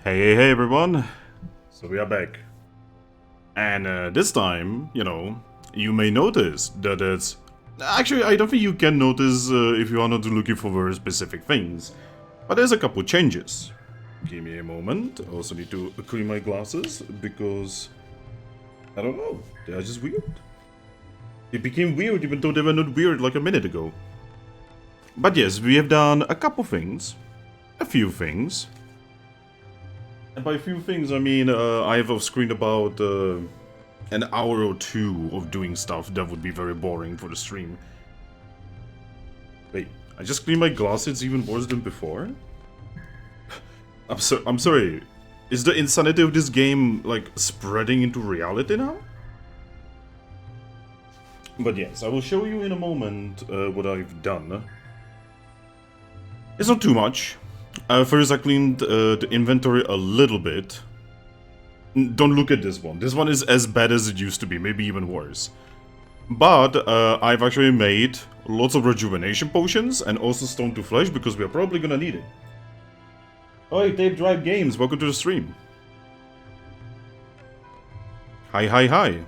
Hey everyone! So we are back. And this time, you may notice that it's... Actually, I don't think you can notice if you are not looking for very specific things. But there's a couple changes. Give me a moment. I also need to clean my glasses because... I don't know. They are just weird. They became weird even though they were not weird like a minute ago. But yes, we have done a couple things. A few things. And by a few things, I mean, I have off-screen about an hour or two of doing stuff that would be very boring for the stream. Wait, I just cleaned my glasses, it's even worse than before? I'm sorry, is the insanity of this game, like, spreading into reality now? But yes, I will show you in a moment what I've done. It's not too much. First, I cleaned the inventory a little bit. Don't look at this one. This one is as bad as it used to be, maybe even worse. But I've actually made lots of rejuvenation potions and also stone to flesh because we are probably gonna need it. Oh, hey, Tape Drive Games, welcome to the stream. Hi.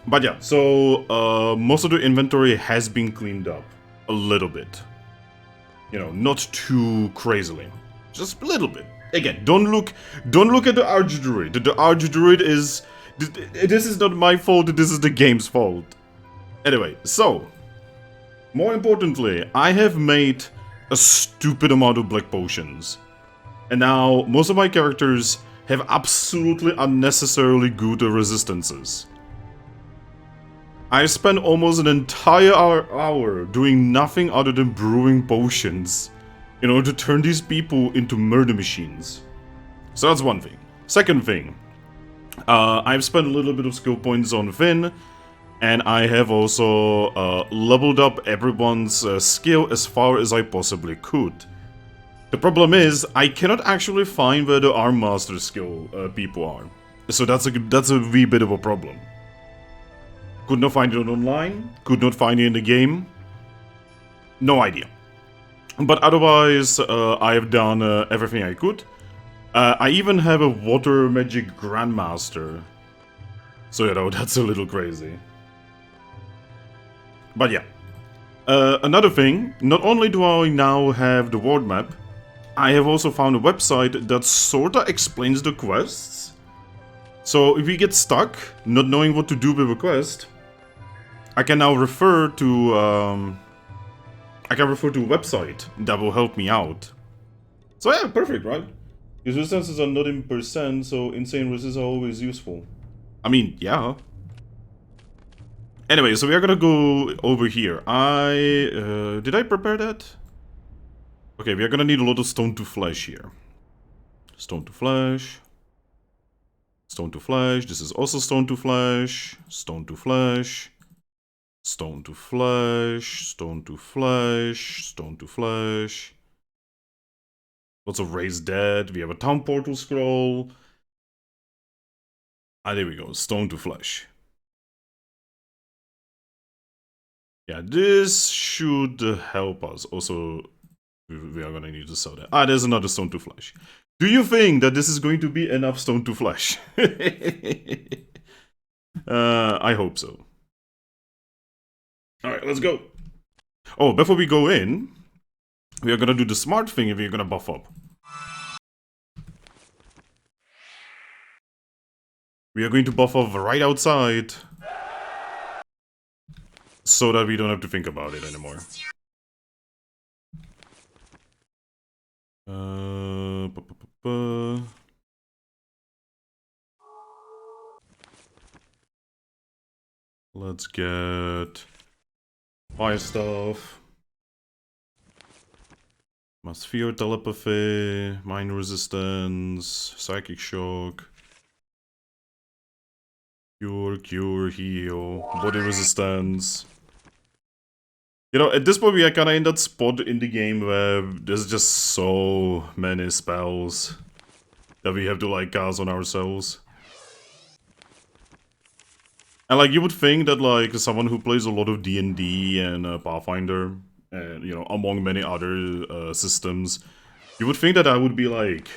But yeah, so most of the inventory has been cleaned up a little bit. You know, not too crazily, just a little bit. Again, don't look at the Archdruid. The Archdruid is... This is not my fault, this is the game's fault. Anyway, so... More importantly, I have made a stupid amount of black potions. And now, most of my characters have absolutely unnecessarily good resistances. I spent almost an entire hour doing nothing other than brewing potions in order to turn these people into murder machines. So that's one thing. Second thing, I've spent a little bit of skill points on Finn, and I have also leveled up everyone's skill as far as I possibly could. The problem is, I cannot actually find where the Arm Master skill people are. So that's a wee bit of a problem. Could not find it online, could not find it in the game. No idea. But otherwise, I have done everything I could. I even have a Water Magic Grandmaster. So, you know, that's a little crazy. But yeah. Another thing, not only do I now have the world map, I have also found a website that sorta explains the quests. So, if we get stuck, not knowing what to do with a quest, I can now refer to a website that will help me out. So yeah, perfect, right? Because resistances are not in percent, so insane resistances are always useful. I mean, yeah. Anyway, so we are gonna go over here. Did I prepare that? Okay, we are gonna need a lot of stone to flesh here. Stone to flesh. Stone to flesh. This is also stone to flesh. Stone to flesh. Stone to flesh, stone to flesh, stone to flesh. Lots of raised dead. We have a town portal scroll. Ah, there we go. Stone to flesh. Yeah, this should help us. Also, we are gonna need to sell that. Ah, there's another stone to flesh. Do you think that this is going to be enough stone to flesh? I hope so. Alright, let's go. Oh, before we go in, we are gonna do the smart thing and we're gonna buff up. We are going to buff up right outside, so that we don't have to think about it anymore. Let's get fire stuff. Mass fear, telepathy, mind resistance, psychic shock. Cure, heal, body resistance. You know, at this point we are kinda in that spot in the game where there's just so many spells that we have to like cast on ourselves. And like, you would think that like, someone who plays a lot of D&D and Pathfinder, and you know, among many other systems, you would think that I would be like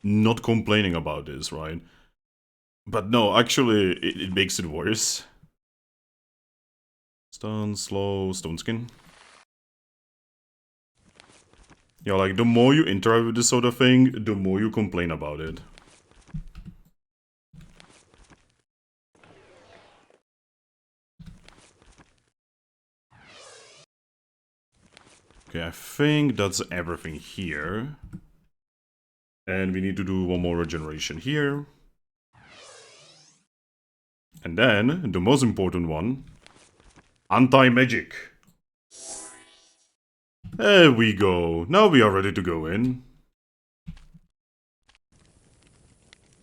not complaining about this, right? But no, actually, it makes it worse. Stun, slow, stone skin. Yeah, like, the more you interact with this sort of thing, the more you complain about it. Okay, I think that's everything here. And we need to do one more regeneration here. And then, the most important one, anti-magic. There we go. Now we are ready to go in.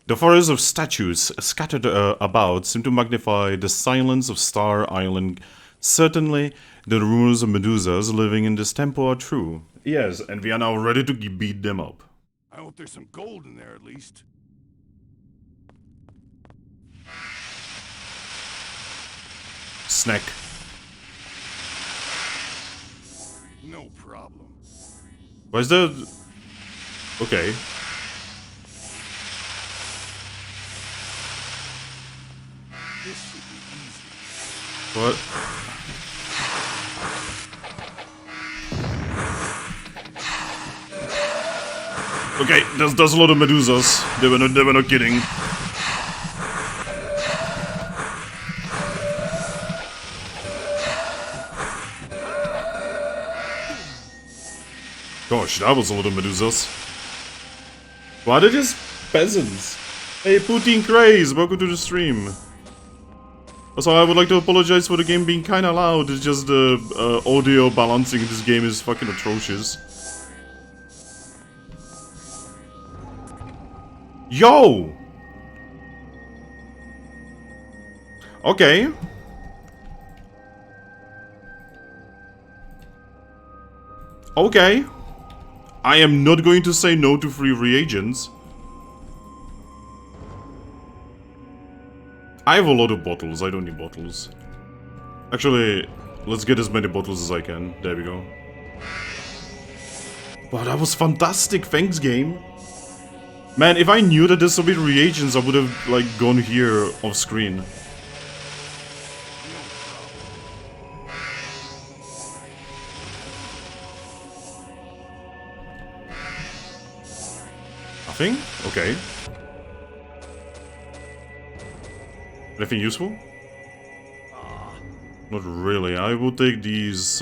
The forest of statues scattered about seem to magnify the silence of Star Island. Certainly, the rumors of Medusas living in this temple are true. Yes, and we are now ready to beat them up. I hope there's some gold in there at least. Snack. No problem. Why is there... Okay. This should be easy. What? Okay, there's a lot of Medusas. They were not kidding. Gosh, that was a lot of Medusas. Why are they just peasants? Hey, Poutine Craze, welcome to the stream. Also, I would like to apologize for the game being kinda loud. It's just the audio balancing in this game is fucking atrocious. Yo! Okay. Okay. I am not going to say no to free reagents. I have a lot of bottles, I don't need bottles. Actually, let's get as many bottles as I can. There we go. Wow, that was fantastic, thanks game. Man, if I knew that this would be reagents, I would have, like, gone here off screen. Nothing? Okay. Anything useful? Not really. I will take these,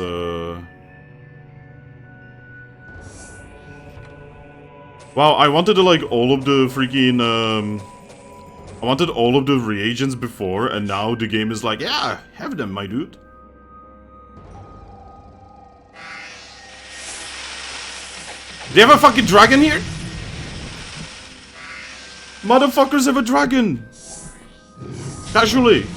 Wow, I wanted like all of the freaking, I wanted all of the reagents before, and now the game is like, yeah, have them, my dude. Do you have a fucking dragon here? Motherfuckers have a dragon! Casually.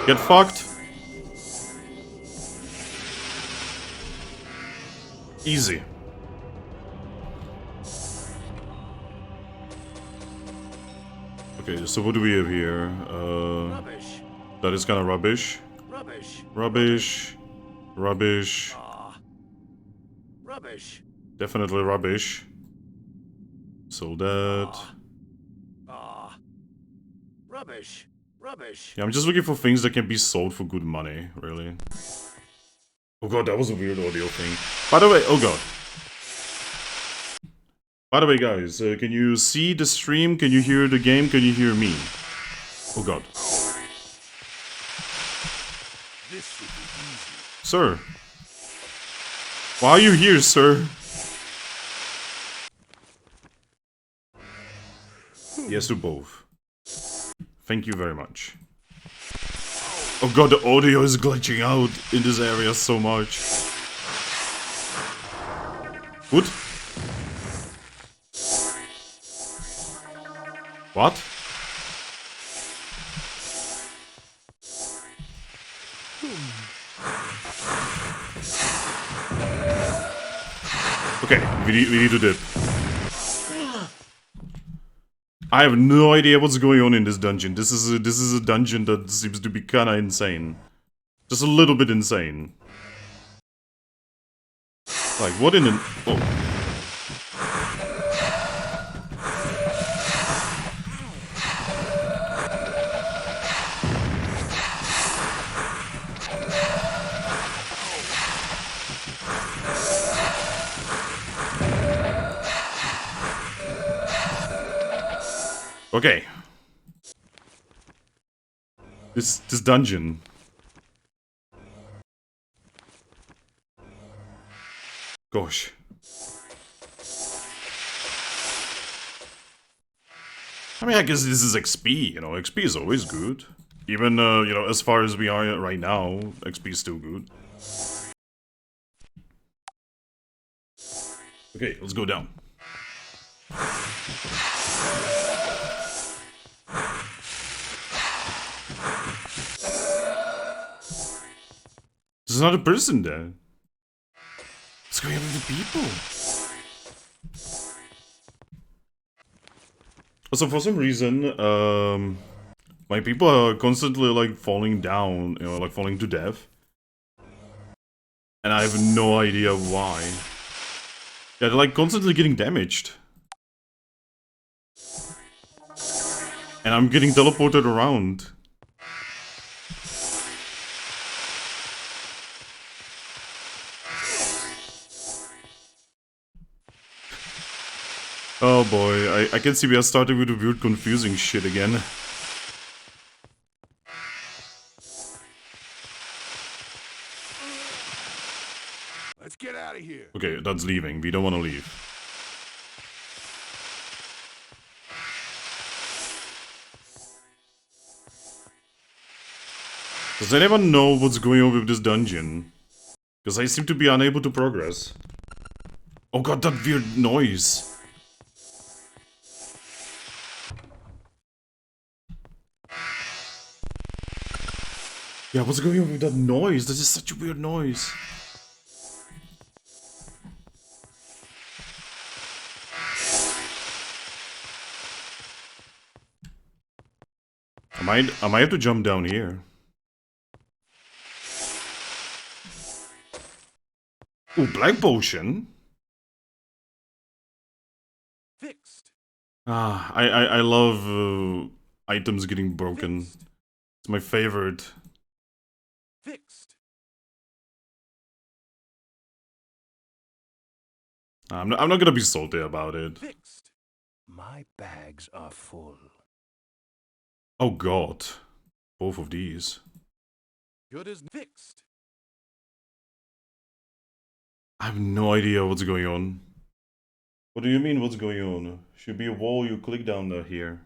Get fucked. Easy. Okay, so what do we have here? Rubbish. That is kind of rubbish. Rubbish. Rubbish. Rubbish. Rubbish. Definitely rubbish. So that. Rubbish. Rubbish. Yeah, I'm just looking for things that can be sold for good money, really. Oh god, that was a weird audio thing. By the way, oh god. By the way, guys, can you see the stream? Can you hear the game? Can you hear me? Oh god. This should be easy. Sir. Why are you here, sir? Yes to both. Thank you very much. Oh god, the audio is glitching out in this area so much. Good? What? Okay, we need to dip. I have no idea what's going on in this dungeon. This is a dungeon that seems to be kinda insane. Just a little bit insane. Like, what in an... Oh. Okay. This dungeon. Gosh. I mean, I guess this is XP, you know, XP is always good. Even, you know, as far as we are right now, XP is still good. Okay, let's go down. There's not a person there. What's going on with the people? So for some reason, my people are constantly like falling down, you know, like falling to death. And I have no idea why. Yeah, they're like constantly getting damaged. And I'm getting teleported around. Oh boy, I can see we are starting with the weird confusing shit again. Let's get out of here. Okay, that's leaving. We don't want to leave. Does anyone know what's going on with this dungeon? Because I seem to be unable to progress. Oh god, that weird noise. Yeah, what's going on with that noise? That is such a weird noise. I might have to jump down here. Ooh, black potion. Fixed. Ah, I love items getting broken. Fixed. It's my favorite. Fixed. I'm not gonna be salty about it. Fixed. My bags are full. Oh god. Both of these. Good as fixed. I have no idea what's going on. What do you mean what's going on? Should be a wall you click down there here.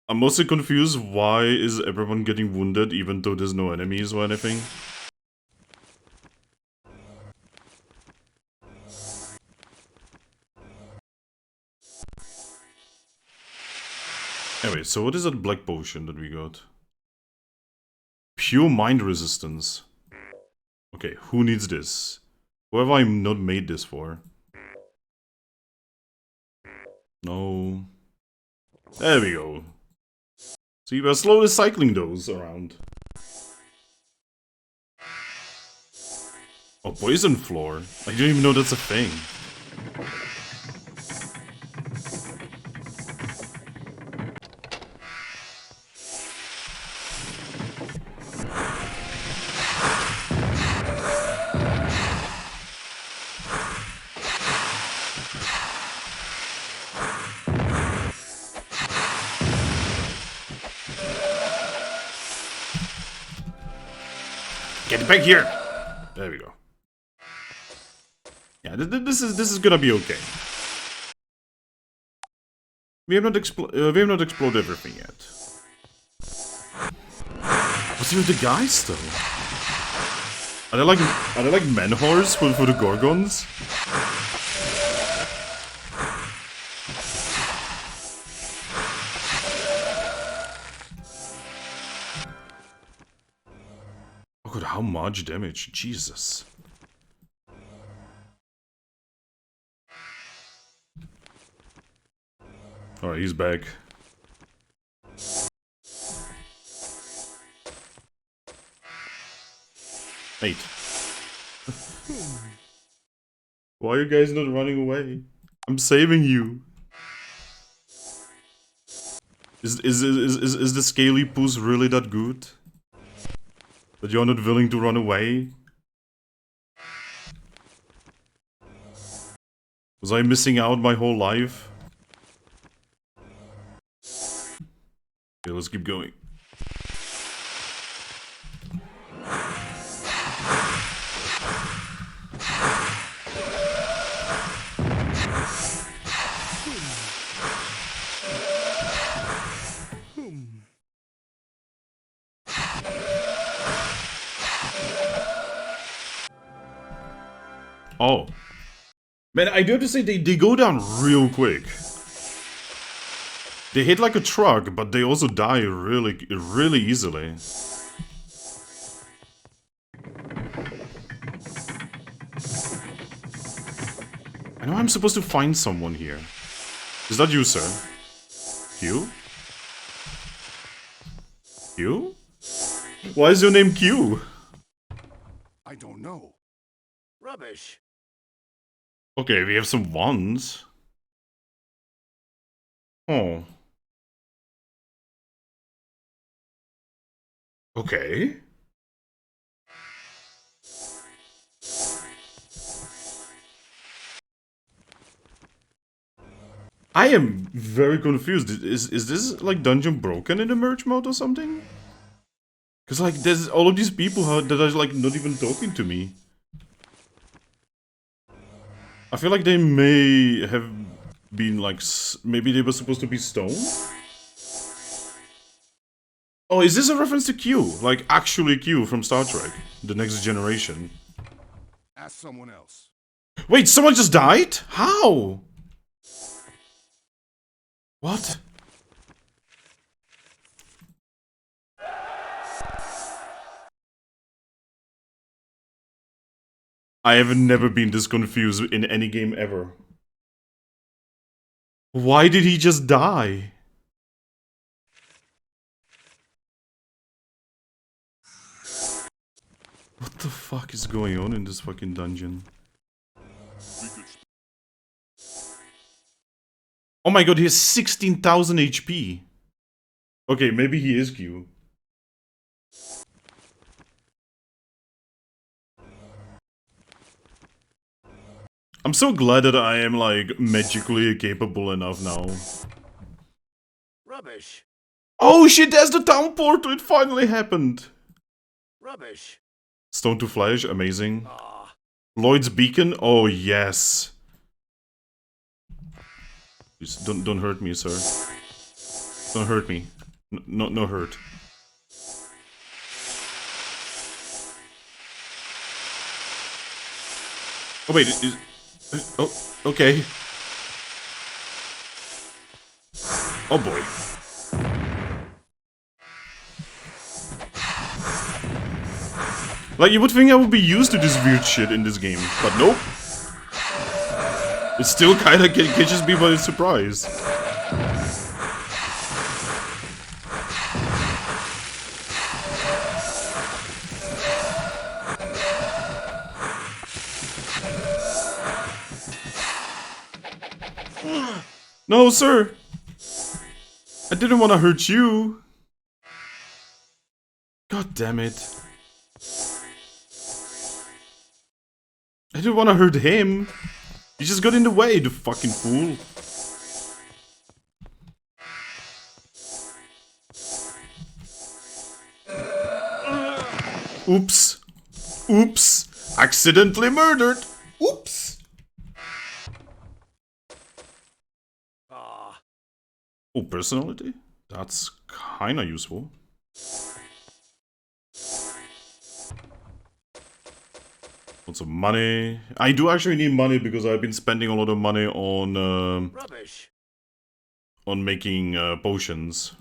I'm mostly confused why is everyone getting wounded even though there's no enemies or anything. Anyway, so what is that black potion that we got? Pure mind resistance. Okay, who needs this? Who have I not made this for? No. There we go. See, we're slowly cycling those around. Oh, poison floor. I didn't even know that's a thing. Get back here! There we go. Yeah, this is gonna be okay. We have not explored everything yet. What's with the guys though? Are they like menhors for the Gorgons? Oh god, how much damage? Jesus. Alright, he's back. Mate. Why are you guys not running away? I'm saving you. Is the scaly poos really that good? That you're not willing to run away? Was I missing out my whole life? Okay, let's keep going. Oh. Man, I do have to say, they go down real quick. They hit like a truck, but they also die really easily. I know I'm supposed to find someone here. Is that you, sir? Q? Q? Why is your name Q? I don't know. Rubbish. Okay, we have some ones. Oh. Okay. I am very confused. Is this like dungeon broken in the merge mode or something? Cause like there's all of these people that are like not even talking to me. I feel like they may have been like maybe they were supposed to be stoned. Oh, is this a reference to Q? Like actually Q from Star Trek, The Next Generation? Ask someone else. Wait, someone just died? How? What? I have never been this confused in any game ever. Why did he just die? What the fuck is going on in this fucking dungeon? Oh my god, he has 16,000 HP. Okay, maybe he is Q. I'm so glad that I am like magically capable enough now. Rubbish. Oh shit, there's the town portal, it finally happened. Rubbish. Stone to Flash, amazing. Ah. Lloyd's Beacon, oh yes. Please, don't hurt me, sir. Don't hurt me. No hurt. Oh wait, oh, okay. Oh boy. Like, you would think I would be used to this weird shit in this game, but nope. It still kinda catches me by surprise. No, sir! I didn't want to hurt you. God damn it. I didn't want to hurt him. He just got in the way, the fucking fool. Oops. Oops. Accidentally murdered. Oops. Ah. Oh, personality? That's kinda useful. Lots of money. I do actually need money because I've been spending a lot of money on Rubbish. on making potions.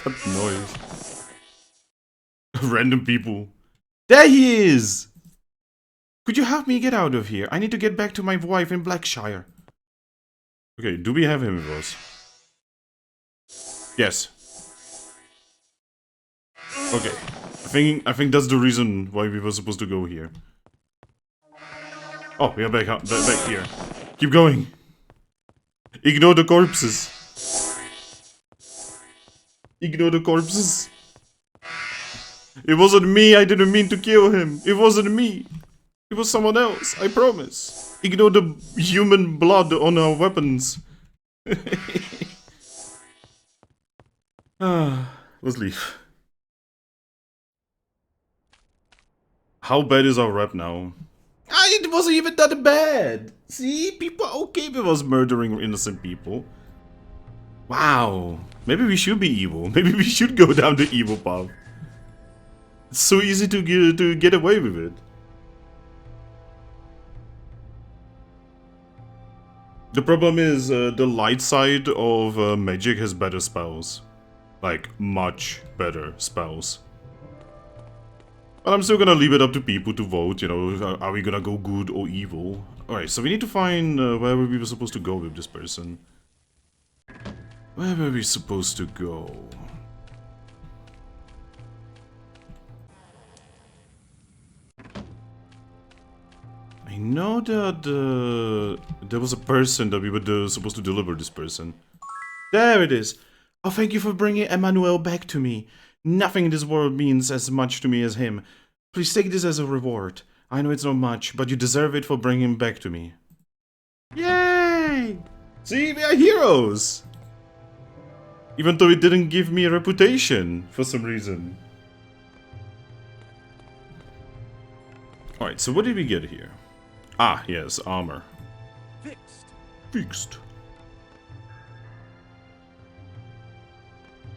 That noise. Random people. There he is! Could you help me get out of here? I need to get back to my wife in Blackshire. Okay, do we have him with us? Yes. Okay. I think that's the reason why we were supposed to go here. Oh, we are back here. Keep going. Ignore the corpses. Ignore the corpses. It wasn't me, I didn't mean to kill him. It wasn't me. It was someone else, I promise. Ignore the human blood on our weapons. Let's leave. How bad is our rep now? It wasn't even that bad. See, people are okay with us murdering innocent people. Wow. Maybe we should be evil. Maybe we should go down the evil path. It's so easy to get away with it. The problem is the light side of magic has better spells. Like, much better spells. But I'm still gonna leave it up to people to vote, you know, are we gonna go good or evil? Alright, so we need to find where we were supposed to go with this person. Where were we supposed to go? I know that there was a person that we were supposed to deliver this person. There it is! Oh, thank you for bringing Emmanuel back to me. Nothing in this world means as much to me as him. Please take this as a reward. I know it's not much, but you deserve it for bringing him back to me. Yay! See, we are heroes! Even though it didn't give me a reputation, for some reason. Alright, so what did we get here? Ah, yes, armor. Fixed. Fixed.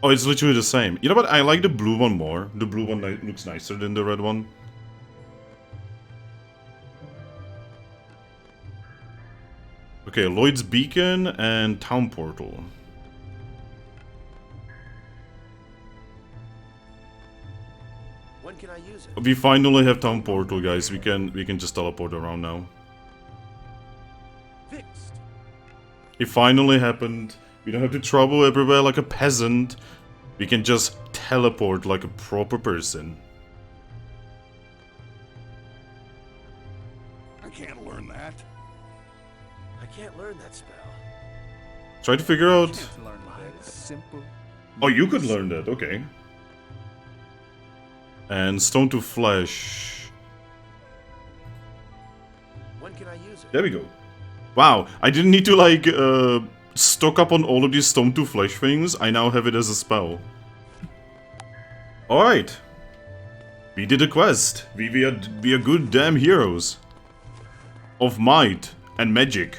Oh, it's literally the same. You know what? I like the blue one more. The blue one looks nicer than the red one. Okay, Lloyd's Beacon and Town Portal. When can I use it? We finally have Town Portal, guys. We can just teleport around now. Fixed. It finally happened. We don't have to travel everywhere like a peasant. We can just teleport like a proper person. I can't learn that. I can't learn that spell. Try to figure out... Can't learn that. Simple. Oh, you could learn that. Okay. And Stone to Flesh. When can I use it? There we go. Wow, I didn't need to like stock up on all of these Stone to Flesh things. I now have it as a spell. Alright. We did a quest. We are good damn heroes. Of might and magic.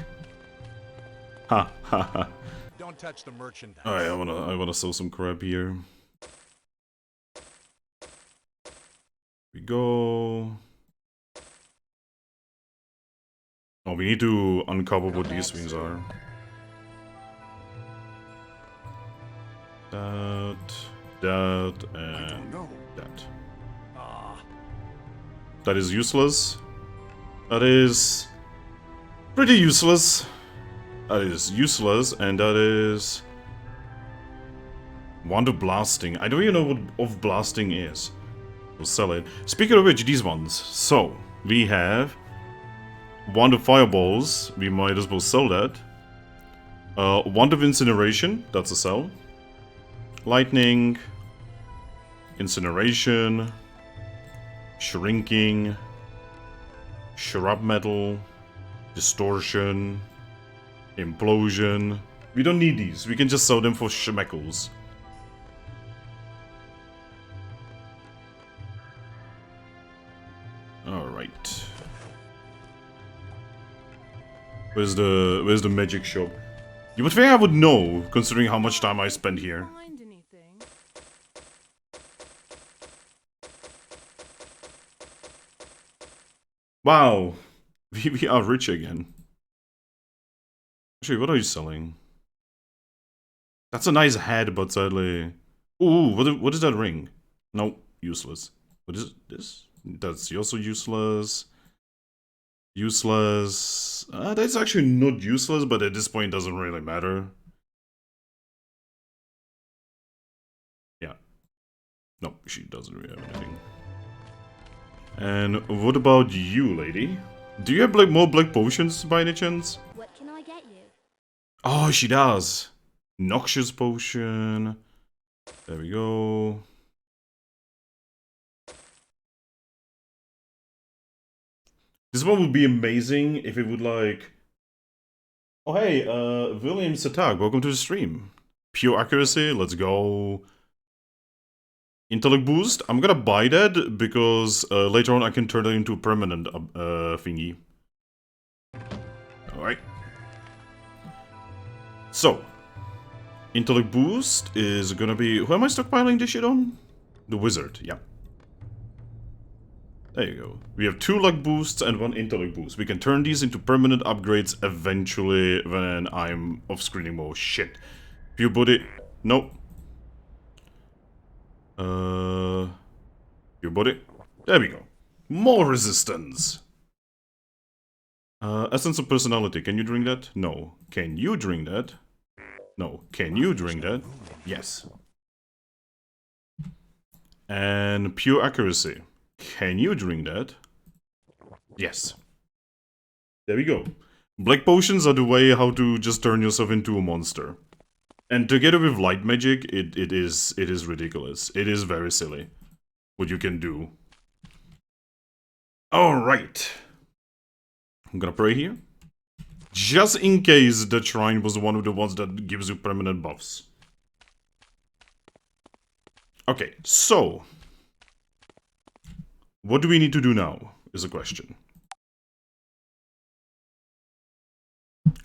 Ha ha ha. Don't touch the merchandise. Alright, I wanna sell some crap here. We go. Oh, we need to uncover what these things are. That, and that. That is useless. That is pretty useless. That is useless, and that is Wand of Blasting. I don't even know what of blasting is. We'll sell it. Speaking of which, these ones. So we have Wand of Fireballs. We might as well sell that. Wand of Incineration. That's a sell. Lightning. Incineration. Shrinking. Shrub Metal. Distortion. Implosion. We don't need these. We can just sell them for schmeckles. Alright. Where's the magic shop? You would think I would know, considering how much time I spent here. Find anything? Wow. We are rich again. Actually, what are you selling? That's a nice head, but sadly... Ooh, what is that ring? No, useless. What is this? That's also useless. Useless. That's actually not useless, but at this point doesn't really matter. Yeah. No, she doesn't really have anything. And what about you, lady? Do you have like more black potions by any chance? What can I get you? Oh, she does. Noxious potion. There we go. This one would be amazing if it would like... Oh hey, William Satag, welcome to the stream. Pure accuracy, let's go. Intellect boost, I'm gonna buy that because later on I can turn it into a permanent thingy. Alright. So, intellect boost is gonna be... Who am I stockpiling this shit on? The wizard, yeah. There you go. We have 2 luck boosts and 1 intellect boost. We can turn these into permanent upgrades eventually when I'm off-screening more shit. Pure body... Nope. Pure body. There we go. More resistance. Essence of personality. Can you drink that? No. Can you drink that? No. Can you drink that? Yes. And pure accuracy. Can you drink that? Yes. There we go. Black potions are the way how to just turn yourself into a monster. And together with light magic, it is ridiculous. It is very silly what you can do. Alright. I'm gonna pray here. Just in case the shrine was one of the ones that gives you permanent buffs. Okay, so... What do we need to do now, is the question.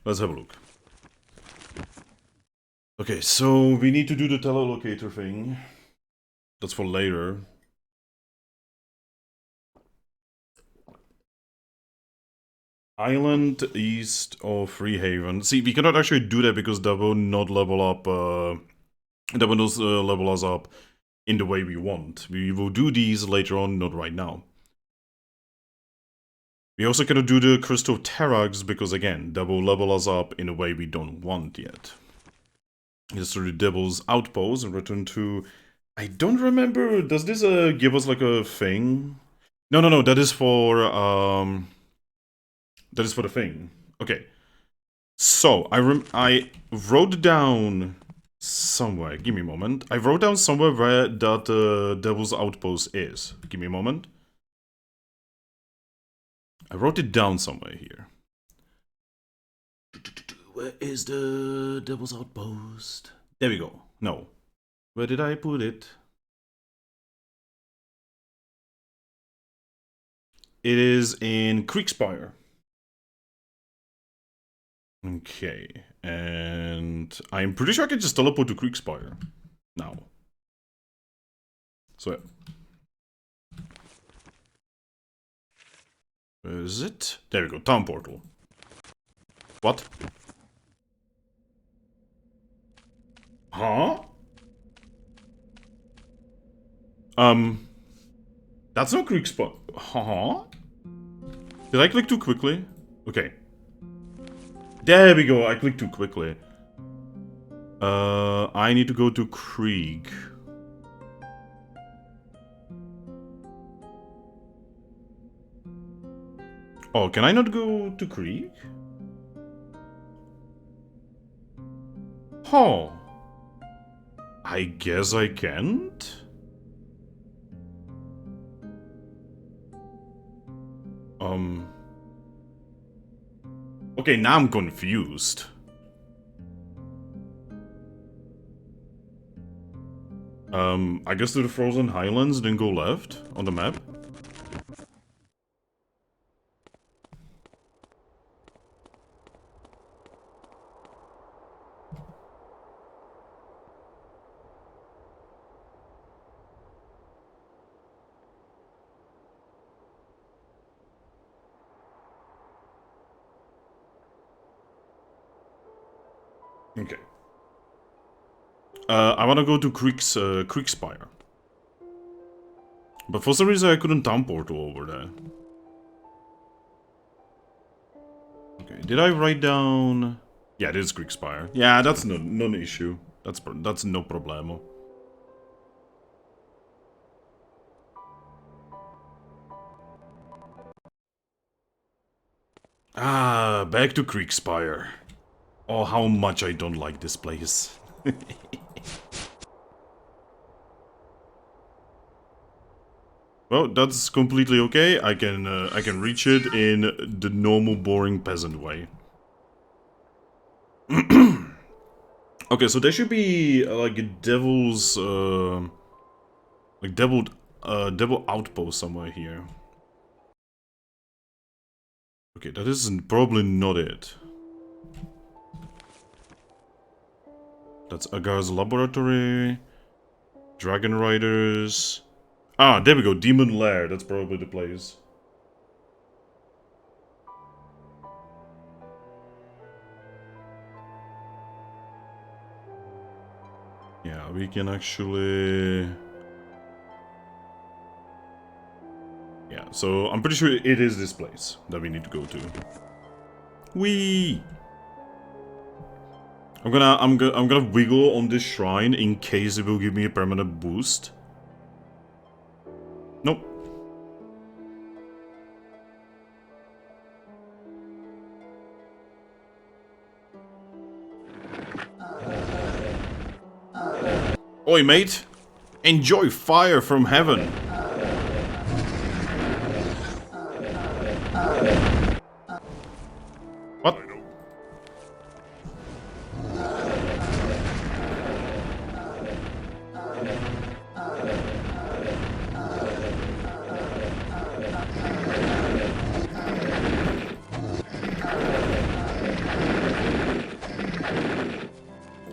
Let's have a look. Okay, so we need to do the telelocator thing. That's for later. Island east of Freehaven. See, we cannot actually do that because that will not level up, that will not level us up in the way we want. We will do these later on, not right now. We also cannot do the Crystal Terrax because, again, that will level us up in a way we don't want yet. Just to the Devil's Outpost and return to... I don't remember, does this give us like a thing? No, that is for, that is for the thing. Okay. So, I wrote down somewhere, give me a moment. I wrote down somewhere where that Devil's Outpost is. Give me a moment. I wrote it down somewhere here. Where is the Devil's Outpost? There we go. No. Where did I put it? It is in Creekspire. Okay. And I'm pretty sure I can just teleport to Creekspire now. So, yeah. Where is it? There we go. Town portal. What? Huh? That's not Creekspire. Huh? Did I click too quickly? Okay. There we go. I clicked too quickly. I need to go to Krieg. Oh, can I not go to Krieg? Huh. I guess I can't? Okay, now I'm confused. I guess to the Frozen Highlands, then go left on the map. Okay. I wanna go to Creekspire. But for some reason I couldn't town portal over there. Okay, did I write down... Yeah, it is Greek Spire. Yeah, that's no an issue. That's no problemo. Ah, back to Greek Spire. Oh, how much I don't like this place. Well, that's completely okay. I can reach it in the normal, boring peasant way. Okay, so there should be like a devil's like devil outpost somewhere here. Okay, that isn't probably not it. That's Agar's laboratory. Dragon Riders. Ah, there we go. Demon Lair. That's probably the place. Yeah, we can actually... Yeah, so I'm pretty sure it is this place that we need to go to. Whee! I'm gonna wiggle on this shrine in case it will give me a permanent boost. Nope. Oi, mate! Enjoy fire from heaven! What?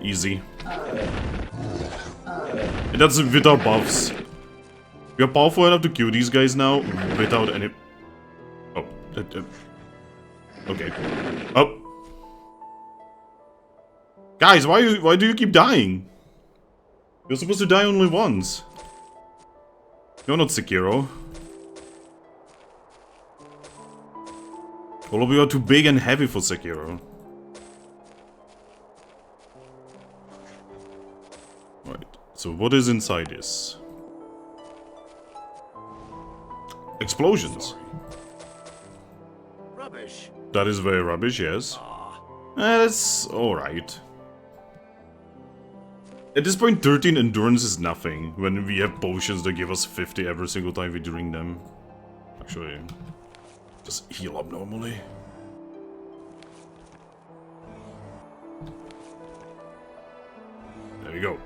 Easy. And that's without buffs. We are powerful enough to kill these guys now without any... Oh. Okay. Oh. Guys, why do you keep dying? You're supposed to die only once. You're not Sekiro. All of you are too big and heavy for Sekiro. Right. So what is inside this? Explosions. Rubbish. That is very rubbish, yes. That's alright. At this point, 13 endurance is nothing, when we have potions that give us 50 every single time we drink them. Actually, just heal up normally. There we go.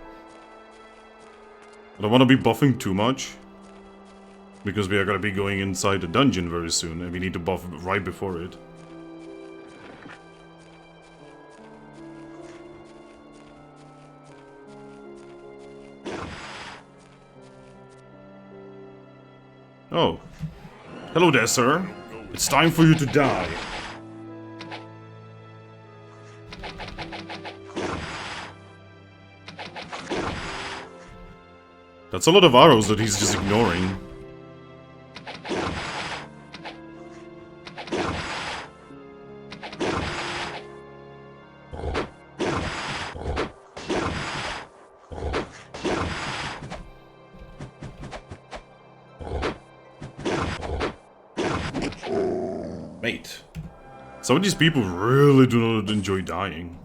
I don't want to be buffing too much, because we are going to be going inside the dungeon very soon, and we need to buff right before it. Oh. Hello there, sir. It's time for you to die. That's a lot of arrows that he's just ignoring. Mate. Some of these people really do not enjoy dying.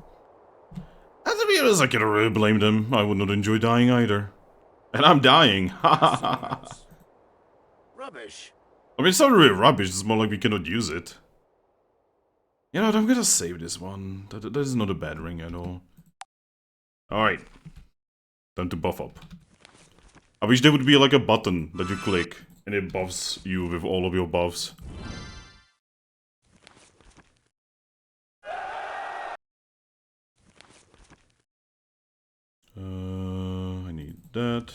And to be honest, I cannot really blame them. I would not enjoy dying either. And I'm dying. Rubbish. I mean, it's not really rubbish, it's more like we cannot use it. You know what, I'm gonna save this one. That is not a bad ring at all. Alright. Time to buff up. I wish there would be like a button that you click, and it buffs you with all of your buffs. I need that.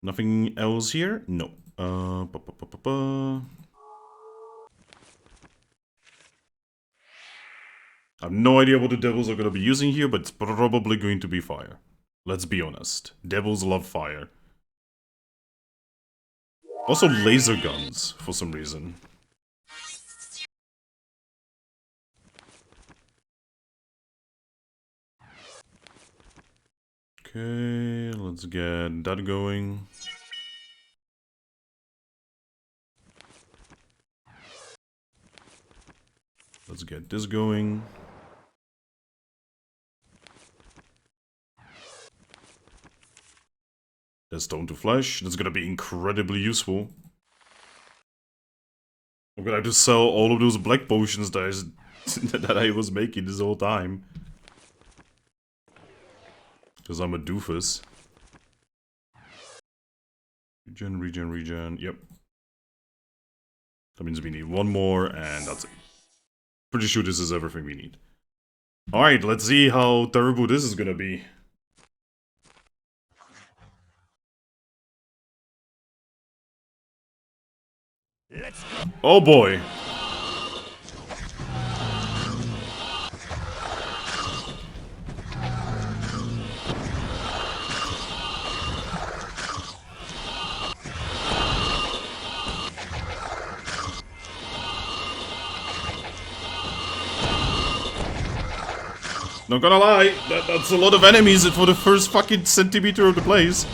Nothing else here? No. I have no idea what the devils are going to be using here, but it's probably going to be fire. Let's be honest. Devils love fire. Also laser guns, for some reason. Okay, let's get that going. Let's get this going. That's stone to flesh. That's gonna be incredibly useful. I'm gonna have to sell all of those black potions that I was making this whole time. Because I'm a doofus. Regen. Yep. That means we need one more, and that's it. Pretty sure this is everything we need. Alright, let's see how terrible this is gonna be. Let's go. Oh boy. Not gonna lie, that's a lot of enemies for the first fucking centimeter of the place.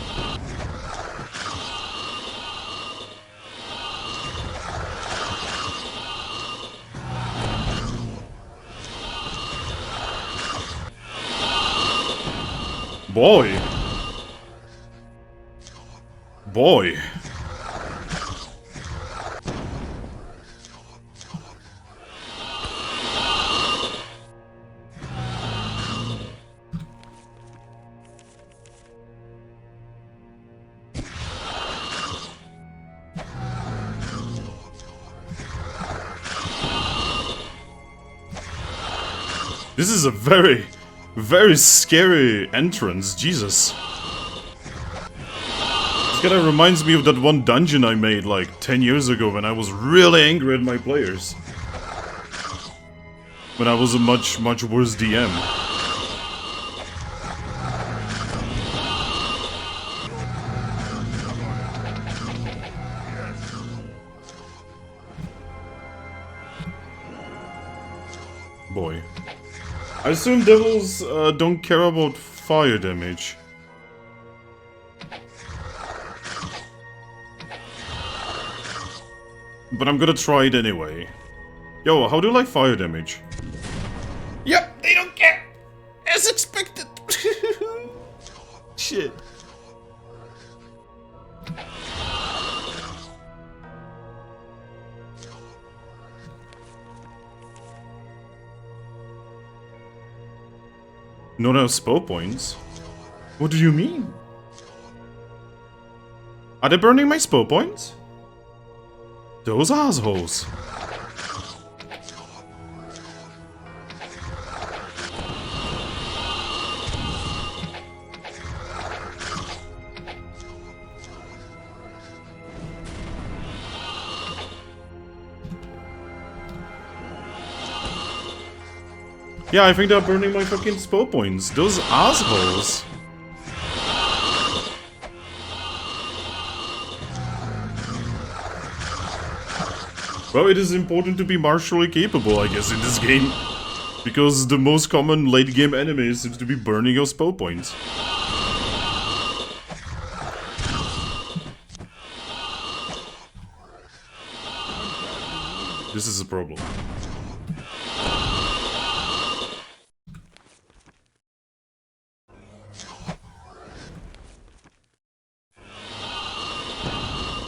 Boy. Boy. This is a very, very scary entrance, Jesus. This kinda reminds me of that one dungeon I made like 10 years ago when I was really angry at my players. When I was a much worse DM. Boy. I assume devils don't care about fire damage. But I'm gonna try it anyway. Yo, how do you like fire damage? Yep, they don't care! As expected! Shit. Not enough spell points? What do you mean? Are they burning my spell points? Those assholes. Yeah, I think they're burning my fucking spell points. Those assholes. Well, it is important to be martially capable, I guess, in this game. Because the most common late game enemy seems to be burning your spell points. This is a problem.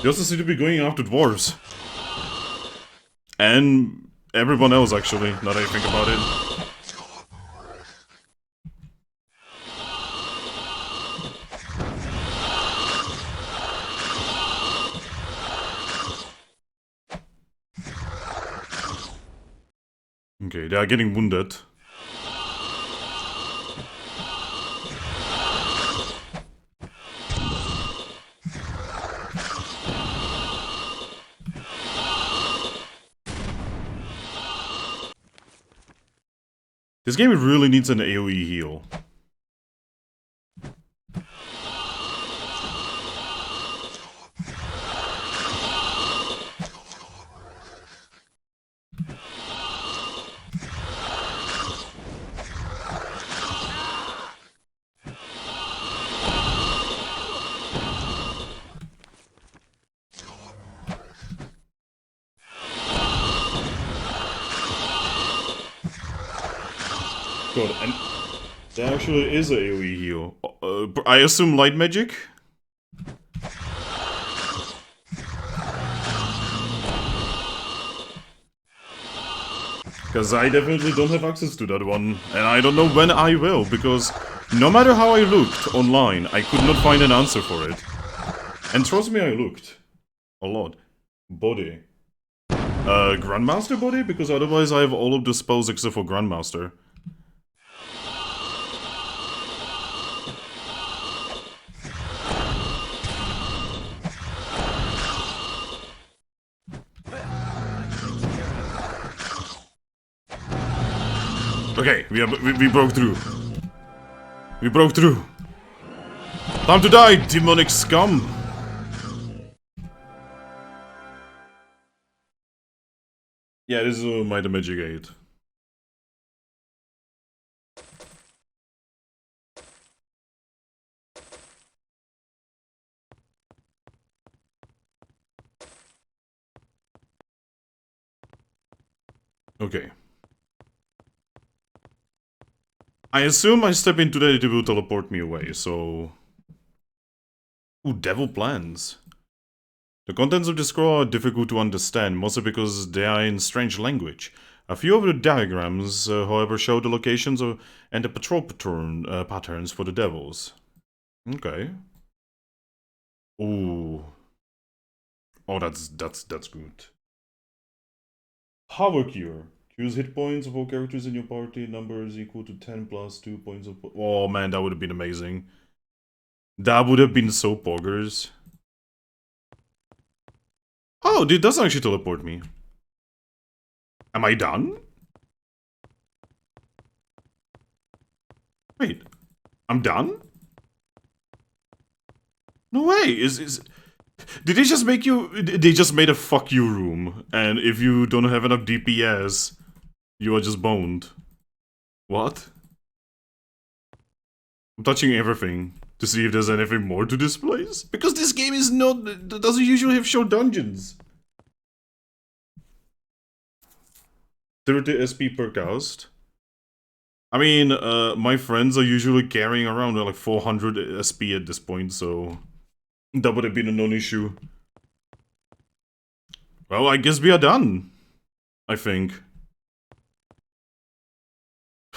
They also seem to be going after dwarves. And everyone else, actually, now that I think about it. Okay, they are getting wounded. This game really needs an AoE heal. God, and there actually is a AoE heal. I assume light magic? Because I definitely don't have access to that one, and I don't know when I will, because no matter how I looked online, I could not find an answer for it. And trust me, I looked. A lot. Body. Grandmaster body? Because otherwise I have all of the spells except for Grandmaster. Okay, we broke through. We broke through. Time to die, demonic scum! Yeah, this is my magic 8. Okay. I assume I step into that, it will teleport me away, so... Ooh, devil plans. The contents of the scroll are difficult to understand, mostly because they are in strange language. A few of the diagrams, however, show the locations and the patrol patterns for the devils. Okay. Ooh. Oh, that's good. Power Cure. Choose hit points of all characters in your party. Numbers equal to 10 plus 2 points of... Oh man, that would have been amazing. That would have been so poggers. Oh, it does actually teleport me. Am I done? Wait. I'm done? No way. Did they just make you... They just made a fuck you room. And if you don't have enough DPS, you are just boned. What? I'm touching everything to see if there's anything more to this place. Because this game is not... doesn't usually have show dungeons. 30 SP per cast. I mean, my friends are usually carrying around like 400 SP at this point, so... That would have been a non-issue. Well, I guess we are done. I think.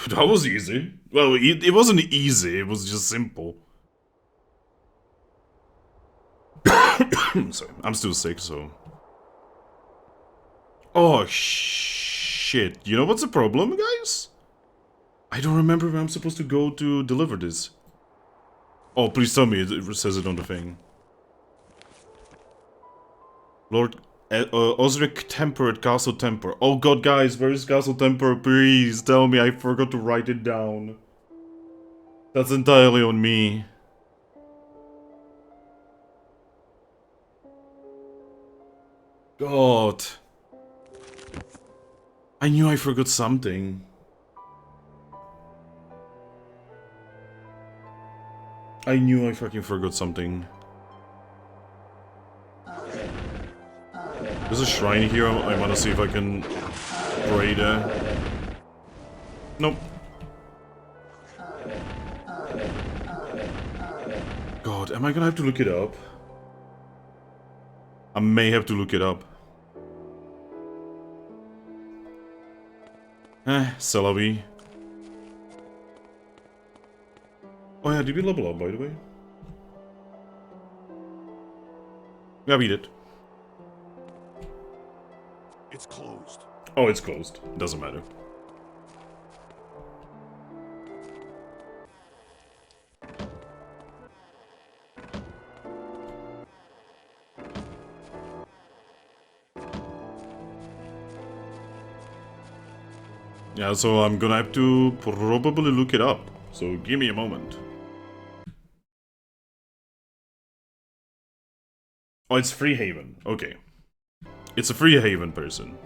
That was easy. Well, it wasn't easy, it was just simple. Sorry, I'm still sick, so... Oh, shit. You know what's the problem, guys? I don't remember where I'm supposed to go to deliver this. Oh, please tell me it says it on the thing. Lord Osric Temper at Castle Temper. Oh god, guys, where is Castle Temper? Please tell me, I forgot to write it down. That's entirely on me. God. I knew I forgot something. I knew I fucking forgot something. There's a shrine here, I wanna see if I can pray there. Nope. God, am I gonna have to look it up? I may have to look it up. Celavi. Oh yeah, did we level up, by the way? Yeah, we did. It's closed. Oh, it's closed. Doesn't matter. Yeah, so I'm gonna have to probably look it up. So give me a moment. Oh, it's Free Haven. Okay. It's a Free Haven person.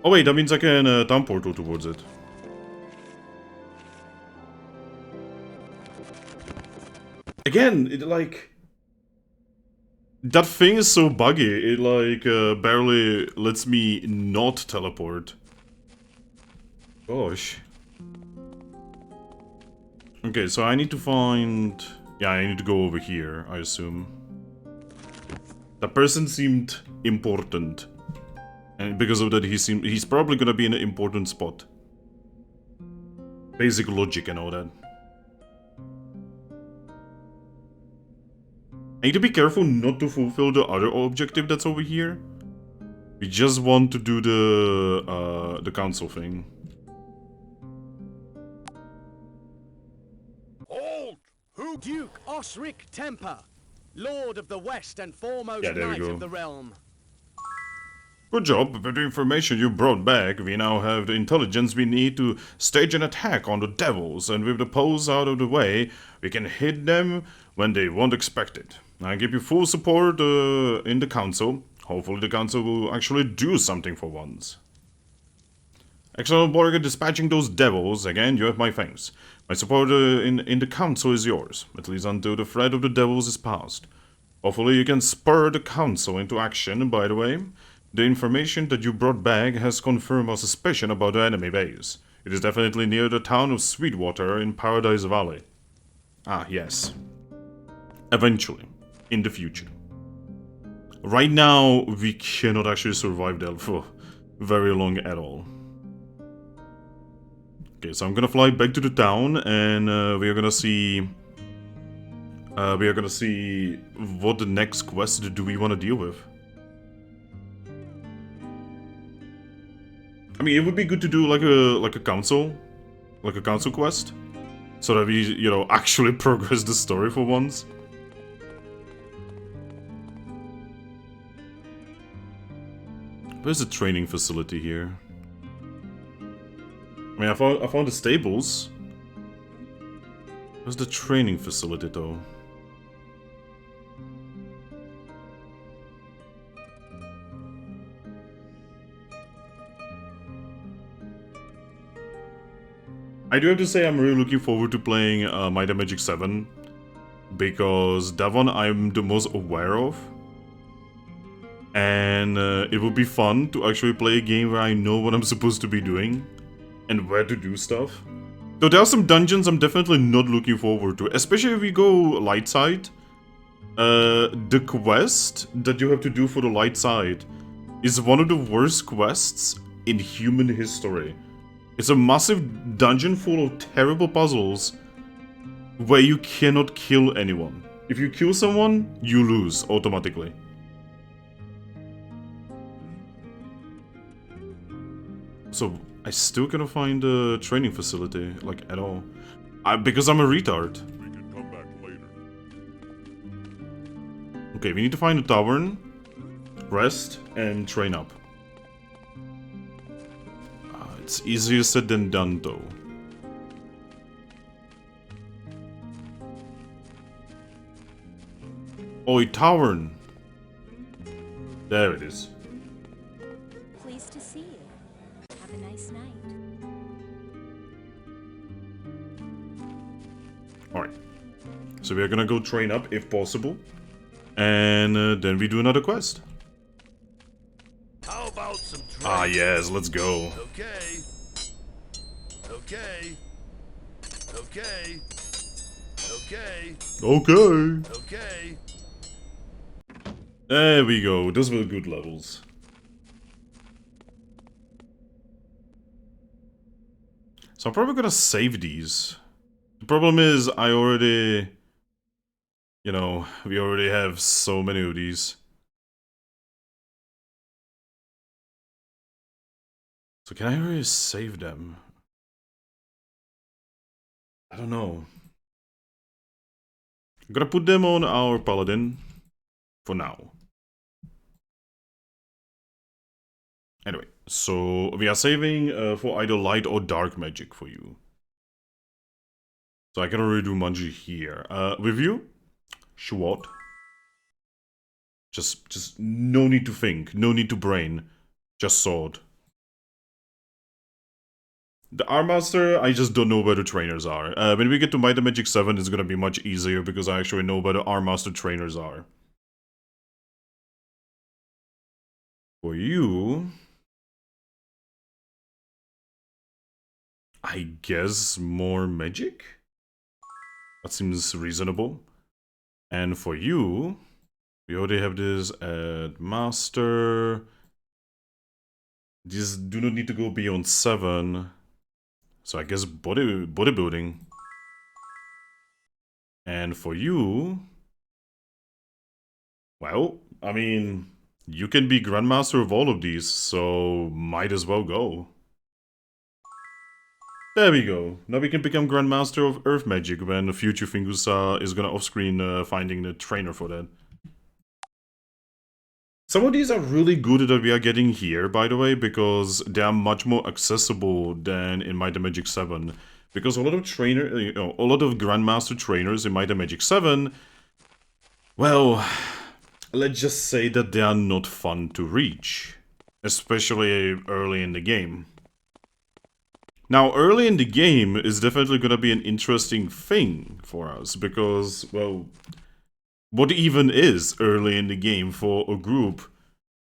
Oh wait, that means I can town portal towards it. Again, it like... That thing is so buggy, it like barely lets me not teleport. Gosh. Okay, so I need to find... Yeah, I need to go over here, I assume. That person seemed important. And because of that, he's probably gonna be in an important spot. Basic logic and all that. I need to be careful not to fulfill the other objective that's over here. We just want to do the council thing. Hold! Who? Duke Osric Temper, Lord of the West and foremost Yeah, there we knight go. of the realm. Good job. With the information you brought back, we now have the intelligence we need to stage an attack on the devils, and with the poles out of the way, we can hit them when they won't expect it. I give you full support in the council. Hopefully the council will actually do something for once. Excellent work at dispatching those devils. Again, you have my thanks. My support in the council is yours, at least until the threat of the devils is past. Hopefully you can spur the council into action. By the way, the information that you brought back has confirmed our suspicion about the enemy base. It is definitely near the town of Sweetwater in Paradise Valley. Ah, yes. Eventually. In the future. Right now, we cannot actually survive there for very long at all. Okay, so I'm gonna fly back to the town, and we are gonna see... what the next quest do we want to deal with. I mean, it would be good to do like a council quest, so that we, you know, actually progress the story for once. Where's the training facility here? I mean, I found the stables. Where's the training facility though? I do have to say I'm really looking forward to playing Might and Magic 7, because that one I'm the most aware of. And it would be fun to actually play a game where I know what I'm supposed to be doing and where to do stuff. Though there are some dungeons I'm definitely not looking forward to, especially if we go light side. The quest that you have to do for the light side is one of the worst quests in human history. It's a massive dungeon full of terrible puzzles where you cannot kill anyone. If you kill someone, you lose automatically. So, I still cannot find a training facility, like, at all. Because I'm a retard. We can come back later. Okay, we need to find a tavern, rest, and train up. It's easier said than done, though. Oh, a tavern! There it is. Pleased to see you. Have a nice night. Alright. So we are gonna go train up, if possible. And then we do another quest. How about some drinks? Ah, yes, let's go. Okay. Okay. Okay. Okay. Okay. Okay. There we go. Those were good levels. So I'm probably gonna save these. The problem is I already... You know, we already have so many of these. So can I really save them? I don't know. I'm gonna put them on our paladin for now. Anyway, so we are saving for either light or dark magic for you. So I can already do Manji here. With you? Sure. Just no need to think, no need to brain. Just sword. The Armmaster, I just don't know where the trainers are. When we get to Might and Magic 7, it's gonna be much easier because I actually know where the Armmaster trainers are. For you... I guess more magic? That seems reasonable. And for you, we already have this at Master. These do not need to go beyond 7. So I guess bodybuilding. And for you, well, I mean, you can be Grandmaster of all of these, so might as well go. There we go. Now we can become Grandmaster of Earth Magic when the future Fingusa is gonna off-screen finding the trainer for that. Some of these are really good that we are getting here, by the way, because they are much more accessible than in Might and Magic 7. Because a lot of a lot of Grandmaster trainers in Might and Magic 7, well, let's just say that they are not fun to reach, especially early in the game. Now, early in the game is definitely gonna be an interesting thing for us, because, well, what even is early in the game for a group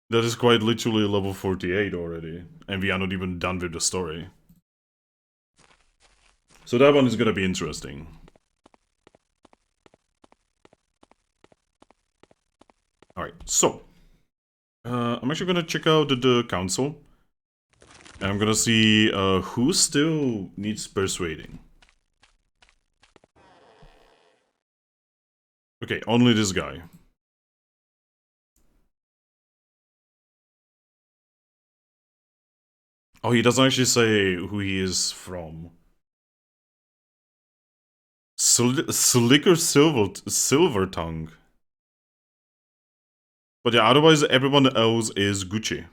that is quite literally level 48 already, and we are not even done with the story. So that one is gonna be interesting. Alright, so I'm actually gonna check out the council. And I'm gonna see who still needs persuading. Okay, only this guy. Oh, he doesn't actually say who he is from. Slicker Silver Tongue. But yeah, otherwise everyone else is Gucci.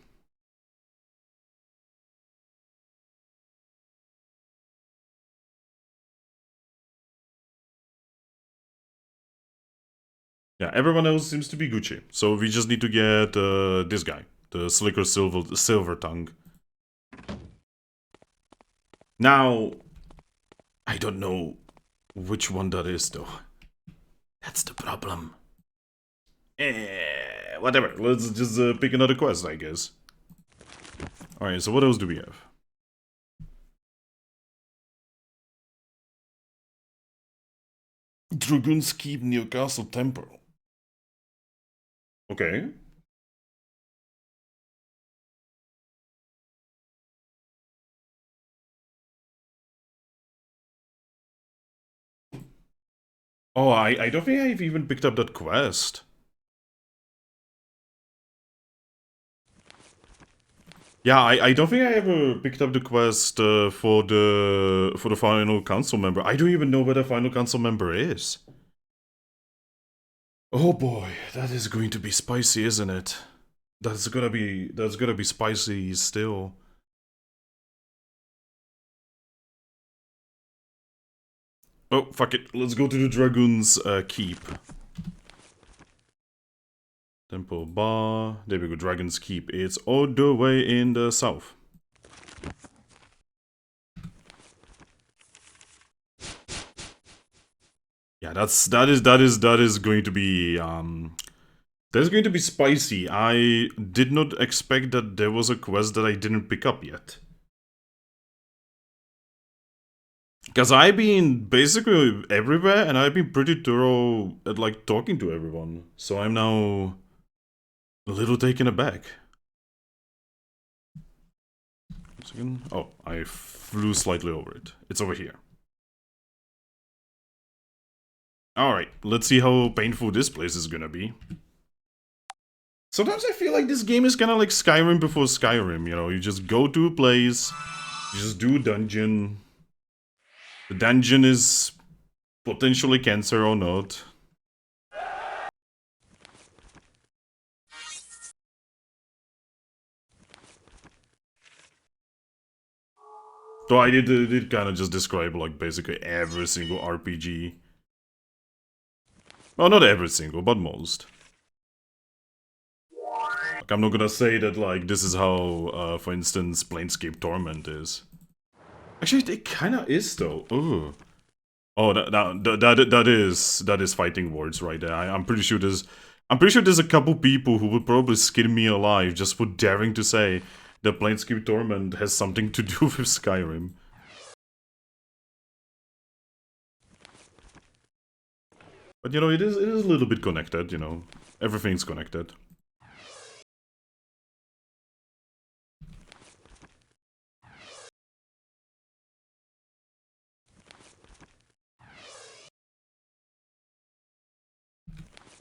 Yeah, everyone else seems to be Gucci. So we just need to get this guy, the Slicker Silver Tongue. Now, I don't know which one that is though. That's the problem. Whatever. Let's just pick another quest, I guess. Alright, so what else do we have? Dragoon's Keep Newcastle Temple. Okay. Oh, I don't think I've even picked up that quest. Yeah, I don't think I ever picked up the quest for the final council member. I don't even know where the final council member is. Oh boy, that is going to be spicy, isn't it? That's gonna be spicy still. Oh, fuck it. Let's go to the Dragoon's Keep. Temple Bar. There we go, Dragon's Keep. It's all the way in the south. Yeah, that is going to be that is going to be spicy. I did not expect that there was a quest that I didn't pick up yet. Because I've been basically everywhere and I've been pretty thorough at like talking to everyone. So I'm now a little taken aback. Oh, I flew slightly over it. It's over here. Alright, let's see how painful this place is gonna be. Sometimes I feel like this game is kinda like Skyrim before Skyrim, you know? You just go to a place, you just do a dungeon. The dungeon is potentially cancer or not. So I did kind of just describe like basically every single RPG. Well, not every single, but most. Like, I'm not gonna say that like this is how, for instance, Planescape Torment is. Actually, it kind of is though. Ooh. Oh, that is fighting words right there. I'm pretty sure there's a couple people who would probably skin me alive just for daring to say that Planescape Torment has something to do with Skyrim. But you know, it is a little bit connected, you know. Everything's connected.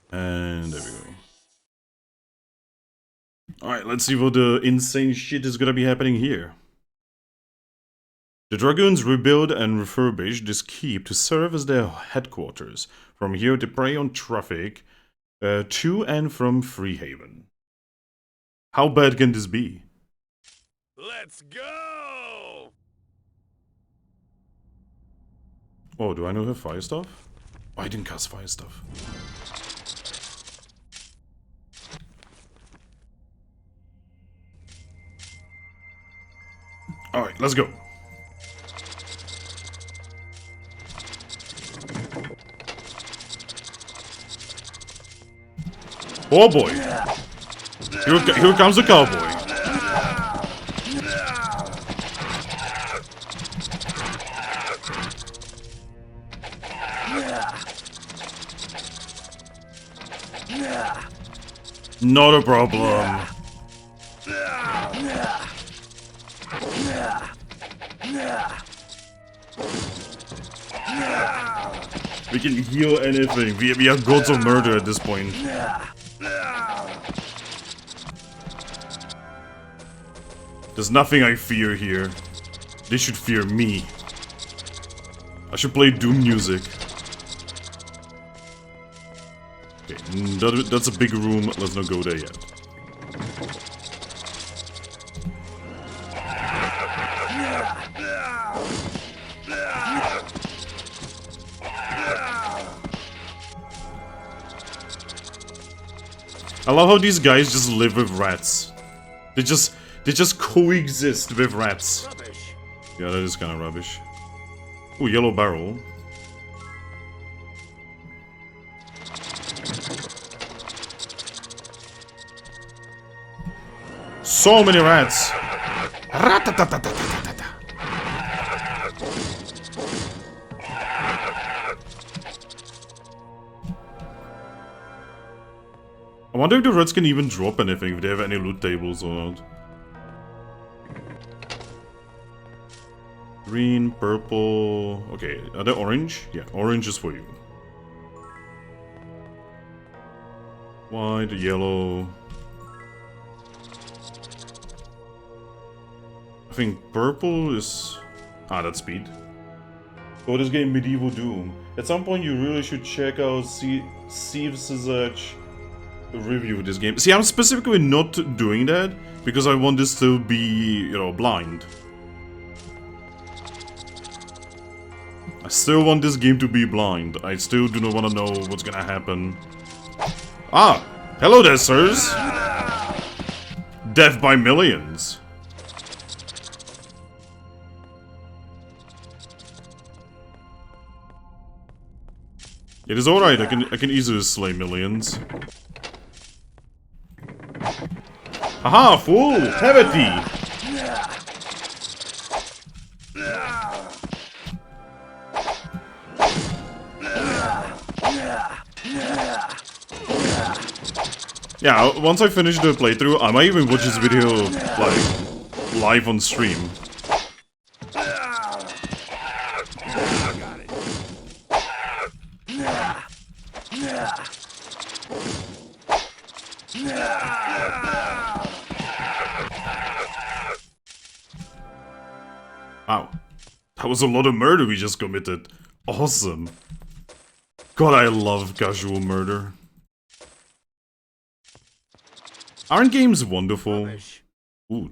And there we go. Alright, let's see what the insane shit is gonna be happening here. The Dragoons rebuild and refurbish this keep to serve as their headquarters. From here they prey on traffic to and from Freehaven. How bad can this be? Let's go! Oh, do I know her fire stuff? Oh, I didn't cast fire stuff. Alright, let's go. Oh boy! Here comes the cowboy. Not a problem. We can heal anything. We are gods of murder at this point. There's nothing I fear here. They should fear me. I should play Doom music. Okay, that's a big room. Let's not go there yet. I love how these guys just live with rats. They just coexist with rats. Rubbish. Yeah, that is kind of rubbish. Ooh, yellow barrel. So many rats. Ratatatatata. I wonder if the rats can even drop anything, if they have any loot tables or not. Green, purple... Okay, are they orange? Yeah, orange is for you. White, yellow... I think purple is... Ah, that's speed. Oh, this game Medieval Doom. At some point you really should check out Suffice's review of this game. See, I'm specifically not doing that because I want this to be, you know, blind. I still want this game to be blind. I still do not want to know what's gonna happen. Ah! Hello there, sirs! Death by millions. It is alright, I can easily slay millions. Haha, fool! Have at thee! Yeah, once I finish the playthrough, I might even watch this video, like, live on stream. Wow. That was a lot of murder we just committed. Awesome. God, I love casual murder. Aren't games wonderful? Rubbish. Ooh.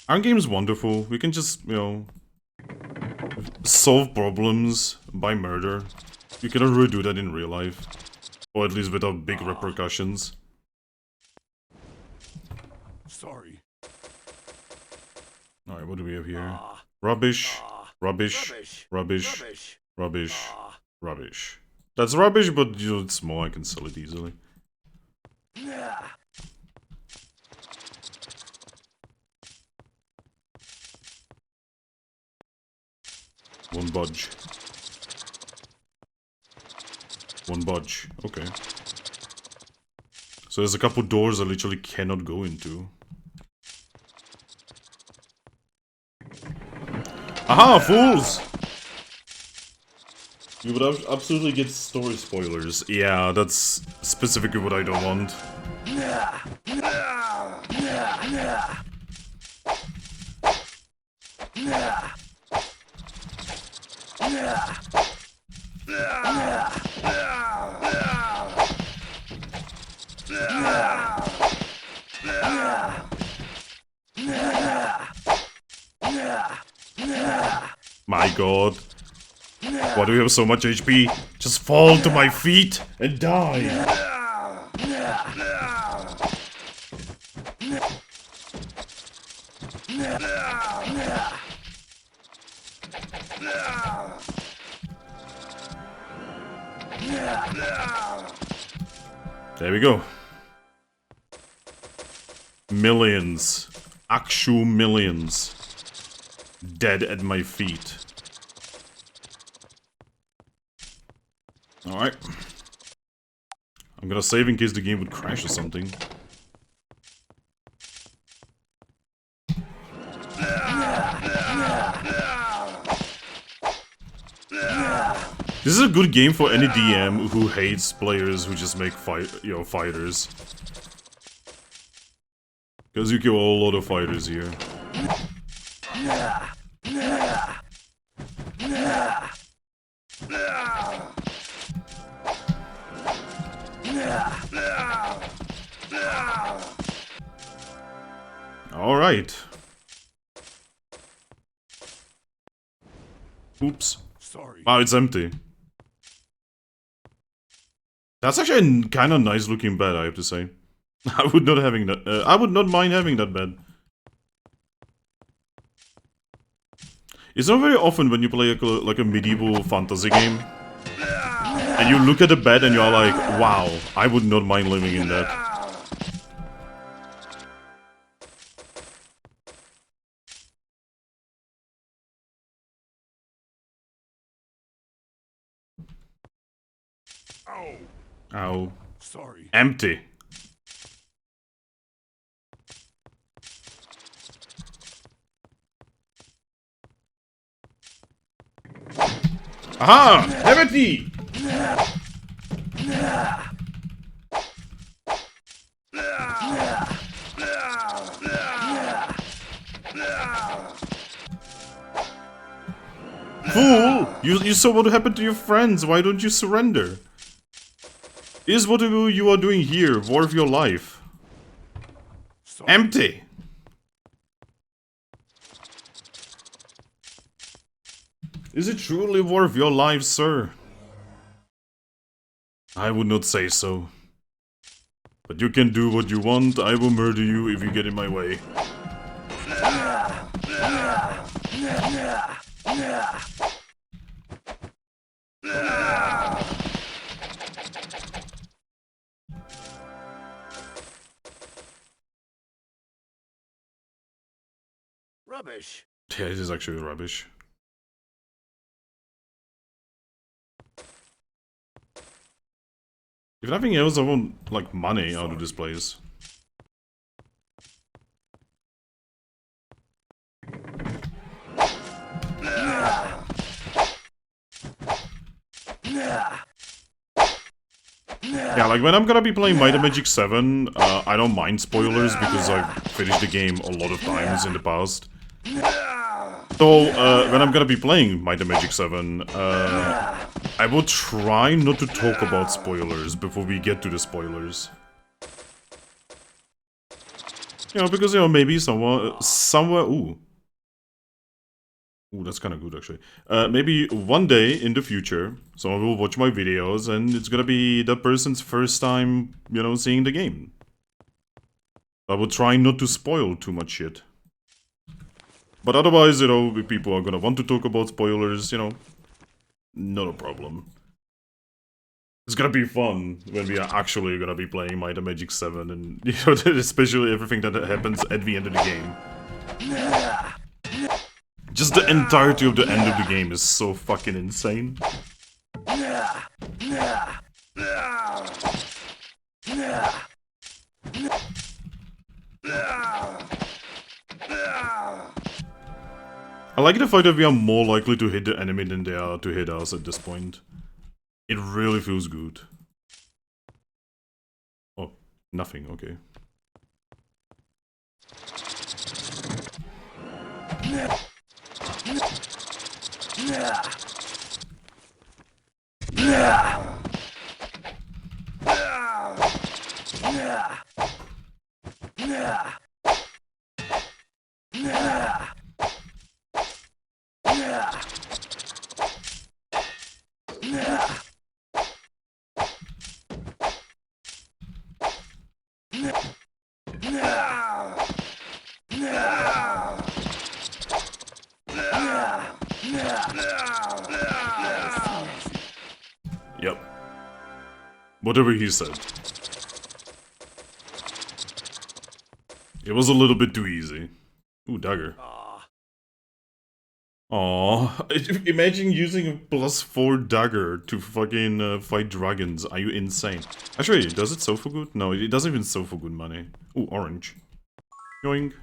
Aren't games wonderful? We can just, you know, solve problems by murder. You cannot really do that in real life. Or at least without big repercussions. Sorry. Alright, what do we have here? Rubbish, rubbish, Rubbish. rubbish, Rubbish. rubbish, rubbish. That's rubbish, but you know, it's small, I can sell it easily. Won't budge. One budge. Okay. So there's a couple doors I literally cannot go into. Aha, fools! You would absolutely get story spoilers. Yeah, that's specifically what I don't want. My god. Why do you have so much HP? Just fall to my feet and die. There we go. Millions. Actual millions. Dead at my feet. Alright. I'm gonna save in case the game would crash or something. This is a good game for any DM who hates players who just make fighters. Because you kill a lot of fighters here. Alright. Oops. Sorry. Wow, it's empty. That's actually a kind of nice looking bed, I have to say. I would not mind having that bed. It's not very often when you play like a medieval fantasy game, and you look at the bed and you're like, wow, I would not mind living in that. Ow. Ow. Sorry. Empty. Aha! Empty! Fool! You saw what happened to your friends, why don't you surrender? Is what you are doing here worth your life? Sorry. Empty! Is it truly worth your life, sir? I would not say so. But you can do what you want, I will murder you if you get in my way. Rubbish. Yeah, this is actually rubbish. If nothing else, I want, like, money out of this place. Yeah, like, when I'm gonna be playing Might and Magic 7, I don't mind spoilers because I've finished the game a lot of times in the past. So, when I'm gonna be playing Might and Magic 7, I will try not to talk about spoilers before we get to the spoilers. You know, because, you know, maybe somewhere, ooh. Ooh, that's kind of good, actually. Maybe one day in the future, someone will watch my videos and it's gonna be that person's first time, you know, seeing the game. I will try not to spoil too much shit. But otherwise, you know, if people are gonna want to talk about spoilers, you know, not a problem. It's gonna be fun when we are actually gonna be playing Might and Magic 7 and, you know, especially everything that happens at the end of the game. Just the entirety of the end of the game is so fucking insane. I like the fact that we are more likely to hit the enemy than they are to hit us at this point. It really feels good. Oh, nothing, okay. Yep. Whatever he said. It was a little bit too easy. Ooh, dagger. Aww. Imagine using a +4 dagger to fucking fight dragons. Are you insane? Actually, does it sell for good? No, it doesn't even sell for good money. Ooh, orange. Yoink.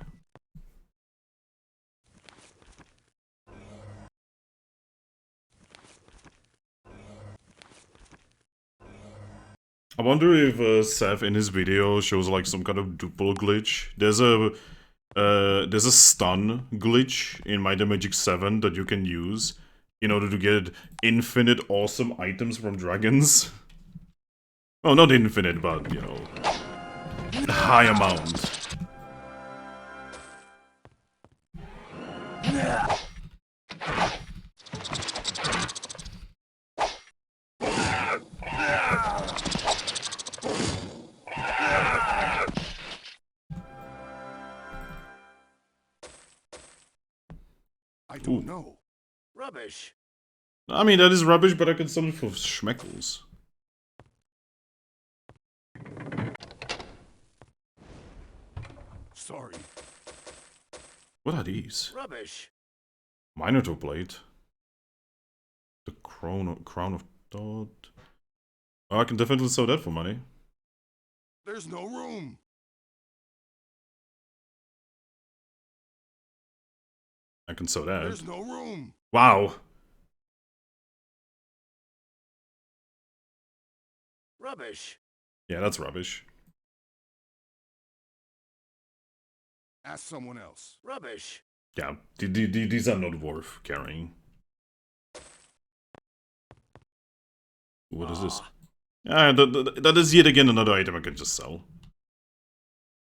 I wonder if Seth in his video shows like some kind of duple glitch. There's a stun glitch in Might and Magic 7 that you can use in order to get infinite awesome items from dragons. Oh, not infinite, but, you know, a high amount. I don't know. Rubbish. I mean, that is rubbish, but I can sell it for schmeckles. Sorry. What are these? Rubbish. Minotaur Blade. The Crown of Thought. Oh, I can definitely sell that for money. There's no room. I can sell that. There's no room. Wow. Rubbish. Yeah, that's rubbish. Ask someone else. Rubbish. Yeah, these are not worth carrying. What is this? Ah, that is yet again another item I can just sell.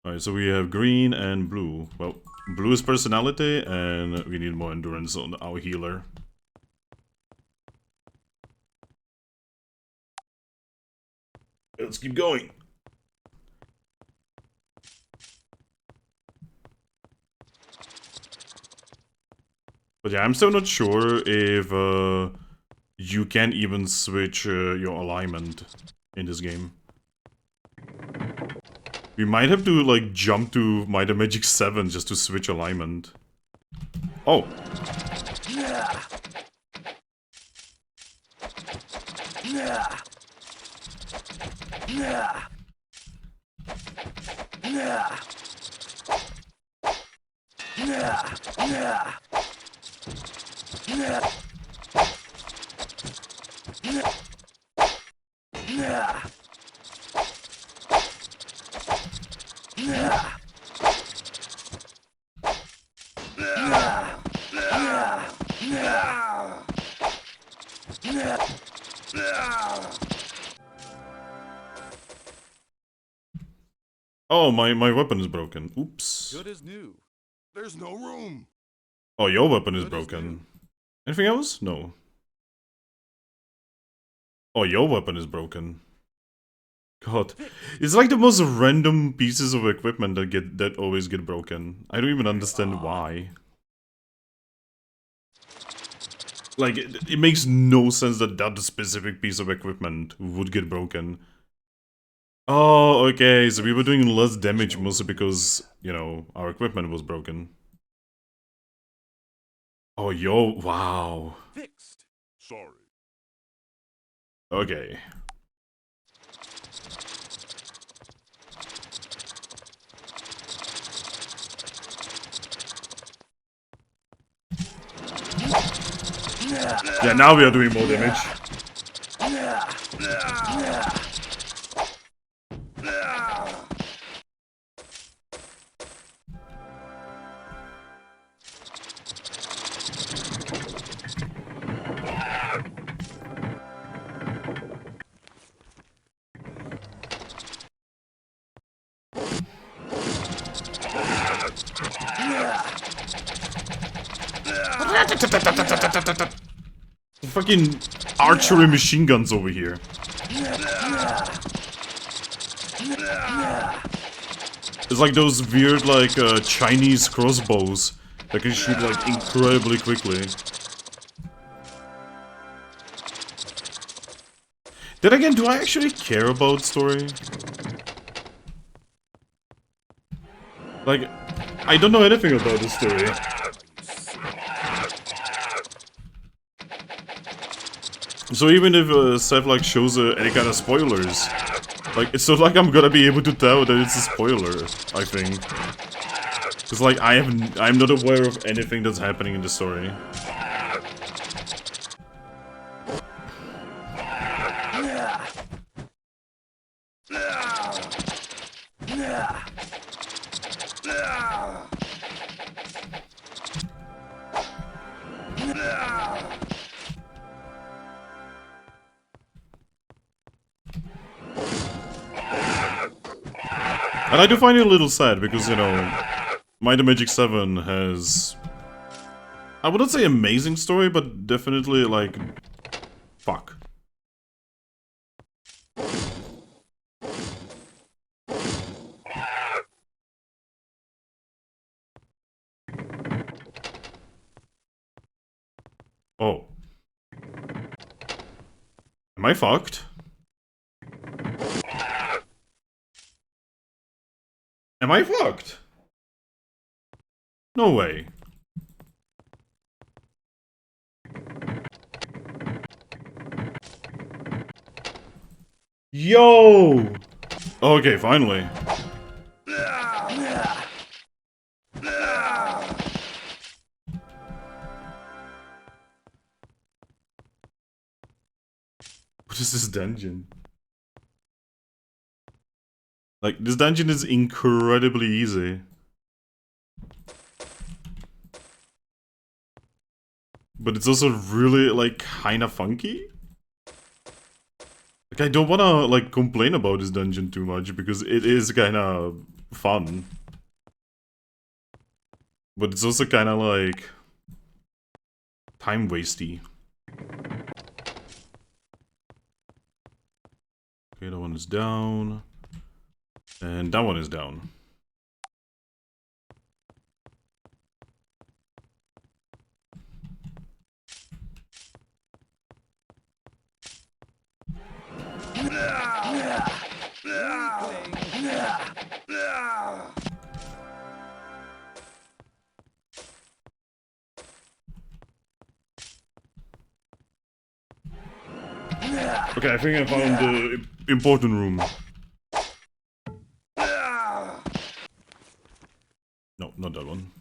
Alright, so we have green and blue. Well, blue is personality, and we need more endurance on our healer. Let's keep going. But yeah, I'm still not sure if you can even switch your alignment in this game. We might have to like jump to Might and Magic 7 just to switch alignment. Oh. Oh, my weapon is broken. Oops. Good as new. There's no room. Oh, your weapon is Good as broken. Anything else? No. Oh, your weapon is broken. God. It's like the most random pieces of equipment that always get broken. I don't even understand why. Like, it makes no sense that that specific piece of equipment would get broken. Oh, okay, so we were doing less damage mostly because, you know, our equipment was broken. Oh, yo, wow. Fixed. Sorry. Okay. Yeah, now we are doing more damage. Fucking archery machine guns over here. It's like those weird, like, Chinese crossbows that can shoot, like, incredibly quickly. Then again, do I actually care about story? Like, I don't know anything about the story. So even if Seth, like, shows any kind of spoilers, like, it's not like I'm gonna be able to tell that it's a spoiler, I think. Because, like, I'm not aware of anything that's happening in the story. And I do find it a little sad because, you know, Might and Magic 7 has... I wouldn't say amazing story, but definitely, like... Fuck. Oh. Am I fucked? Am I fucked? No way. Yo! Okay, finally. What is this dungeon? Like, this dungeon is incredibly easy. But it's also really, like, kinda funky? Like, I don't wanna, like, complain about this dungeon too much, because it is kinda fun. But it's also kinda, like... time-wasty. Okay, that one is down. And that one is down. Okay, I think I found the important room. No, not that one.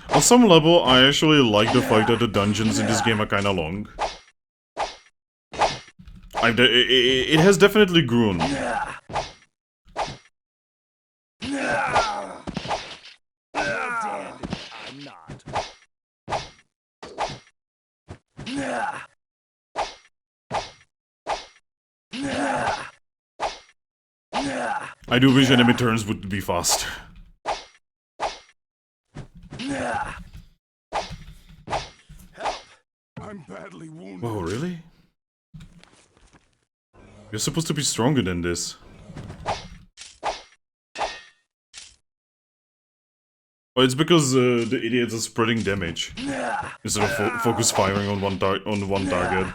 On some level, I actually like the fact that the dungeons in this game are kinda long. It has definitely grown. I do wish enemy turns would be faster. I'm badly wounded. Whoa, really? You're supposed to be stronger than this. Oh, it's because the idiots are spreading damage instead of focus firing on one target,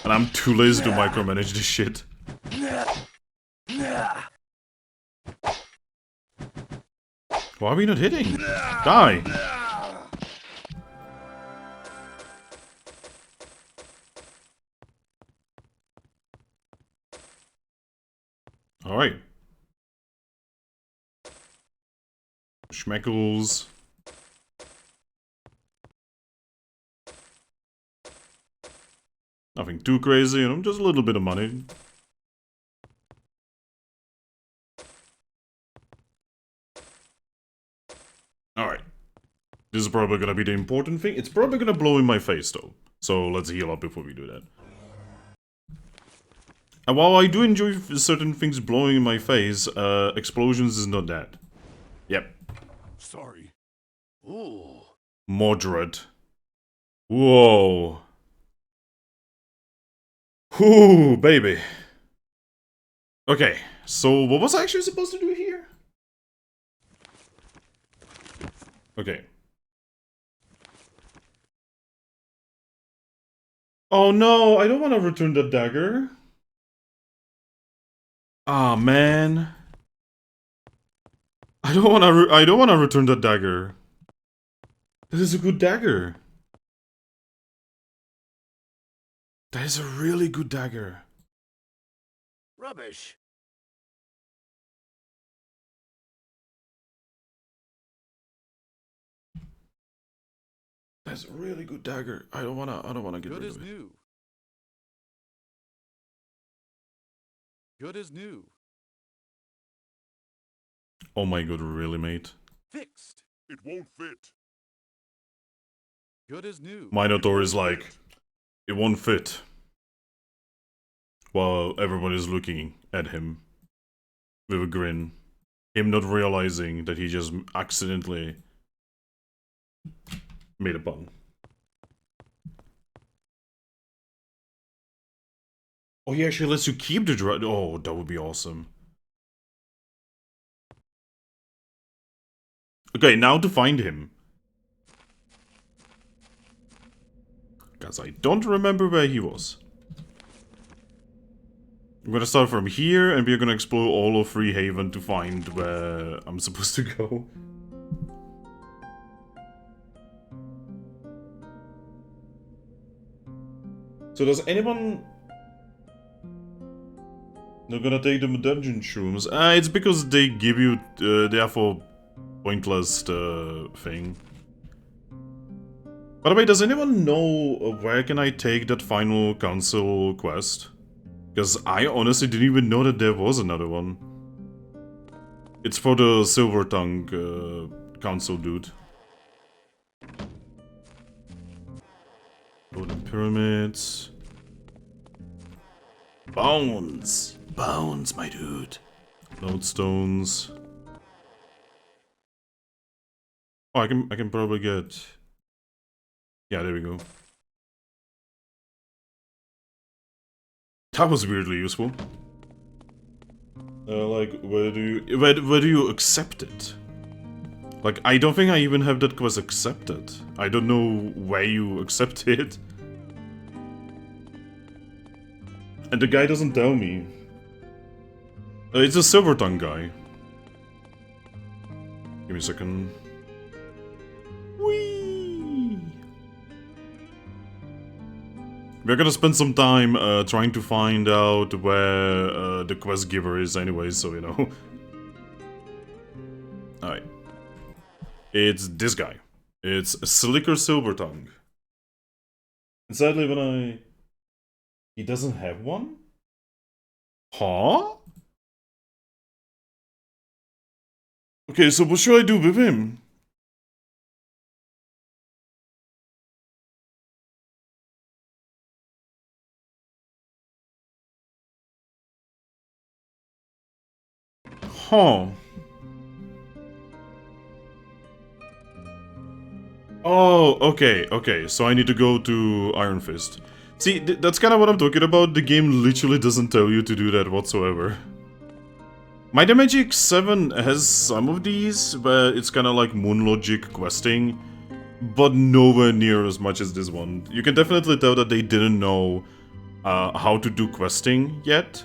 and I'm too lazy to micromanage this shit. Why are we not hitting? Die! schmeckles. Nothing too crazy, you know, just a little bit of money. Alright. This is probably gonna be the important thing. It's probably gonna blow in my face, though. So let's heal up before we do that. And while I do enjoy certain things blowing in my face, explosions is not that. Yep. Sorry. Ooh. Moderate. Whoa. Whoo, baby. Okay, so what was I actually supposed to do here? Okay. Oh no, I don't want to return the dagger. Ah, man. I don't want to return the dagger. That is a good dagger. That is a really good dagger. Rubbish. That's a really good dagger. I don't wanna get Good rid as of it. new. Good as new. Oh my god, really, mate? Fixed. It won't fit. Good as new. Minotaur is like, it won't fit. While everyone is looking at him with a grin. Him not realizing that he just accidentally made a pun. Oh, he actually lets you keep the dra- Oh, that would be awesome. Okay, now to find him. Because I don't remember where he was. I'm gonna start from here, and we're gonna explore all of Freehaven to find where I'm supposed to go. So does anyone... They're gonna take the dungeon shrooms? It's because they give you, therefore, pointless thing. By the way, does anyone know where can I take that final council quest? Because I honestly didn't even know that there was another one. It's for the Silver Tongue council dude. Golden pyramids. Bones! Bones, my dude. Lodestones. Oh, I can probably get... Yeah, there we go. That was weirdly useful. Like, where do you accept it? Like, I don't think I even have that quest accepted. I don't know where you accept it. And the guy doesn't tell me. It's a Silver Tongue guy. Give me a second. Whee! We're gonna spend some time trying to find out where the quest giver is anyway, so you know. Alright. It's this guy. It's Slicker Silvertongue. And sadly when I... He doesn't have one? Huh? Okay, so what should I do with him? Huh. Oh, okay, so I need to go to Iron Fist. See, that's kind of what I'm talking about. The game literally doesn't tell you to do that whatsoever. Might and Magic 7 has some of these, where it's kind of like Moon Logic questing, but nowhere near as much as this one. You can definitely tell that they didn't know how to do questing yet.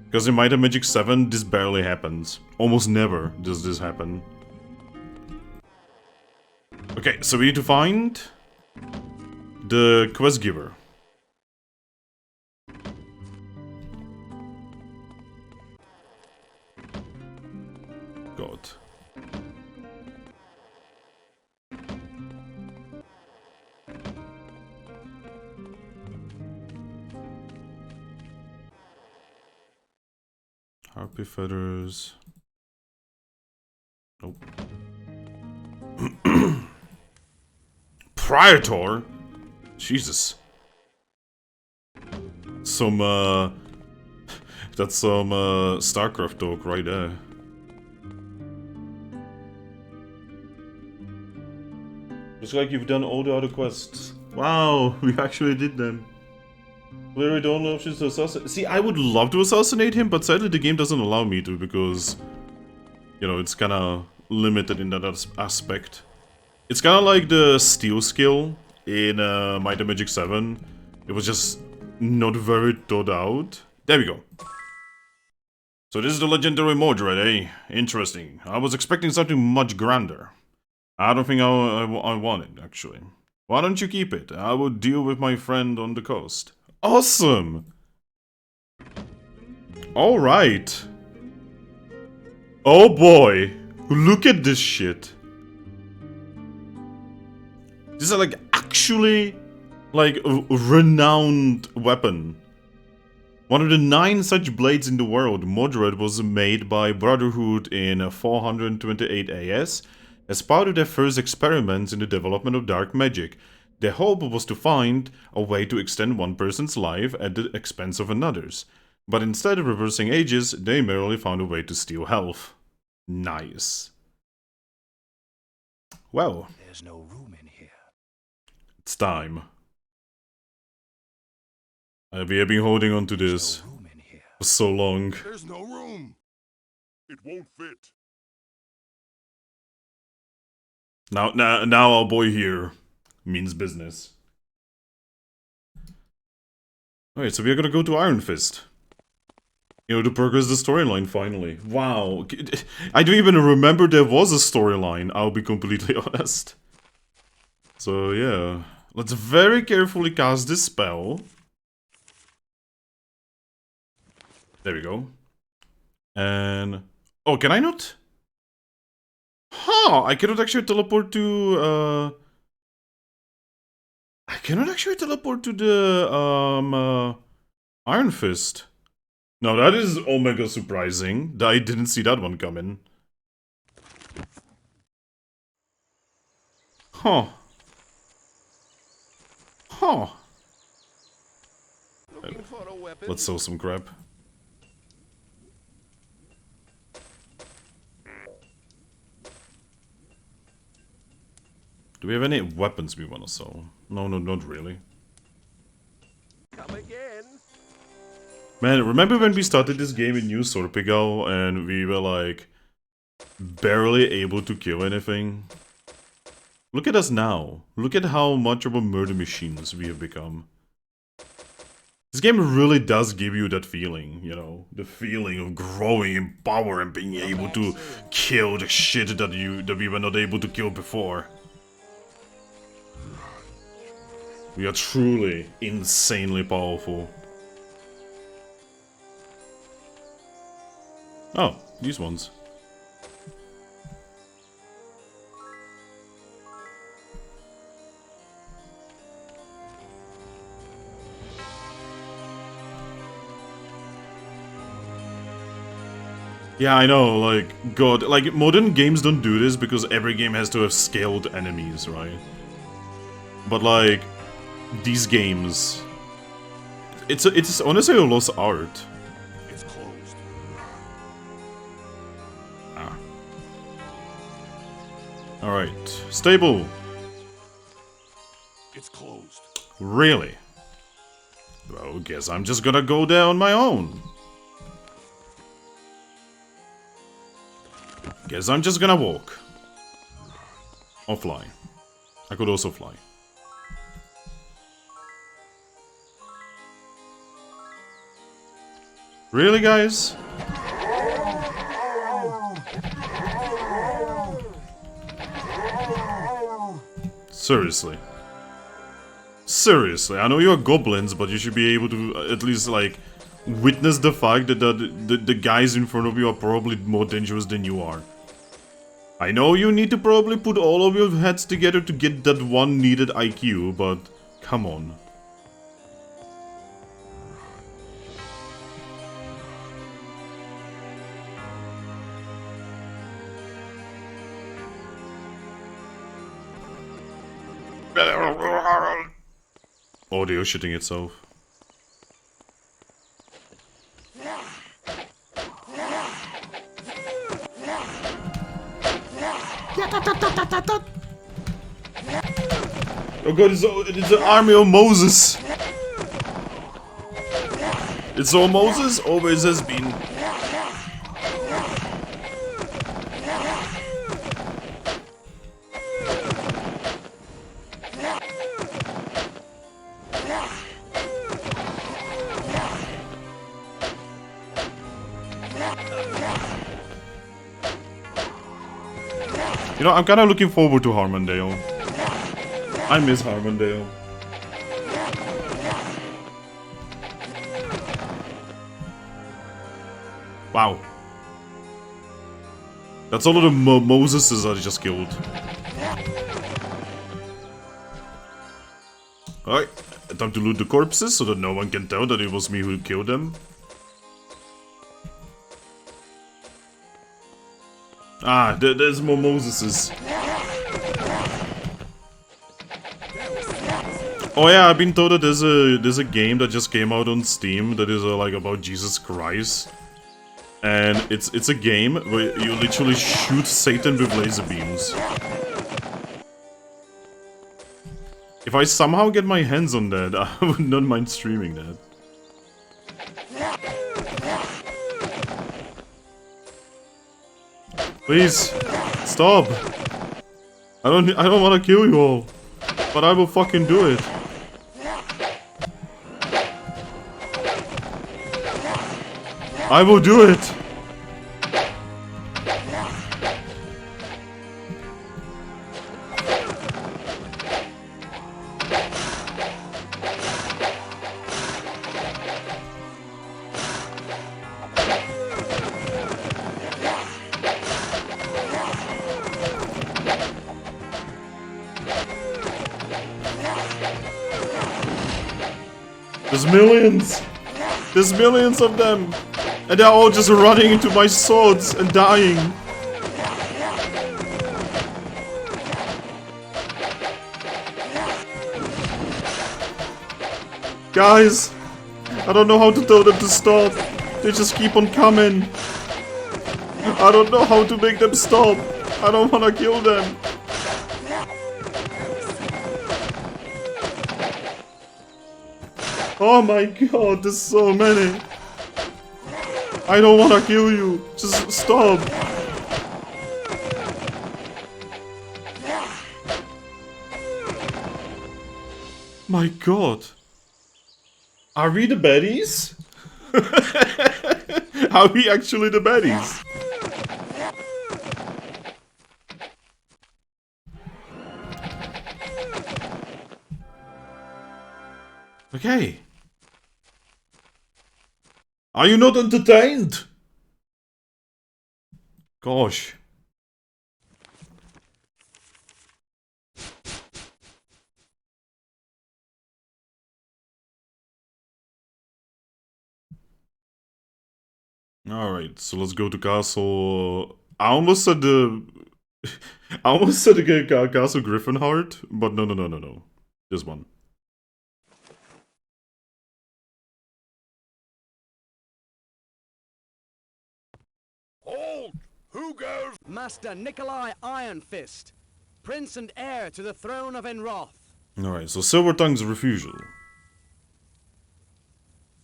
Because in Might and Magic 7, this barely happens. Almost never does this happen. Okay, so we need to find the quest giver. God. Harpy feathers. Nope. Praetor? Jesus. Some, that's some, StarCraft talk right there. Looks like you've done all the other quests. Wow, we actually did them. Clearly don't know options to assassinate. See, I would love to assassinate him, but sadly the game doesn't allow me to because, you know, it's kinda limited in that aspect. It's kinda like the steal skill in Might and Magic 7. It was just not very thought out. There we go. So this is the legendary Mordred, eh? Interesting. I was expecting something much grander. I don't think I want it, actually. Why don't you keep it? I will deal with my friend on the coast. Awesome! Alright. Oh boy. Look at this shit. This is like actually like a renowned weapon. One of the 9 such blades in the world, Mordred was made by Brotherhood in 428 AS as part of their first experiments in the development of dark magic. Their hope was to find a way to extend one person's life at the expense of another's. But instead of reversing ages, they merely found a way to steal health. Nice. Well, There's no room in here. it's time. We have been holding on to this There's no room in here. for so long. There's no room. It won't fit. Now our boy here means business. Alright, so we are gonna go to Iron Fist. You know, to progress the storyline finally. Wow. I don't even remember there was a storyline, I'll be completely honest. So yeah. Let's very carefully cast this spell. There we go. And... oh, can I not? Huh! I cannot actually teleport to, I cannot actually teleport to the, Iron Fist. No, that is omega surprising. I didn't see that one coming. Huh. Huh. Looking for a weapon? Let's sew some crap. Do we have any weapons we want to sew? No, not really. Come again. Man, remember when we started this game in New Sorpigal and we were like barely able to kill anything? Look at us now. Look at how much of a murder machines we have become. This game really does give you that feeling, you know, the feeling of growing in power and being able to kill the shit that we were not able to kill before. We are truly insanely powerful. Oh, these ones. Yeah, I know, like, God, like, modern games don't do this because every game has to have scaled enemies, right? But, like, these games... It's honestly a lost art. It's closed. Ah. Alright, stable. It's closed. Really? Well, guess I'm just gonna go there on my own. Guess I'm just gonna walk. Or fly. I could also fly. Really, guys? Seriously. Seriously, I know you're goblins, but you should be able to at least, like, witness the fact that the guys in front of you are probably more dangerous than you are. I know you need to probably put all of your heads together to get that one needed IQ, but come on. audio shitting itself. Oh god, it's an army of Moses! It's all Moses, always has been. You know, I'm kinda looking forward to Harmondale. I miss Harmondale. Wow. That's all of the Moseses I just killed. Alright, time to loot the corpses so that no one can tell that it was me who killed them. Ah, there's more Moseses. Oh yeah, I've been told that there's a game that just came out on Steam that is like about Jesus Christ. And it's a game where you literally shoot Satan with laser beams. If I somehow get my hands on that, I would not mind streaming that. Please, stop. I don't want to kill you all, but I will fucking do it. I will do it. There's millions! There's millions of them! And they're all just running into my swords and dying! Guys! I don't know how to tell them to stop! They just keep on coming! I don't know how to make them stop! I don't wanna kill them! Oh my god, there's so many! I don't wanna kill you! Just stop! My god! Are we the baddies? Are we actually the baddies? Okay. Are you not entertained? Gosh. Alright, so let's go to Castle... I almost said the... I almost said the Castle Griffinheart, but no. This one. Hold! Who goes? Master Nikolai Ironfist, Prince and heir to the throne of Enroth. Alright, so Silvertongue's refusal.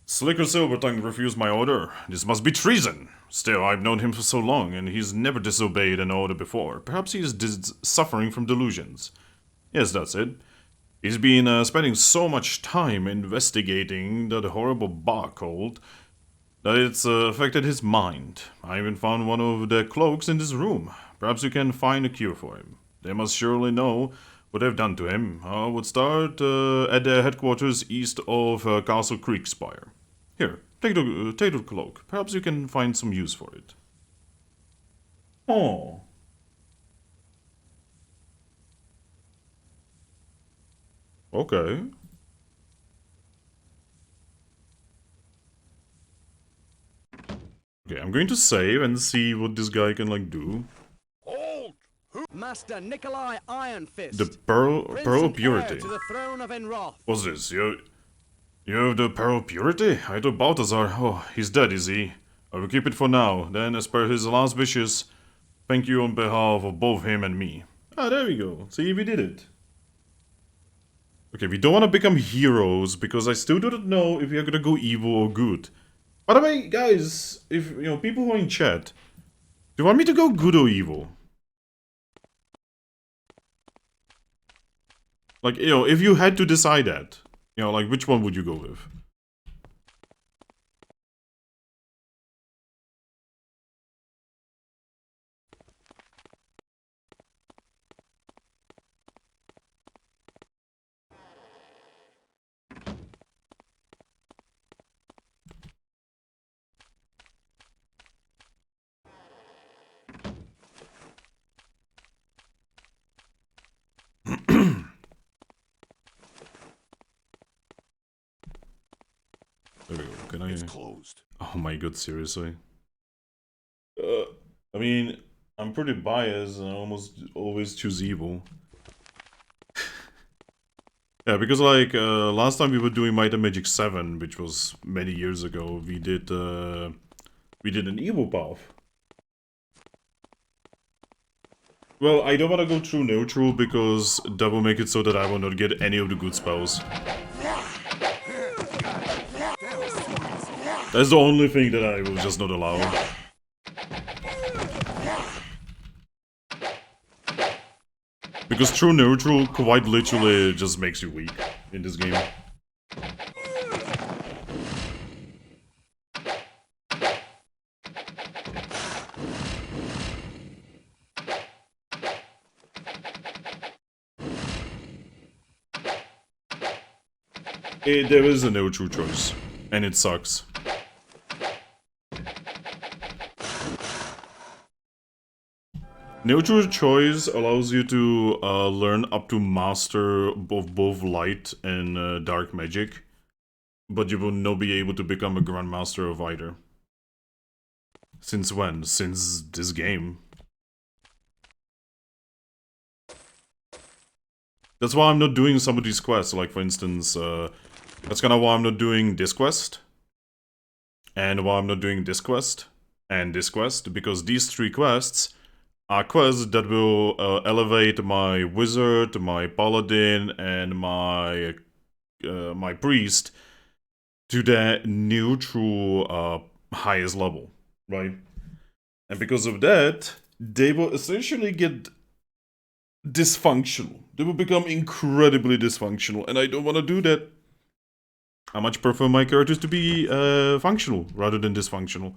Slicker Silvertongue refused my order. This must be treason. Still, I've known him for so long, and he's never disobeyed an order before. Perhaps he is suffering from delusions. Yes, that's it. He's been spending so much time investigating that horrible bar cult that it's affected his mind. I even found one of their cloaks in this room. Perhaps you can find a cure for him. They must surely know what they've done to him. I would start at their headquarters east of Castle Creekspire. Here, take the cloak. Perhaps you can find some use for it. Oh. Okay. Okay, I'm going to save and see what this guy can, like, do. Hold! Who? Master Nikolai Iron Fist. The Pearl Prince of and Purity. heir to the throne of Enroth. What's this? You have the Pearl of Purity? I thought Balthazar. Oh, he's dead, is he? I will keep it for now. Then, as per his last wishes, thank you on behalf of both him and me. Ah, there we go. See, we did it. Okay, we don't want to become heroes because I still do not know if we are gonna go evil or good. By the way, guys, if you know people who are in chat, do you want me to go good or evil? Like, you know, if you had to decide that, you know, like which one would you go with? There we go. Can I? It's closed. Oh my god, seriously? I mean, I'm pretty biased and I almost always choose evil. Yeah, because like, last time we were doing Might and Magic 7, which was many years ago, we did an evil path. Well, I don't want to go through neutral because that will make it so that I will not get any of the good spells. That's the only thing that I will just not allow. Because true neutral quite literally just makes you weak in this game. There is a neutral choice, and it sucks. Neutral choice allows you to learn up to master both light and dark magic, but you will not be able to become a grandmaster of either. Since when? Since this game. That's why I'm not doing some of these quests, like for instance, that's kinda why I'm not doing this quest, and why I'm not doing this quest, and this quest, because these three quests are quests that will elevate my wizard, my paladin, and my my priest to the neutral highest level, right? And because of that, they will essentially get dysfunctional. They will become incredibly dysfunctional, and I don't want to do that. I much prefer my characters to be functional rather than dysfunctional.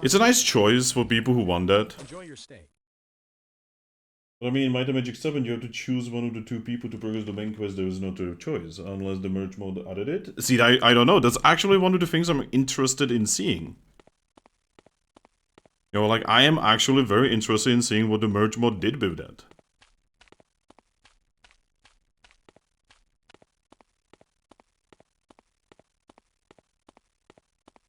It's a nice choice for people who want that. Enjoy your stay. I mean, in Might and Magic 7, you have to choose one of the two people to progress the main quest. There is no other choice, unless the merge mode added it. See, I don't know. That's actually one of the things I'm interested in seeing. You know, like, I am actually very interested in seeing what the merge mode did with that.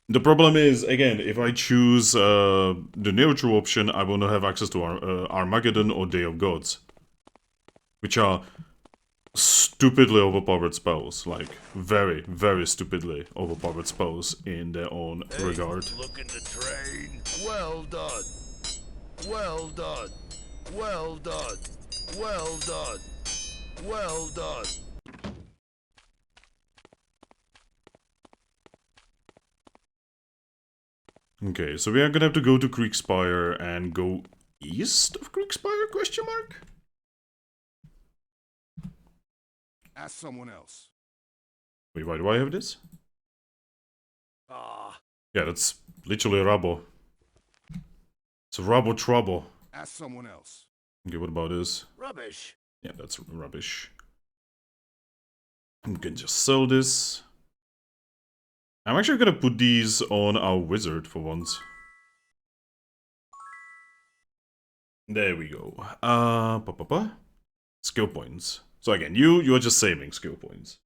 The problem is, again, if I choose the neutral option, I will not have access to Armageddon or Day of Gods. Which are stupidly overpowered spells. Like, very, very stupidly overpowered spells in their own regard. Looking to train. Well done. Well done. Well done. Well done. Well done. Okay, so we are gonna have to go to Creekspire and go east of Creekspire, question mark? Ask someone else. Wait, why do I have this? Ah, Yeah, that's literally a Rabo. It's a Rabo trouble. Ask someone else. Okay, what about this? rubbish. Yeah, that's rubbish. I'm gonna just sell this. I'm actually gonna put these on our wizard for once. There we go. Skill points. So again, you're just saving skill points.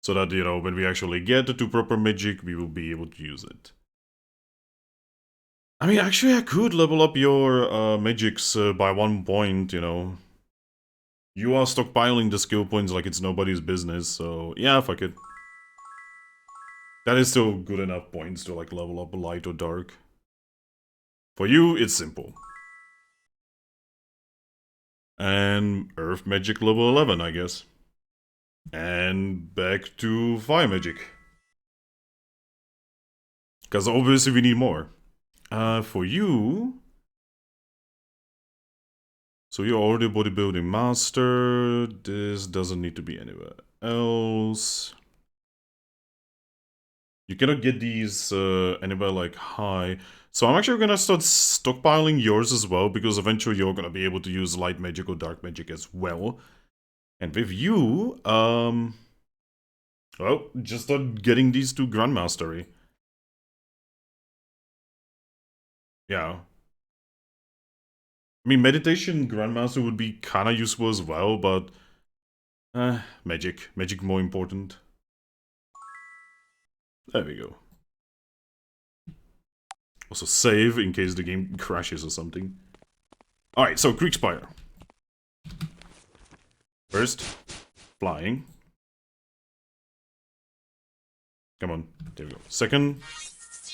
So that, you know, when we actually get to proper magic, we will be able to use it. I mean, actually, I could level up your magics by 1 point, you know. You are stockpiling the skill points like it's nobody's business, so yeah, fuck it. That is still good enough points to like level up light or dark. For you, it's simple. And Earth Magic level 11, I guess. And back to Fire Magic. Because obviously we need more. For you... So you're already bodybuilding master. This doesn't need to be anywhere else. You cannot get these anywhere like high. So I'm actually gonna start stockpiling yours as well, because eventually you're gonna be able to use light magic or dark magic as well. And with you, well, just start getting these to Grandmastery. Yeah. I mean, Meditation Grandmaster would be kinda useful as well, but... Magic. Magic more important. There we go. Also save in case the game crashes or something. Alright, so Kriegspire. First, flying. Come on, there we go. Second,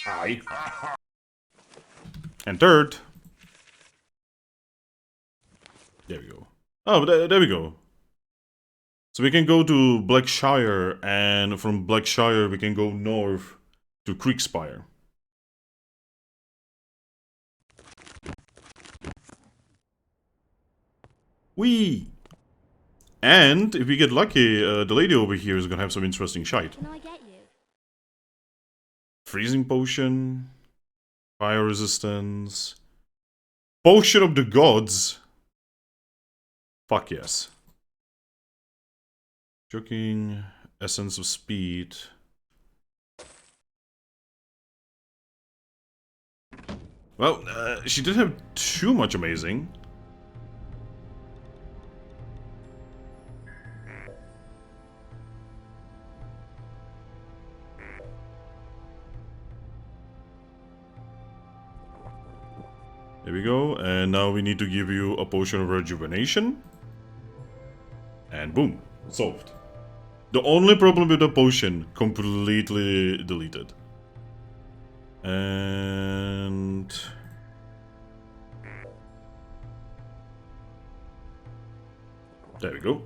eye. And third. There we go. Oh, there we go. So we can go to Blackshire, and from Blackshire we can go north to Kriegspire. Whee! And if we get lucky, the lady over here is gonna have some interesting shite. Can I get you? Freezing potion, fire resistance, potion of the gods. Fuck yes. Joking, essence of speed. Well, she didn't have too much amazing. There we go, and now we need to give you a potion of rejuvenation. And boom, solved. The only problem with the potion, completely deleted. And... there we go.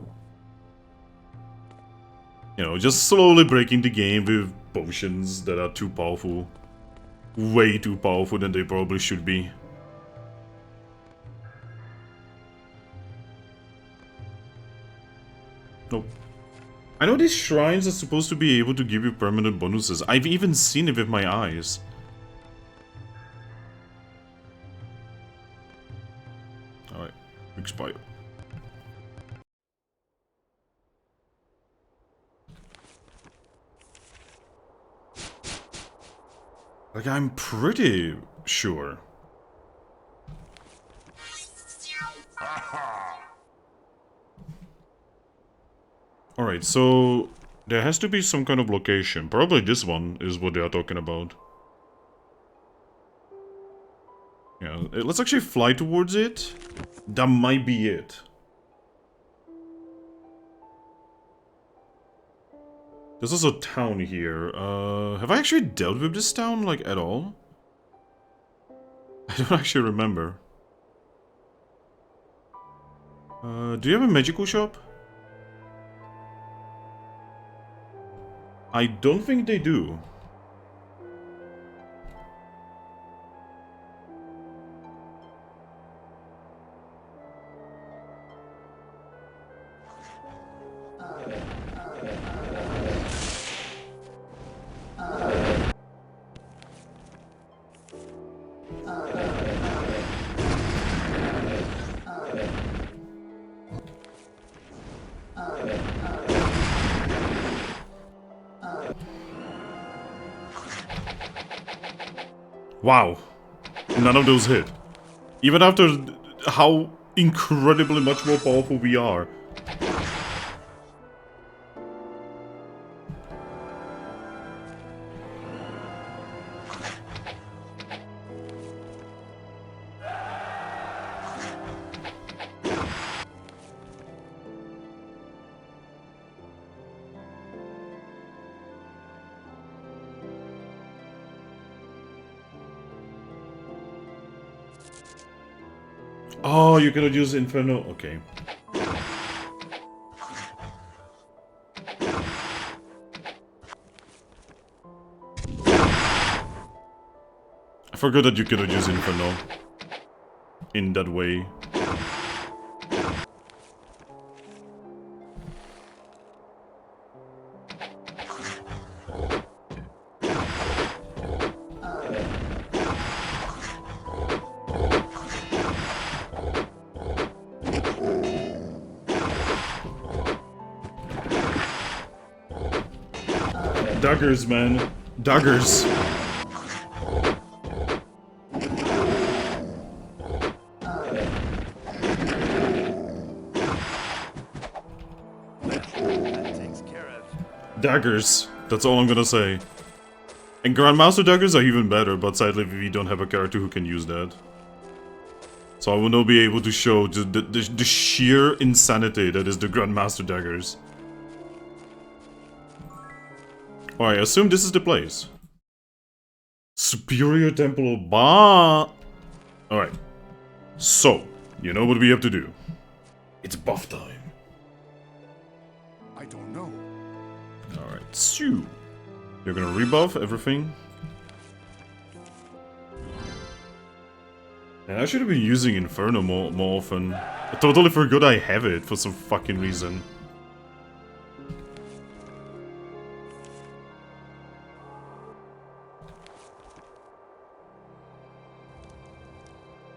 You know, just slowly breaking the game with potions that are too powerful. Way too powerful than they probably should be. Nope. I know these shrines are supposed to be able to give you permanent bonuses. I've even seen it with my eyes. Alright, expire. Like, I'm pretty sure. Alright, so there has to be some kind of location. Probably this one is what they are talking about. Yeah, let's actually fly towards it. That might be it. There's also a town here. Have I actually dealt with this town, like, at all? I don't actually remember. Do you have a magical shop? I don't think they do. Wow. None of those hit. Even after how incredibly much more powerful we are. Oh, you cannot use Inferno? Okay. I forgot that you cannot use Inferno in that way. Daggers, man. Daggers. That takes care of. Daggers. That's all I'm gonna say. And Grandmaster daggers are even better, but sadly we don't have a character who can use that. So I will not be able to show the sheer insanity that is the Grandmaster daggers. Oh, I assume this is the place. Superior Temple of Ba. Alright. So, you know what we have to do. It's buff time. I don't know. Alright, so you're gonna rebuff everything. And I should have been using Inferno more often. I totally forgot I have it for some fucking reason.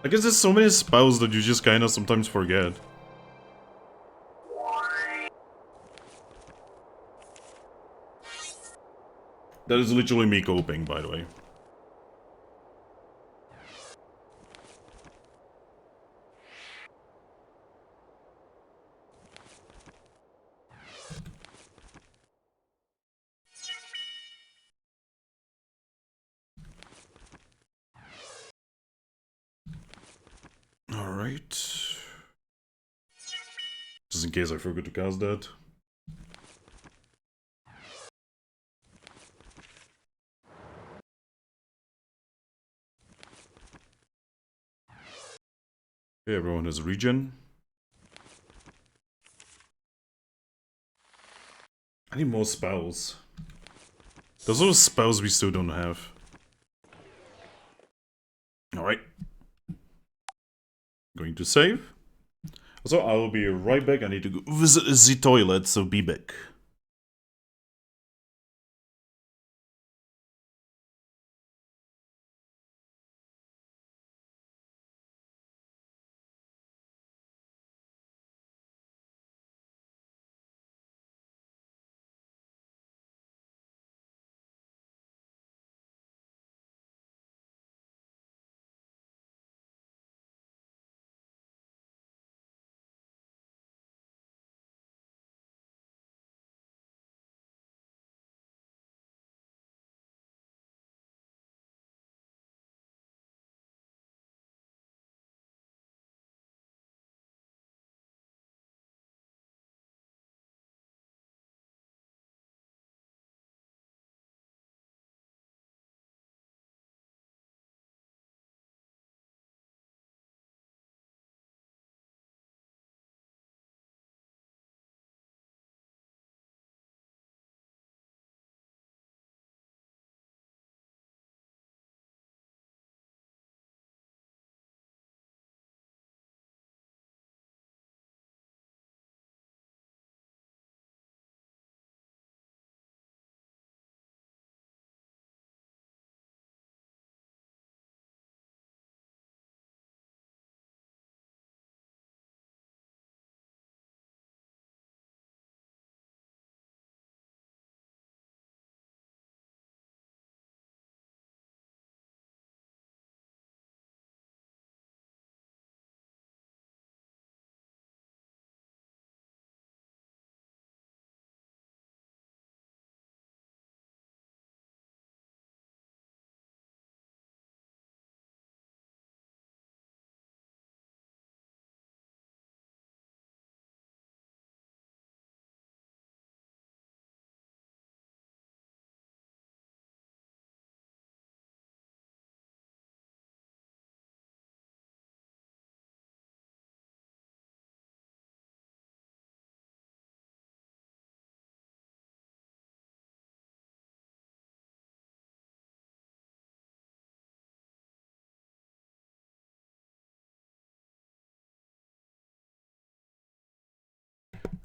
I guess there's so many spells that you just kinda sometimes forget. That is literally me coping, by the way. Alright. Just in case I forgot to cast that. Okay, everyone has regen. I need more spells. There's a lot of spells we still don't have. Alright. Going to save. So I will be right back. I need to go visit the toilet, so be back.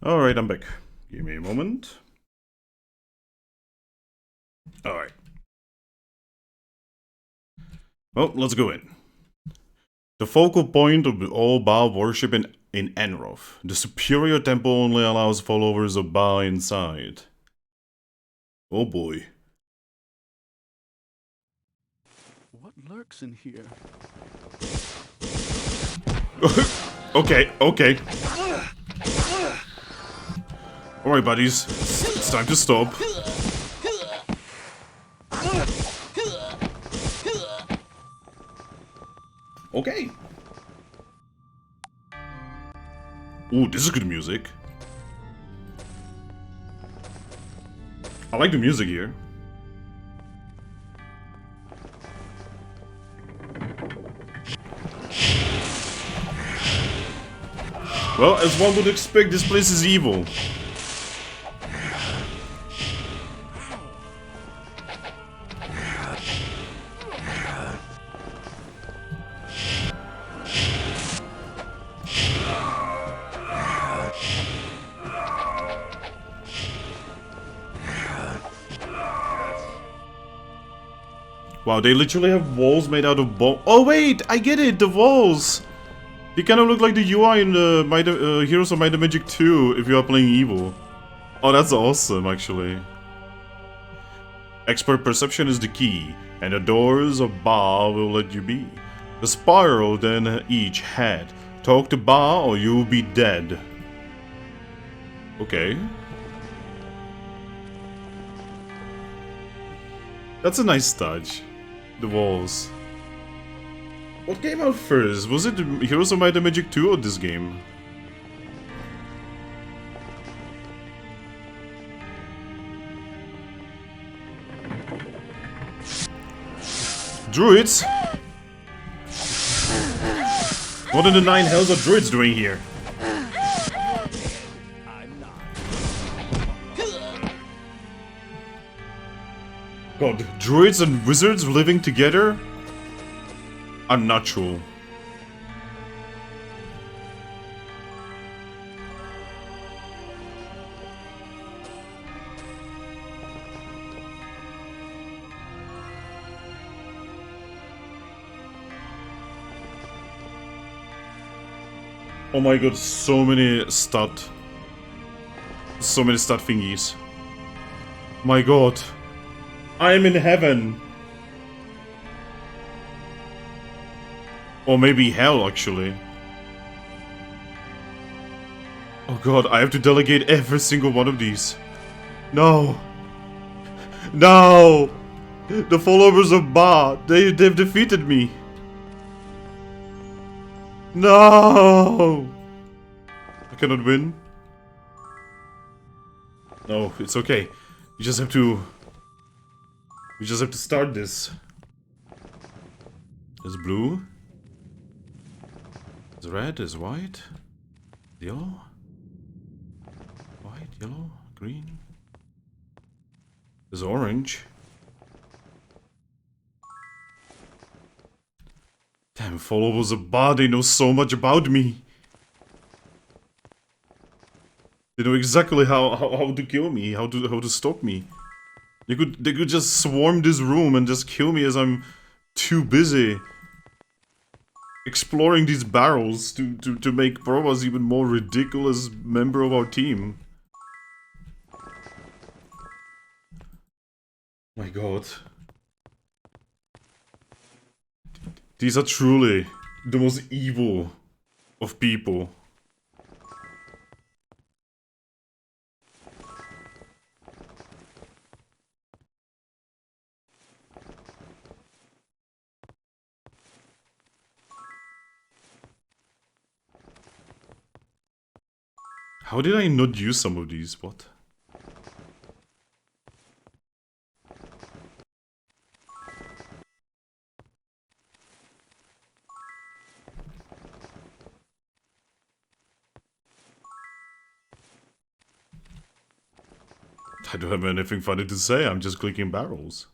Alright, I'm back. Give me a moment. Alright. Well, let's go in. The focal point of all Ba worship in Enroth. The superior temple only allows followers of Ba inside. Oh boy. What lurks in here? Okay, okay. Alright, buddies. It's time to stop. Okay. Ooh, this is good music. I like the music here. Well, as one would expect, this place is evil. Wow, they literally have walls made out of bone. Oh wait, I get it, the walls! They kind of look like the UI in the Heroes of Might and Magic 2 if you are playing evil. Oh, that's awesome, actually. Expert perception is the key, and the doors of Ba will let you be. The spiral then each head. Talk to Ba or you'll be dead. Okay. That's a nice touch. The walls. What came out first? Was it Heroes of Might and Magic 2 or this game? Druids? What in the nine hells are druids doing here? God, druids and wizards living together? Unnatural. Oh my god, so many stat. So many stat thingies. My god. I am in heaven. Or maybe hell, actually. Oh god, I have to delegate every single one of these. No. No! The followers of Ba, they've defeated me. No! I cannot win. No, it's okay. You just have to... We just have to start this. There's blue. There's red, there's white. Yellow. White, yellow, green. There's orange. Damn, followers of Ba, they know so much about me. They know exactly how to kill me, how to stop me. They could just swarm this room and just kill me as I'm too busy exploring these barrels to make Probas even more ridiculous member of our team. My god. These are truly the most evil of people. How did I not use some of these? What? I don't have anything funny to say, I'm just clicking barrels.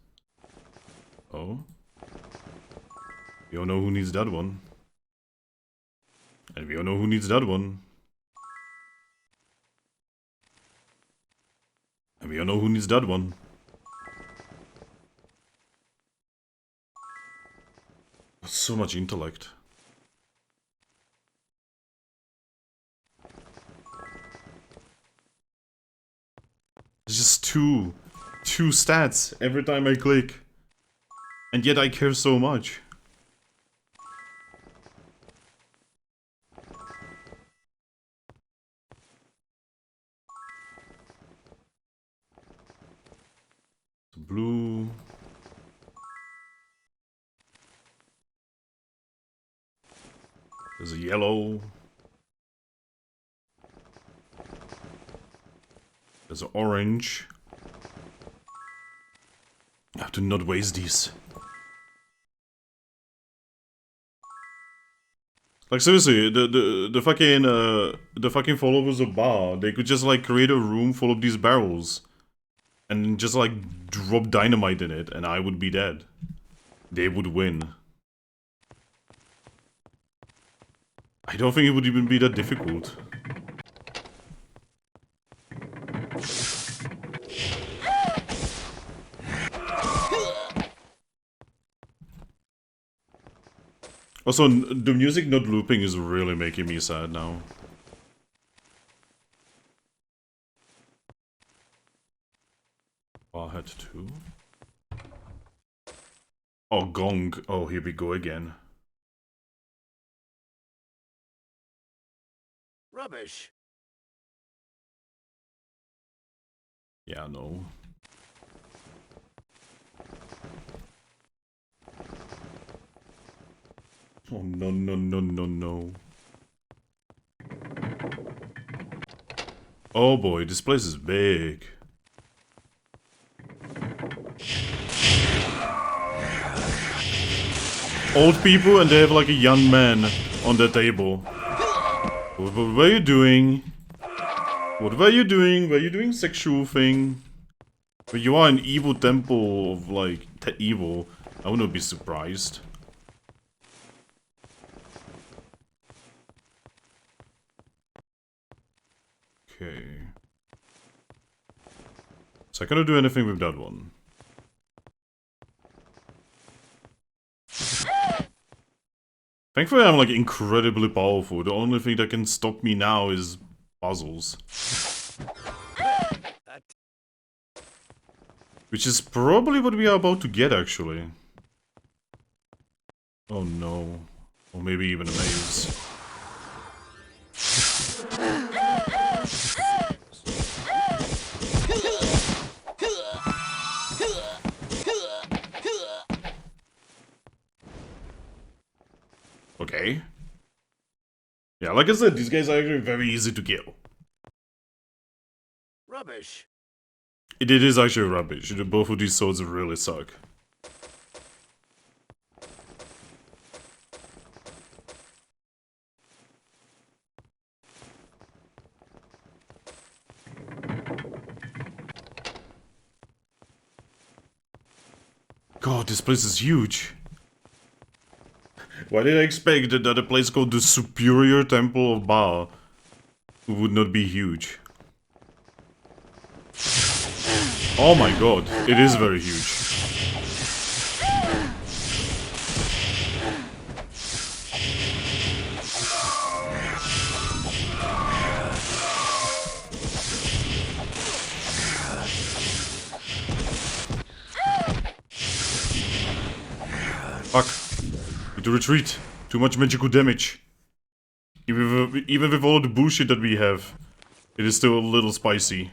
Oh? We all know who needs that one. And we all know who needs that one. And we all know who needs that one. So much intellect. It's just two stats every time I click. And yet I care so much. Blue. There's a yellow. There's an orange. I have to not waste these. Like seriously, the fucking followers of Bar, they could just like create a room full of these barrels. And just like drop dynamite in it and I would be dead. They would win. I don't think it would even be that difficult. Also, the music not looping is really making me sad now. Warhead 2. Oh, gong. Oh, here we go again. Rubbish. Yeah, no. Oh, no, no, no, no, no. Oh boy, this place is big. Old people and they have like a young man on the table. What were you doing? What were you doing? Were you doing sexual thing? But you are an evil temple of like evil. I would not be surprised. Okay. So I cannot do anything with that one. Thankfully I'm like incredibly powerful. The only thing that can stop me now is puzzles. Which is probably what we are about to get actually. Oh no. Or maybe even a maze. Okay. Yeah, like I said, these guys are actually very easy to kill. Rubbish. It is actually rubbish. Both of these swords really suck. God, this place is huge. Why did I expect that a place called the Superior Temple of Ba would not be huge? Oh my god, it is very huge. Fuck. Need to retreat. Too much magical damage. Even with all the bullshit that we have, it is still a little spicy.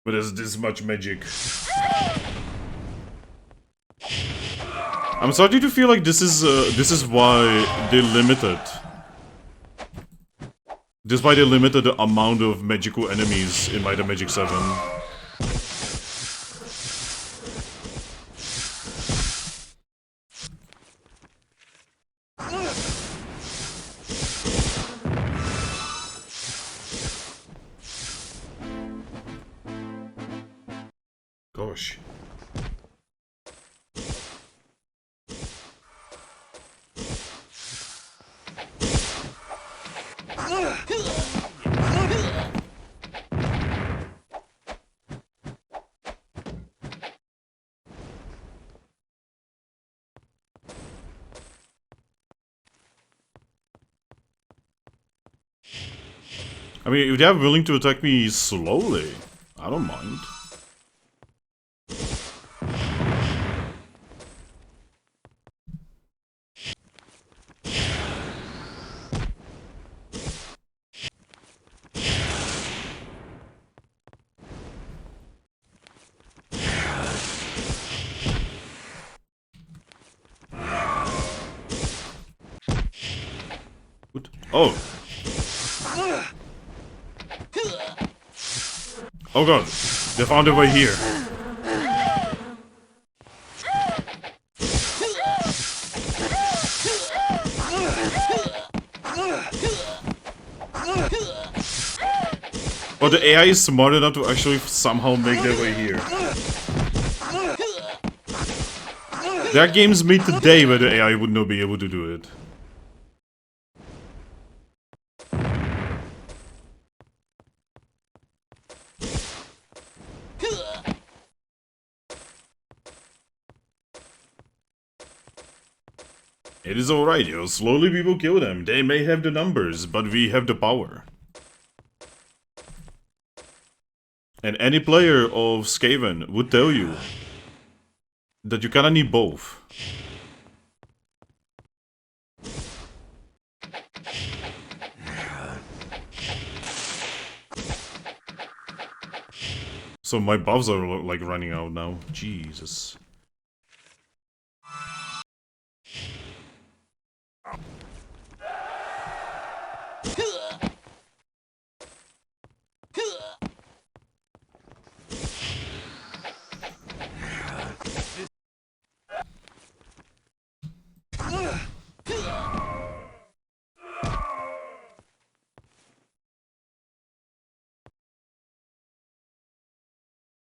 But there's this much magic. I'm starting to feel like this is why they limited. This is why they limited the amount of magical enemies in Might and Magic 7. Gosh. I mean, if they're willing to attack me slowly, I don't mind. What? Oh. Oh god, they found a way here. But the AI is smart enough to actually somehow make their way here. There are games made today where the AI would not be able to do it. It is alright, yo. Slowly we will kill them. They may have the numbers, but we have the power. And any player of Skaven would tell you that you kinda need both. So my buffs are like running out now. Jesus.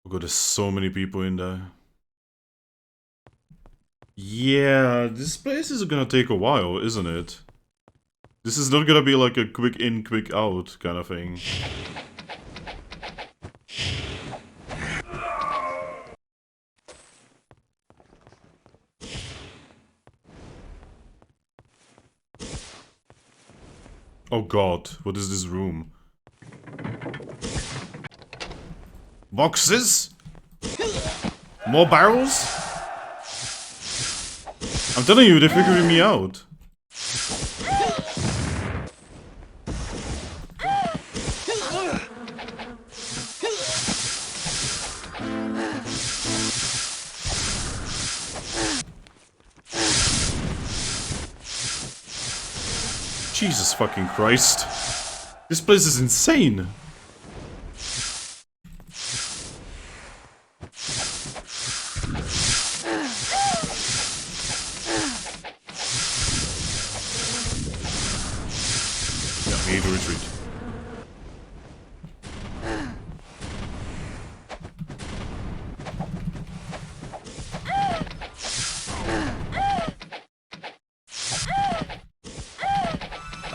Oh god, there's so many people in there. Yeah, this place is gonna take a while, isn't it? This is not gonna be like a quick in, quick out kind of thing. Oh god, what is this room? Boxes? More barrels? I'm telling you, they're figuring me out. Jesus fucking Christ. This place is insane. Yeah, we need to retreat.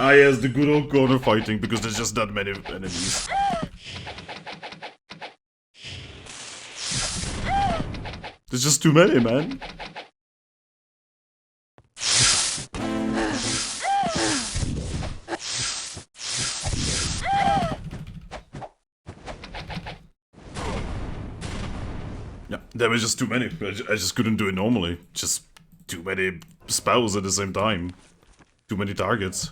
Ah yes, the good old corner fighting, because there's just that many enemies. There's just too many, man. Yeah, there was just too many. I just couldn't do it normally. Just too many spells at the same time. Too many targets.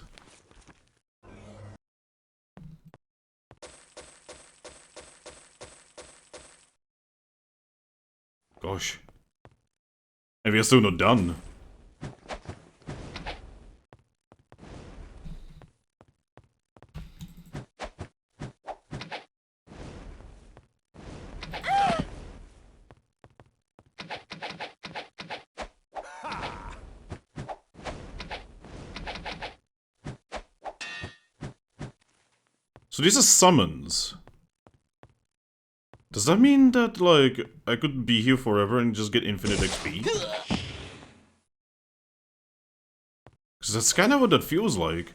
Gosh. And we are still not done. So these are summons. Does that mean that, like, I could be here forever and just get infinite XP? Because that's kind of what that feels like.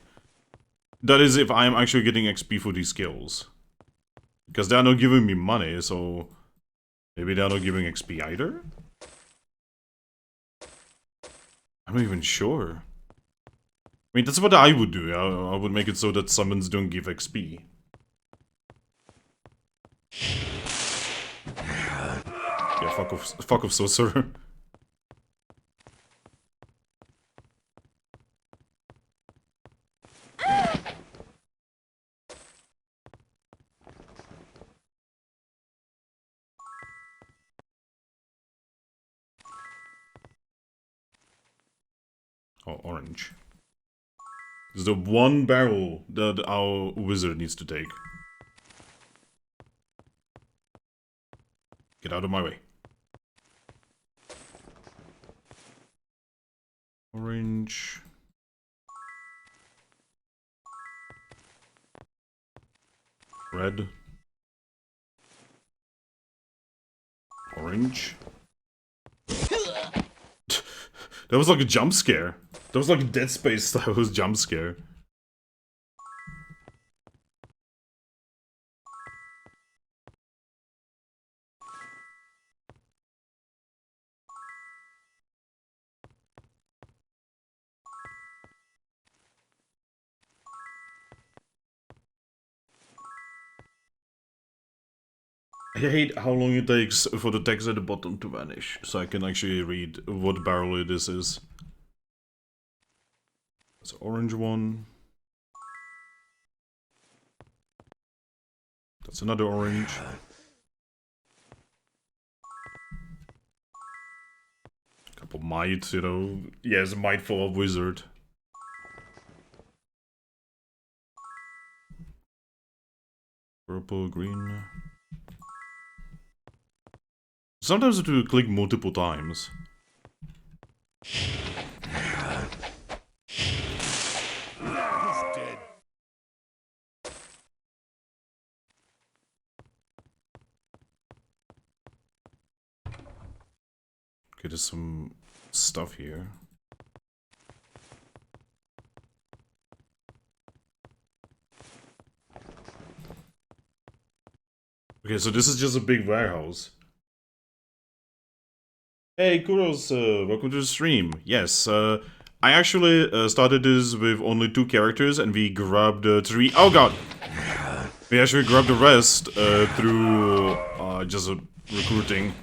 That is if I am actually getting XP for these skills. Because they're not giving me money, so... maybe they're not giving XP either? I'm not even sure. I mean, that's what I would do. I would make it so that summons don't give XP. fuck off, sorcerer. Oh, orange. This is the one barrel that our wizard needs to take. Get out of my way. Orange. Red. Orange. That was like a jump scare. That was like a Dead Space style jump scare. I hate how long it takes for the text at the bottom to vanish, so I can actually read what barrel this is. It's an orange one. That's another orange. Couple might, you know. Yes, might for a wizard. Purple, green. Sometimes I have to click multiple times. Okay, there's some stuff here. Okay, so this is just a big warehouse. Hey, Kuros, welcome to the stream. Yes, I actually started this with only 2 characters and we grabbed 3... Oh god! We actually grabbed the rest through just recruiting.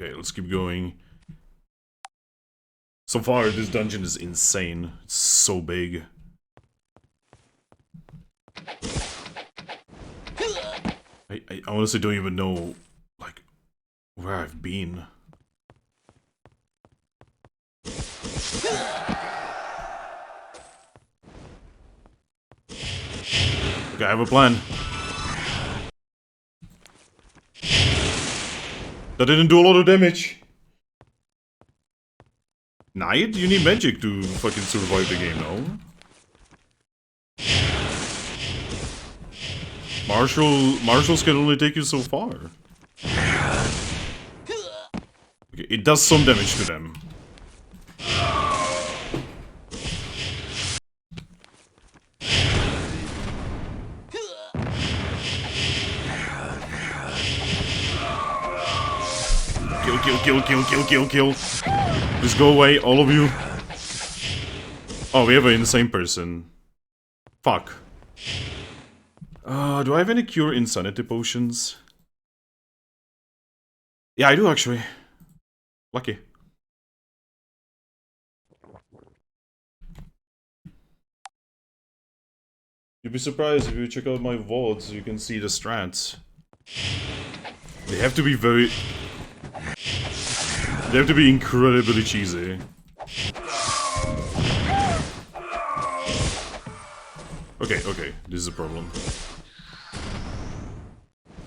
Okay, let's keep going. So far, this dungeon is insane. It's so big. I honestly don't even know, like, where I've been. Okay, I have a plan. That didn't do a lot of damage. Knight? You need magic to fucking survive the game, no? Marshals can only take you so far. Okay, it does some damage to them. Kill. Just go away, all of you. Oh, we have an insane person. Fuck. Do I have any cure insanity potions? Yeah, I do actually. Lucky. You'd be surprised if you check out my VODs, you can see the strats. They have to be very... They have to be incredibly cheesy. Okay, this is a problem.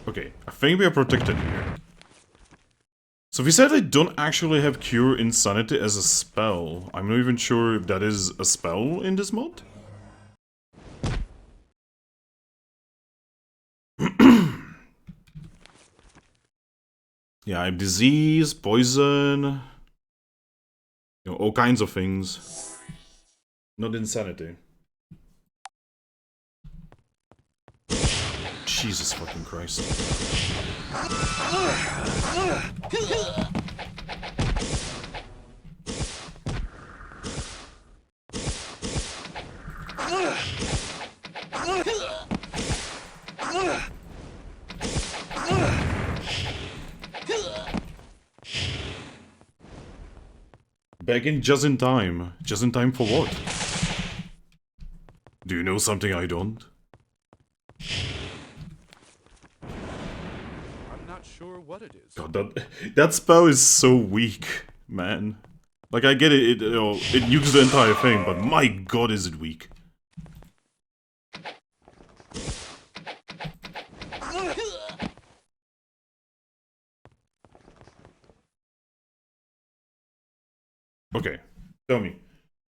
Okay, I think we are protected here. So we said I don't actually have Cure Insanity as a spell. I'm not even sure if that is a spell in this mod. Yeah, I have disease, poison, you know, all kinds of things. Not insanity. Jesus fucking Christ. Back in just in time. Just in time for what? Do you know something I don't? I'm not sure what it is. God, that spell is so weak, man. Like, I get it, you know, it nukes the entire thing, but my god is it weak. Okay, tell me.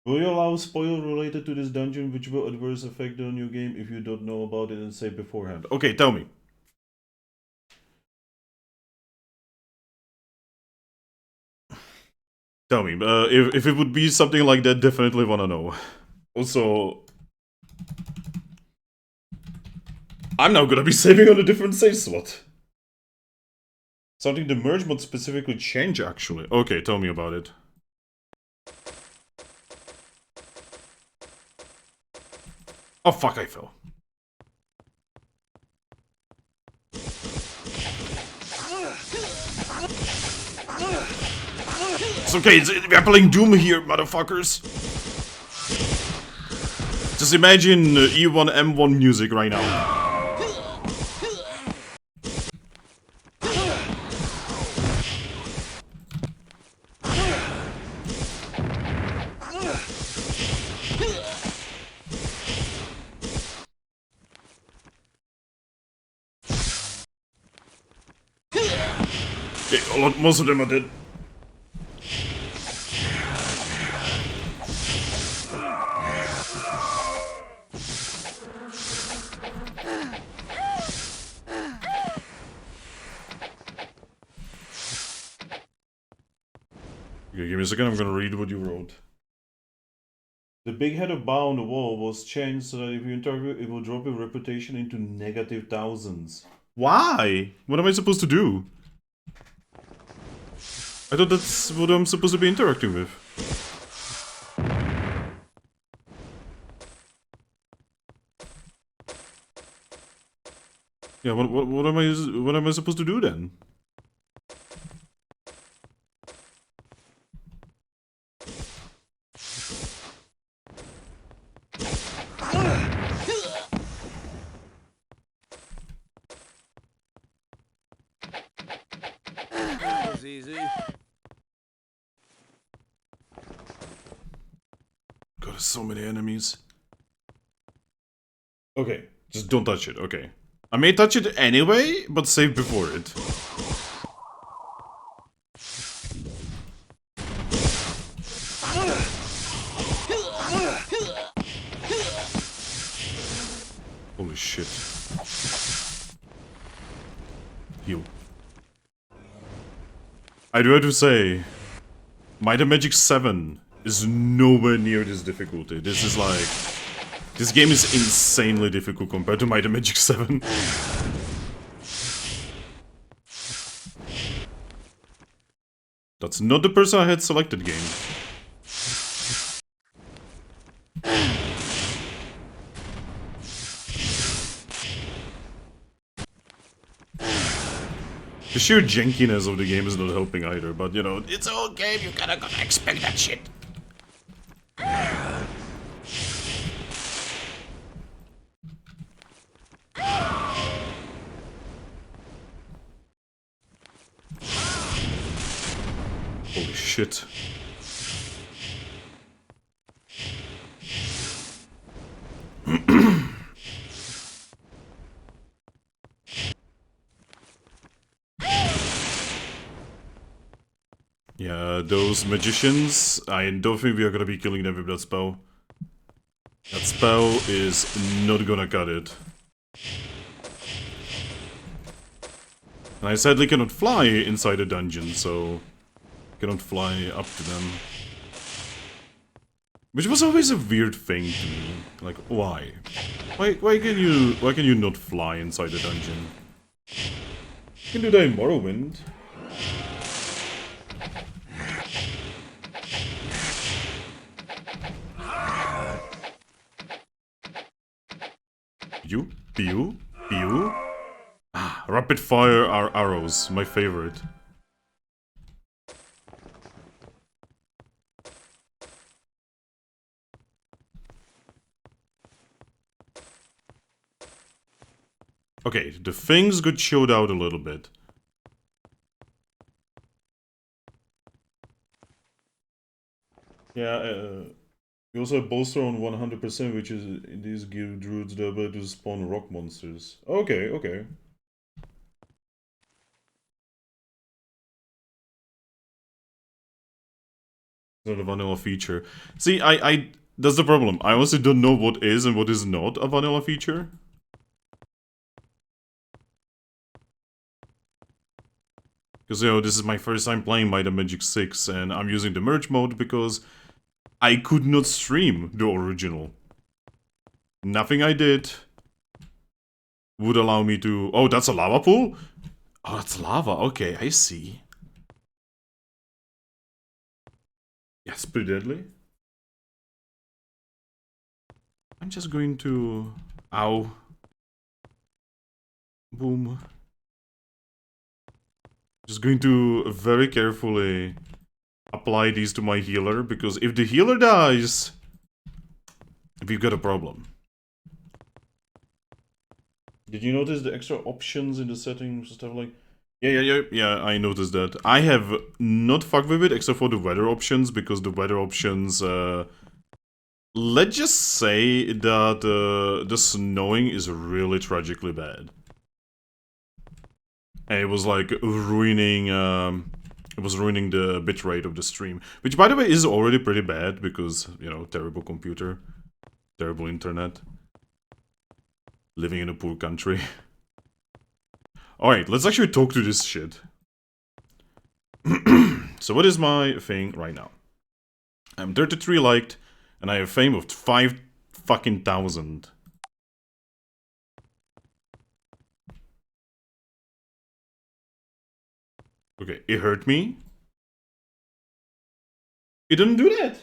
Will you allow spoil related to this dungeon which will adverse affect the new game if you don't know about it and say beforehand? Okay, tell me. Tell me, if it would be something like that, definitely wanna know. Also, I'm now gonna be saving on a different save slot. Something the merge mod specifically change, actually. Okay, tell me about it. Oh fuck, I fell. It's okay, we're playing Doom here, motherfuckers. Just imagine E1 M1 music right now. Okay, most of them are dead. Okay, give me a second, I'm gonna read what you wrote. The big headed bar on the wall was changed so that if you interact, it will drop your reputation into negative thousands. Why? What am I supposed to do? I thought that's what I'm supposed to be interacting with. Yeah, what am I supposed to do then? That was easy. God, there's so many enemies. Okay, just don't touch it, okay. I may touch it anyway, but save before it. Holy shit. Heal. I do have to say, Might and Magic 7 is nowhere near this difficulty. This is like... This game is insanely difficult compared to Might and Magic 7. That's not the person I had selected game. The sheer jankiness of the game is not helping either, but you know, it's a old game, you gotta expect that shit. Holy shit. Yeah, those magicians, I don't think we are gonna be killing them with that spell. That spell is not gonna cut it. And I sadly cannot fly inside a dungeon, so... cannot fly up to them. Which was always a weird thing to me. Like, why? Why can you not fly inside a dungeon? You can do that in Morrowind. Pew? Ah, rapid fire arrows, my favorite. Okay, the things got chilled out a little bit. Yeah, we also have bolster on 100%, which is these give druids the ability to spawn rock monsters. Okay, okay. It's not a vanilla feature. See, that's the problem. I also don't know what is and what is not a vanilla feature. Because, you know, this is my first time playing Might and Magic 6, and I'm using the merge mode because I could not stream the original. Nothing I did would allow me to... Oh, that's a lava pool? Oh, that's lava. Okay, I see. Yeah, it's pretty deadly. I'm just going to... Ow. Boom. Just going to very carefully apply these to my healer, because if the healer dies, we've got a problem. Did you notice the extra options in the settings and stuff like... Yeah, I noticed that. I have not fucked with it except for the weather options, because the weather options, let's just say that the snowing is really tragically bad. And it was like ruining, it was ruining the bitrate of the stream. Which, by the way, is already pretty bad, because, you know, terrible computer, terrible internet. Living in a poor country. Alright, let's actually talk to this shit. So what is my thing right now? I'm 33 liked, and I have fame of 5 fucking thousand. Okay, it hurt me. It didn't do that.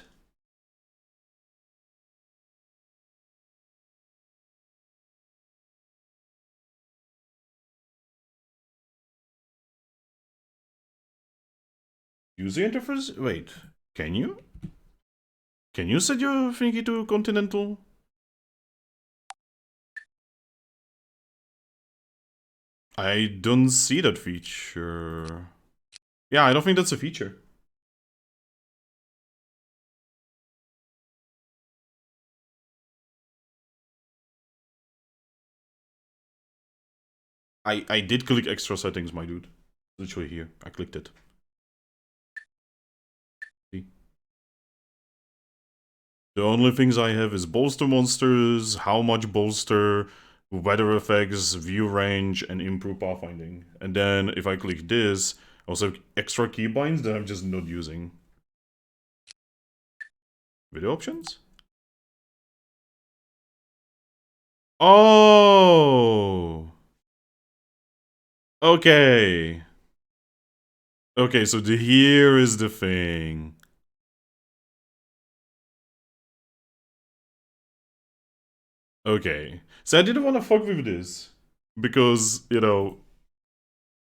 User interface? Wait, can you? Can you set your thingy to continental? I don't see that feature. Yeah, I don't think that's a feature. I did click extra settings, my dude. Literally here. I clicked it. See? The only things I have is bolster monsters, how much bolster, weather effects, view range, and improve pathfinding. And then if I click this, I also have extra keybinds that I'm just not using. Video options? Oh! Okay. Okay, so here is the thing. Okay. So I didn't want to fuck with this. Because, you know,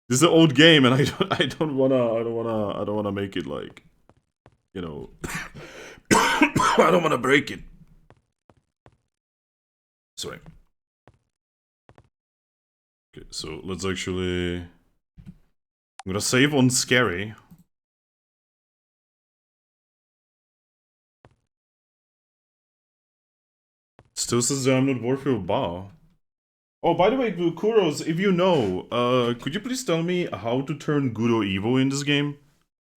this is an old game and I don't wanna make it like, you know, I don't wanna break it. Sorry. Okay, so let's actually... I'm gonna save on scary. Still says that I'm not worthy of Bao. Oh, by the way, Kuros, if you know, could you please tell me how to turn good or evil in this game?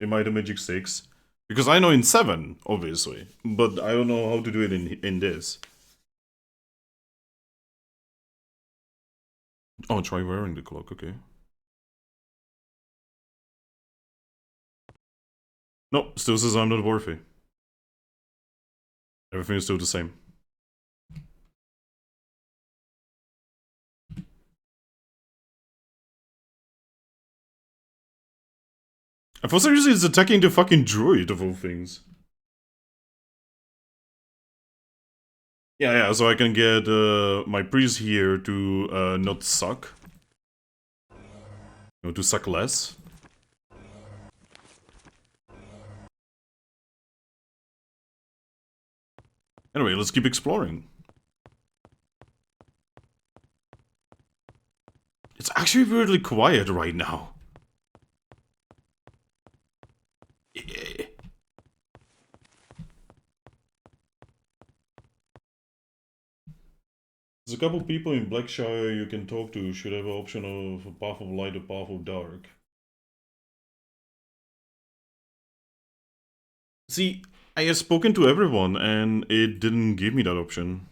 In Might and Magic 6? Because I know in 7, obviously, but I don't know how to do it in this. Oh, try wearing the cloak, okay. No, still says I'm not worthy. Everything is still the same. And for some reason it's attacking the fucking druid of all things. Yeah, so I can get my priest here to not suck. You know, to suck less. Anyway, let's keep exploring. actually weirdly quiet right now. Yeah. There's a couple people in Blackshire you can talk to. Should have an option of a path of light or path of dark. See, I have spoken to everyone and it didn't give me that option.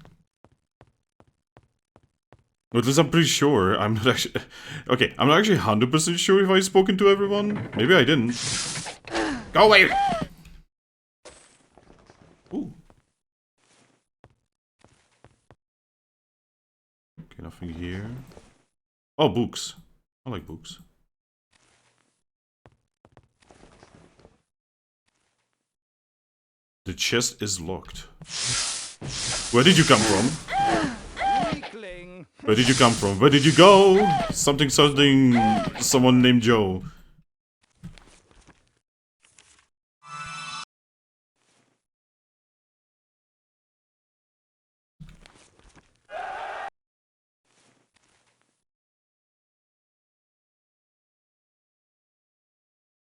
Or at least I'm pretty sure. I'm not actually... Okay, I'm not actually 100% sure if I've spoken to everyone. Maybe I didn't. Go away! Ooh. Okay, nothing here. Oh, books. I like books. The chest is locked. Where did you come from? Where did you come from? Where did you go? Something, someone named Joe.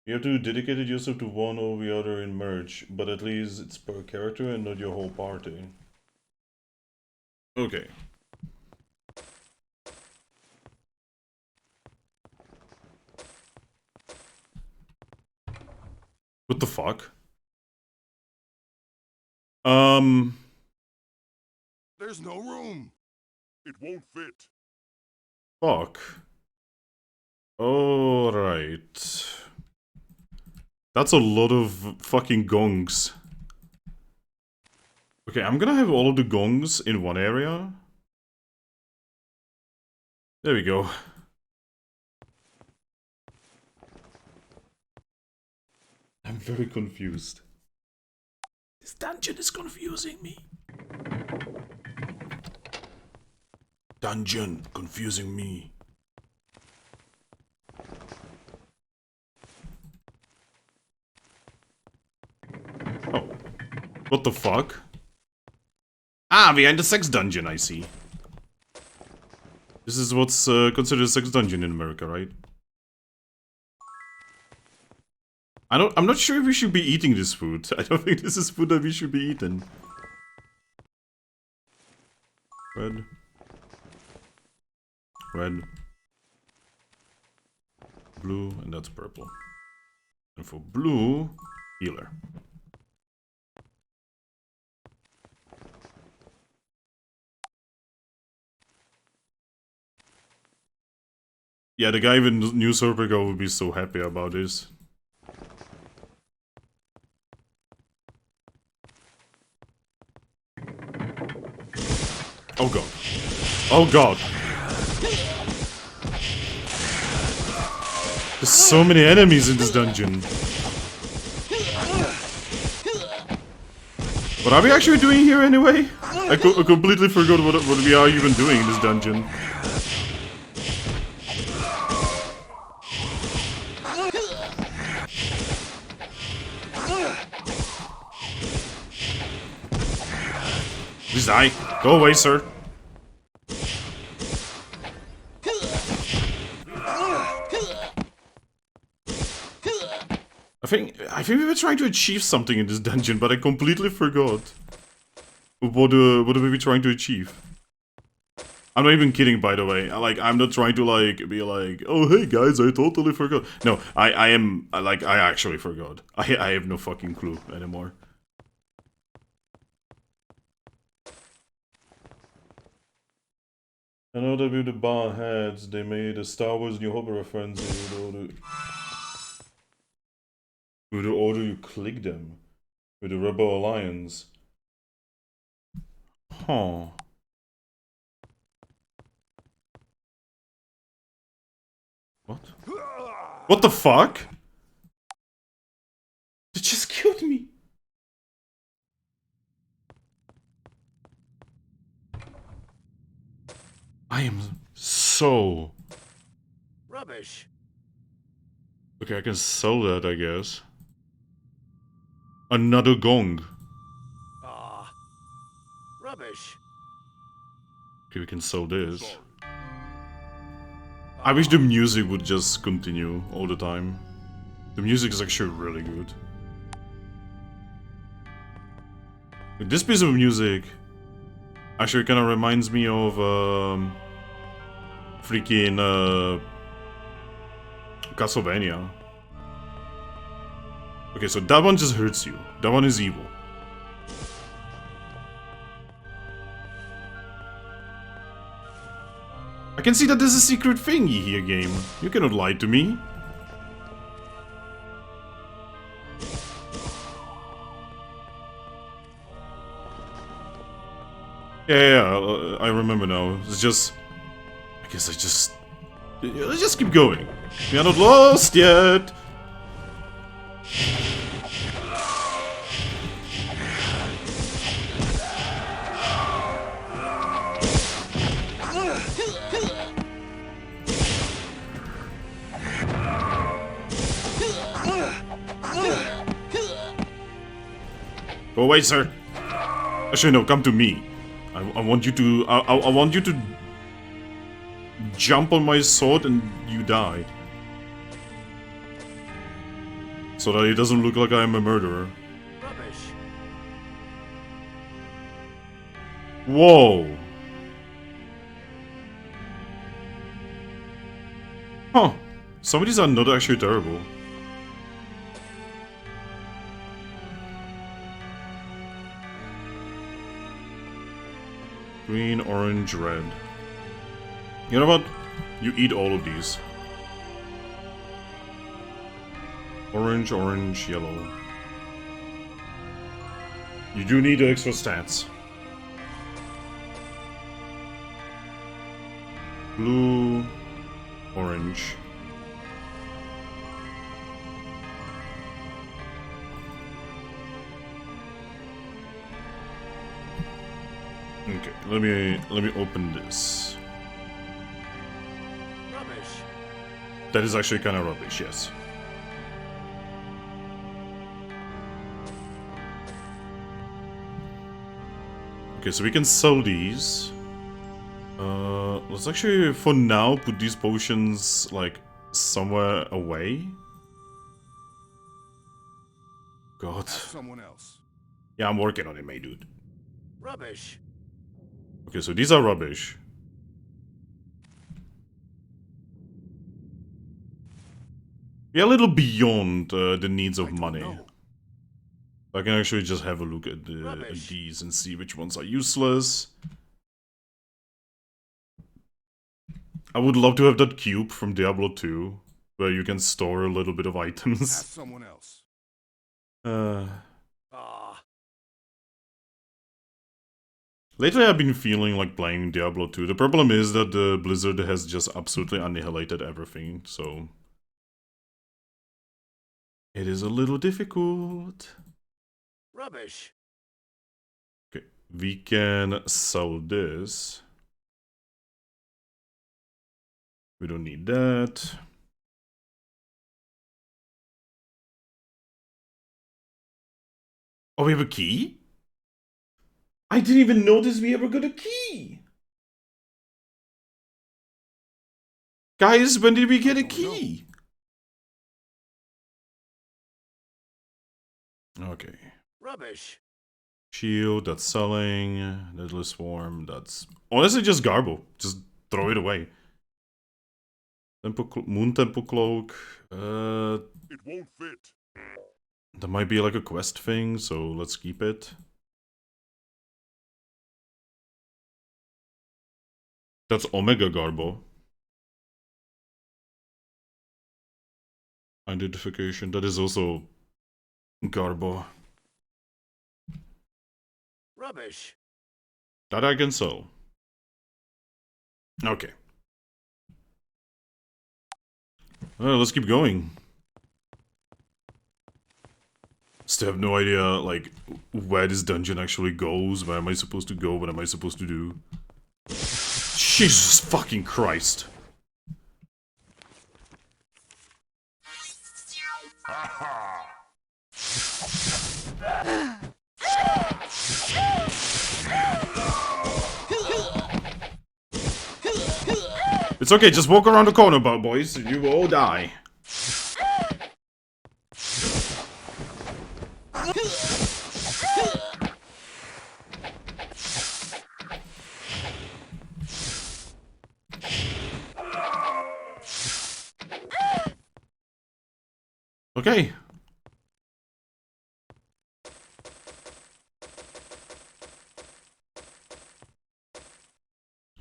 You have to dedicate yourself to one or the other in merge, but at least it's per character and not your whole party. Okay. What the fuck? There's no room. It won't fit. Fuck. Alright. That's a lot of fucking gongs. Okay, I'm gonna have all of the gongs in one area. There we go. I'm very confused. This dungeon is confusing me. Dungeon confusing me. Oh. What the fuck? Ah, behind the sex dungeon, I see. This is what's considered a sex dungeon in America, right? I'm not sure if we should be eating this food. I don't think this is food that we should be eating. Red. Red. Blue, and that's purple. And for blue, healer. Yeah, the guy with New Serpico would be so happy about this. Oh god. Oh god. There's so many enemies in this dungeon. What are we actually doing here anyway? I completely forgot what we are even doing in this dungeon. Please die. Go away, sir. I think we were trying to achieve something in this dungeon, but I completely forgot. What are we trying to achieve? I'm not even kidding, by the way. I'm not trying to, be like, oh, hey, guys, I totally forgot. No, I actually forgot. I have no fucking clue anymore. I know that with the bar heads, they made a Star Wars New Hope reference with the order you click them. With the Rebel Alliance. Huh. What? What the fuck? It just killed me. I am so... Rubbish. Okay, I can sell that, I guess. Another gong. Ah. Rubbish. Okay, we can sell this. Sorry. I wish the music would just continue all the time. The music is actually really good. This piece of music actually kind of reminds me of freaking Castlevania. Okay, so that one just hurts you. That one is evil. I can see that there's a secret thingy here, game. You cannot lie to me. Yeah, I remember now. It's just... I guess let's just keep going. We are not lost yet. Go away, sir. Actually, no, come to me. I want you to... I want you to jump on my sword and you die. So that it doesn't look like I'm a murderer. Rubbish. Whoa. Huh. Some of these are not actually terrible. Green, orange, red. You know what? You eat all of these. Orange, orange, yellow. You do need extra stats. Blue, orange. Okay, let me open this. Rubbish. That is actually kind of rubbish, yes. Okay, so we can sell these. Let's actually, for now, put these potions, like, somewhere away. God. Ask someone else. Yeah, I'm working on it, my dude. Rubbish. Okay, so these are rubbish. We're a little beyond the needs of money. know. I can actually just have a look at these and see which ones are useless. I would love to have that cube from Diablo 2, where you can store a little bit of items. Ask someone else. Ah. Lately I've been feeling like playing Diablo 2. The problem is that the Blizzard has just absolutely annihilated everything, so... it is a little difficult. Rubbish. Okay, we can sell this. We don't need that. Oh, we have a key? I didn't even notice we ever got a key! Guys, when did we get a key? Okay. Rubbish. Shield, that's selling. Deadly Swarm, that's... honestly just garble. Just throw it away. Moon Temple Cloak. It won't fit. That might be like a quest thing, so let's keep it. That's Omega Garbo. Identification, that is also Garbo. Rubbish. That I can sell. Okay. Well, let's keep going. Still have no idea, like, where this dungeon actually goes. Where am I supposed to go? What am I supposed to do? Jesus fucking Christ. It's okay, just walk around the corner, boys. You will all die. Okay.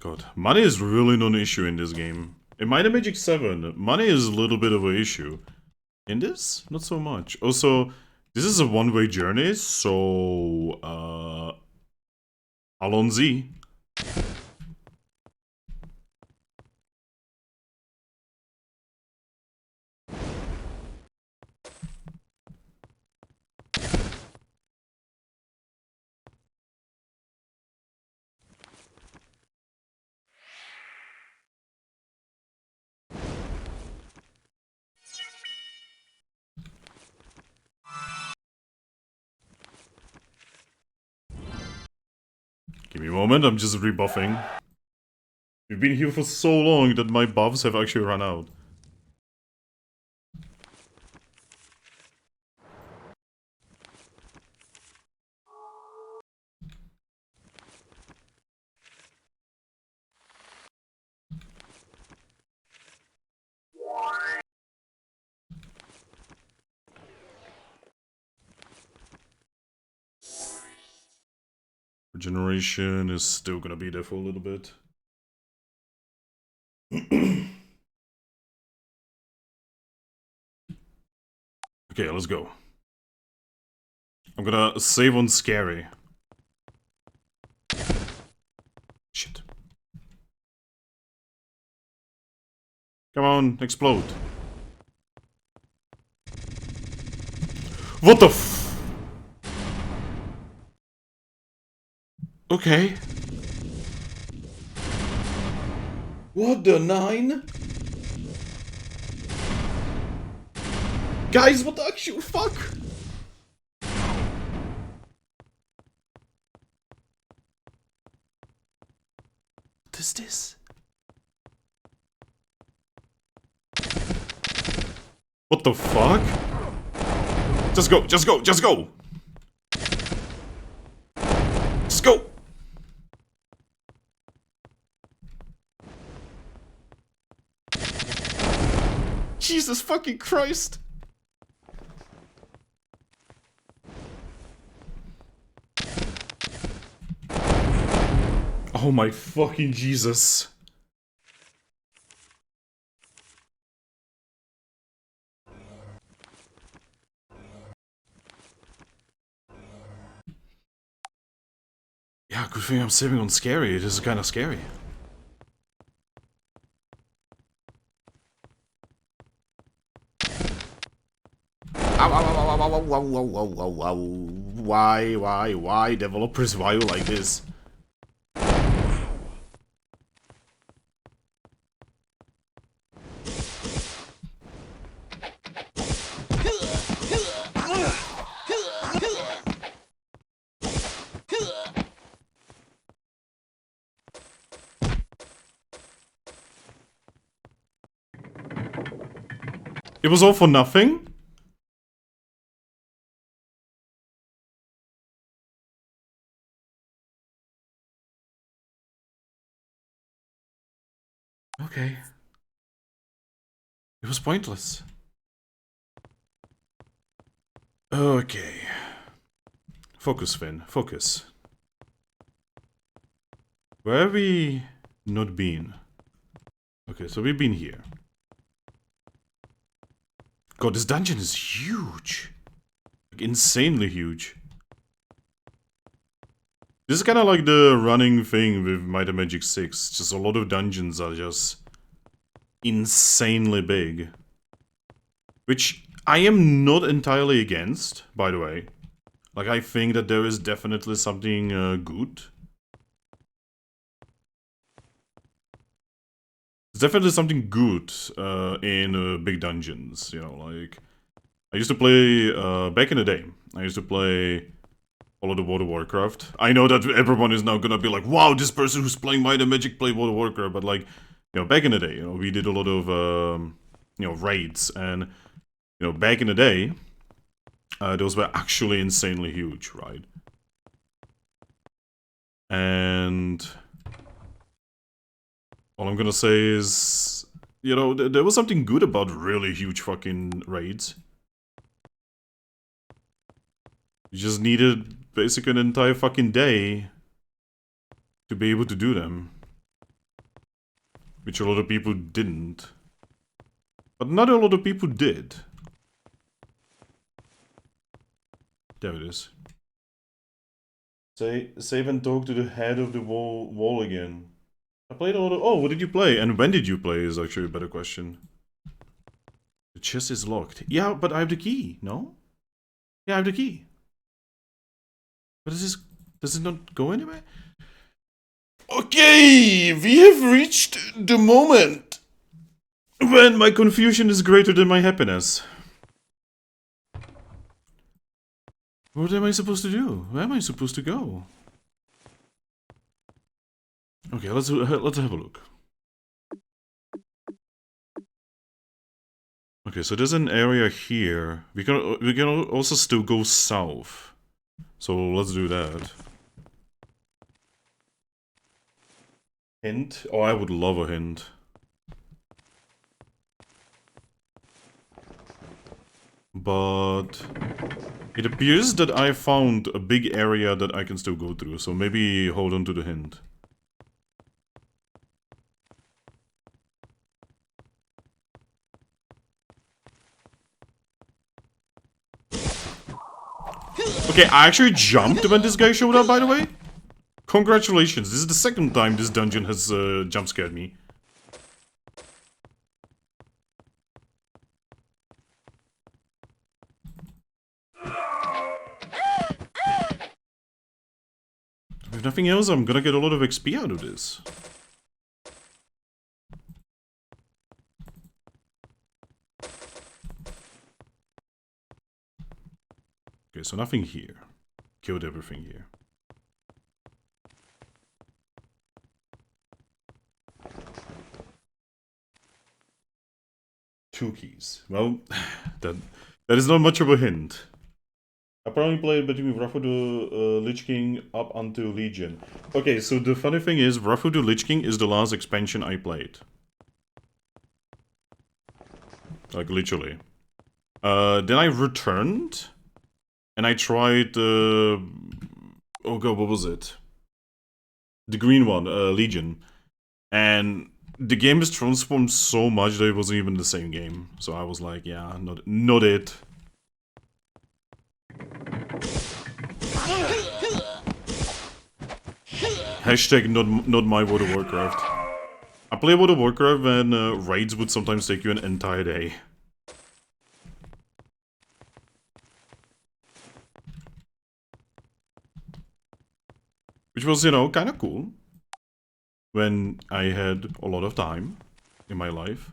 God, money is really not an issue in this game. In Might and Magic 7, money is a little bit of an issue. In this, not so much. Also, this is a one-way journey, so Alonzi. Give me a moment, I'm just rebuffing. We've been here for so long that my buffs have actually run out. Regeneration is still gonna be there for a little bit. Okay, let's go. I'm gonna save on scary. Shit. Come on, explode. What the f- Okay. What the 9? Guys, what the actual fuck? What is this? What the fuck? Just go, just go, just go! Just go! Jesus fucking Christ! Oh my fucking Jesus. Yeah, good thing I'm saving on scary. This is kind of scary. Why, developers, why you like this? It was all for nothing? Okay. It was pointless. Okay. Focus, Finn. Focus. Where have we not been? Okay, so we've been here. God, this dungeon is huge. Like, insanely huge. This is kind of like the running thing with Might and Magic 6. Just a lot of dungeons are just insanely big. Which I am not entirely against, by the way. Like, I think that there is definitely something good. There's definitely something good in big dungeons, you know, like... I used to play, back in the day, I used to play all of the World of Warcraft. I know that everyone is now gonna be like, wow, this person who's playing Might and Magic played World of Warcraft, but like, back in the day, we did a lot of, raids, and, back in the day, those were actually insanely huge, right? And all I'm gonna say is, there was something good about really huge fucking raids. You just needed basically an entire fucking day to be able to do them. Which a lot of people didn't. But not a lot of people did. There it is. Save and talk to the head of the wall again. I played a lot of... Oh, what did you play? And when did you play is actually a better question. The chest is locked. Yeah, but I have the key, no? Yeah, I have the key. But does it not go anywhere? Okay, we have reached the moment when my confusion is greater than my happiness. What am I supposed to do? Where am I supposed to go? Okay, let's have a look. Okay, so there's an area here. We can also still go south. So let's do that. Hint? Oh, I would love a hint. But it appears that I found a big area that I can still go through, so maybe hold on to the hint. Okay, I actually jumped when this guy showed up, by the way. Congratulations, this is the second time this dungeon has jump scared me. If nothing else, I'm gonna get a lot of XP out of this. Okay, so nothing here. Killed everything here. Two keys. Well, that is not much of a hint. I probably played between Wrath of the Lich King up until Legion. Okay, so the funny thing is, Wrath of the Lich King is the last expansion I played. Like, literally. Then I returned, and I tried, oh god, what was it? The green one, Legion. And the game is transformed so much that it wasn't even the same game. So I was like, yeah, not it. Hashtag not my World of Warcraft. I play World of Warcraft when raids would sometimes take you an entire day. Which was, kind of cool. When I had a lot of time in my life.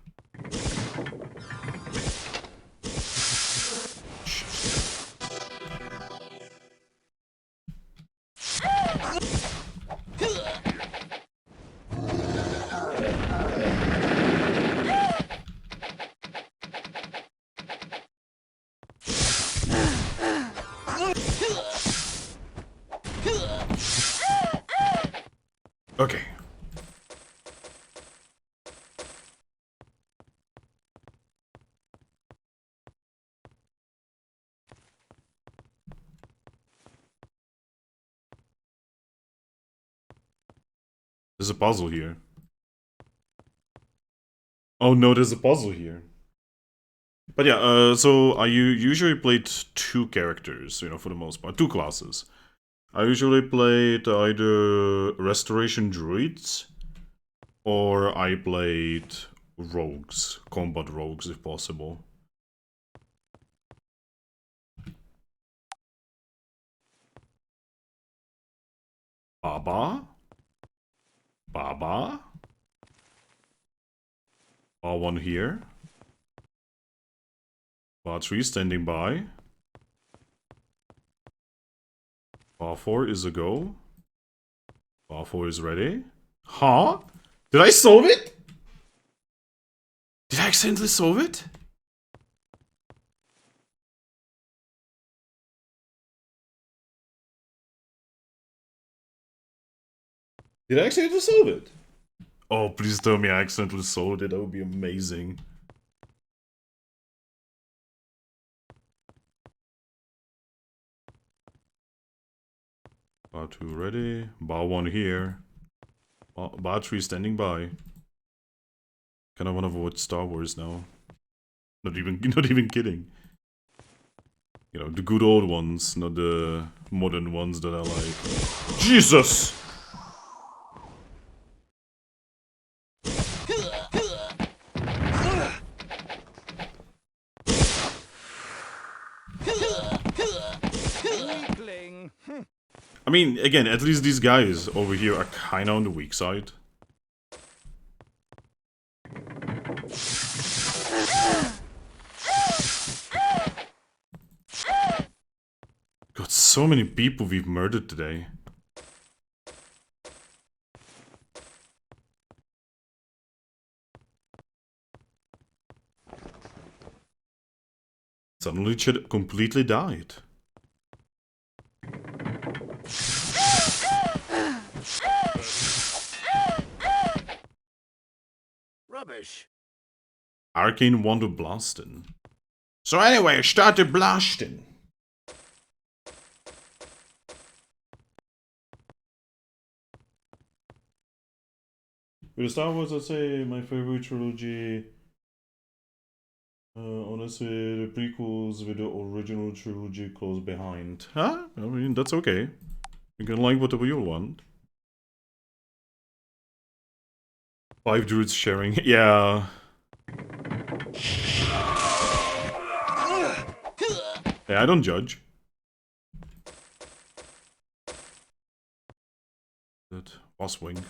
Okay. There's a puzzle here. Oh no, there's a puzzle here. But yeah, so I usually played two characters, for the most part. Two classes. I usually played either Restoration Druids, or I played Rogues, Combat Rogues if possible. Baba? Baba? R1 here. Bar 3 standing by. Bar 4 is a go. Bar 4 is ready. Huh? Did I solve it? accidentally solve it? Did I accidentally solve it? Oh, please tell me I accidentally solved it. That would be amazing. Bar 2 ready. Bar 1 here. Bar 3 standing by. Kinda wanna avoid Star Wars now. Not even kidding. You know, the good old ones, not the modern ones that I like. Jesus! Weakling. I mean, again, at least these guys over here are kinda on the weak side. Got so many people we've murdered today. Suddenly shit completely died. Rubbish. Arcane Wand of Blasting. So anyway, I started blasting. With Star Wars, I'd say my favorite trilogy. Honestly, the prequels with the original trilogy close behind. Huh? I mean, that's okay. You can like whatever you want. 5 druids sharing. Yeah. Yeah, I don't judge. That boss wing.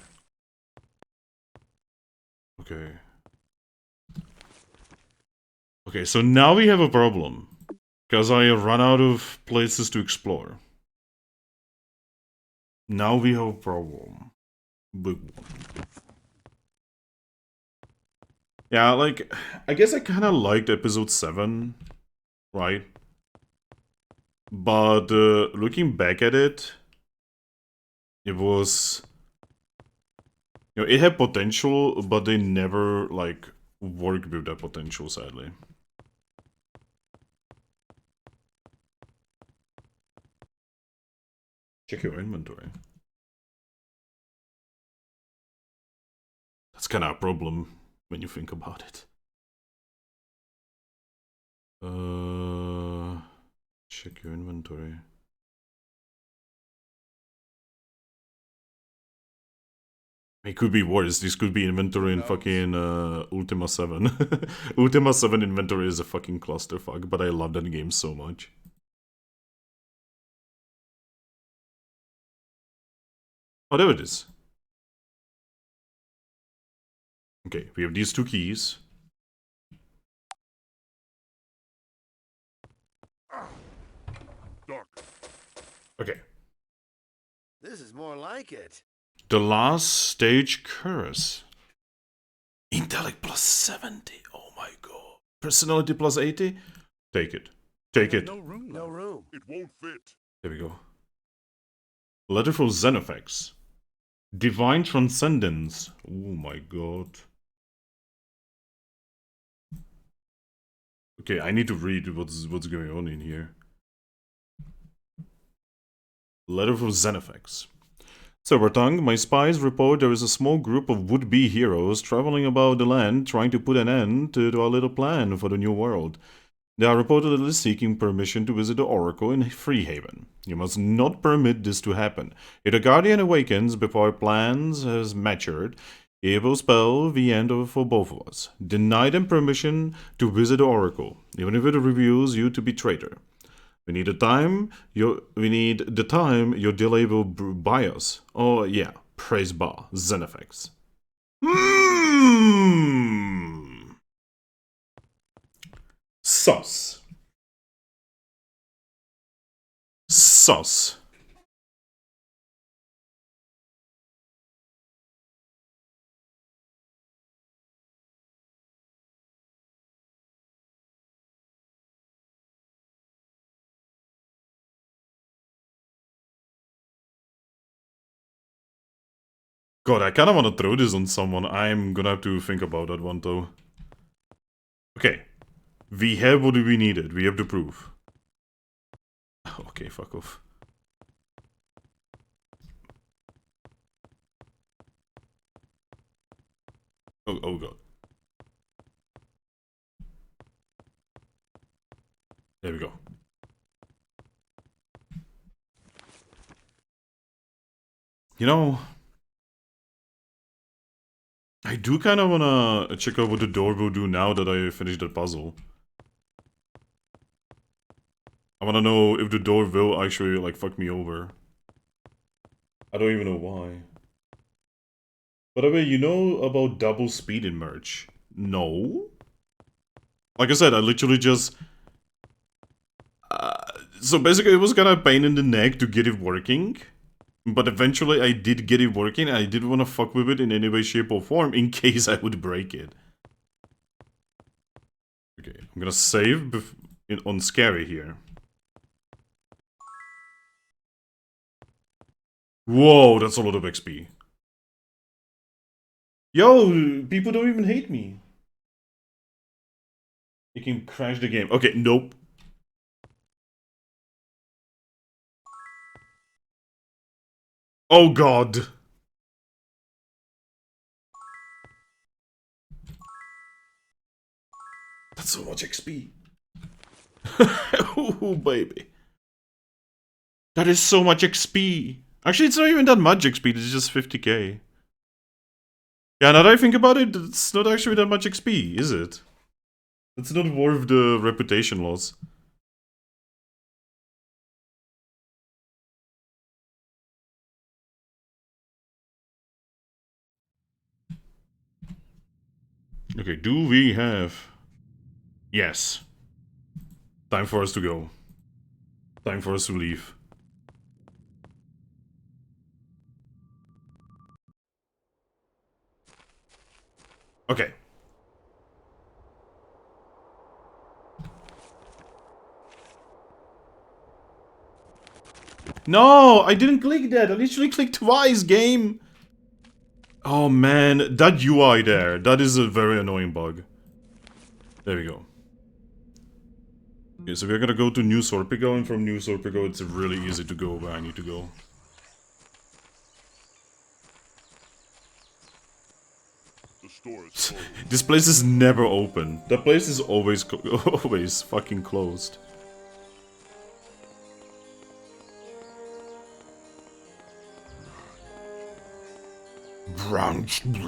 Okay. Okay, so now we have a problem. Because I have run out of places to explore. Now we have a problem. Big one. Yeah, like, I guess I kind of liked episode 7, right? But looking back at it, it was... You know, it had potential, but they never, like, worked with that potential, sadly. Check your inventory. That's kind of a problem when you think about it. Check your inventory. It could be worse. This could be inventory in fucking Ultima 7. Ultima 7 inventory is a fucking clusterfuck, but I love that game so much. Oh, there it is. Okay, we have these 2 keys. Okay. This is more like it. The last stage curse. Intellect plus 70. Oh my god. Personality plus 80? Take it. Take it. No room. No room. It won't fit. There we go. Letter for Xenofex. Divine Transcendence. Oh my god. Okay, I need to read what's going on in here. Letter from Xenofex. Silvertongue, my spies report there is a small group of would-be heroes traveling about the land trying to put an end to our little plan for the new world. They are reportedly seeking permission to visit the Oracle in Freehaven. You must not permit this to happen. If the Guardian awakens before plans has matured, it will spell the end for both of us. Deny them permission to visit the Oracle, even if it reveals you to be traitor. We need the time your delay will buy us. Oh yeah, praise bar, Xenofex. Sus. Sus. God, I kinda wanna throw this on someone. I'm gonna have to think about that one though. Okay. We have what we needed. We have the proof. Okay, fuck off. Oh god. There we go. You know, I do kind of wanna check out what the door will do now that I finished the puzzle. I wanna know if the door will actually, like, fuck me over. I don't even know why. By the way, you know about double speed in merge? No? Like I said, I literally just... so basically it was kind of a pain in the neck to get it working. But eventually I did get it working, and I didn't want to fuck with it in any way, shape or form in case I would break it. Okay, I'm gonna save on Scary here. Whoa, that's a lot of XP. Yo, people don't even hate me. You can crash the game. Okay, nope. Oh god. That's so much XP. Oh, baby. That is so much XP. Actually, it's not even that much XP, it's just 50k. Yeah, now that I think about it, it's not actually that much XP, is it? It's not worth the reputation loss. Okay, do we have... Yes. Time for us to go. Time for us to leave. Okay. No, I didn't click that. I literally clicked twice, game. Oh man, that UI there, that is a very annoying bug. There we go. Okay, so we're gonna go to New Sorpigo, and from New Sorpigo it's really easy to go where I need to go. The store is closed. This place is never open. That place is always always fucking closed. Branch. Do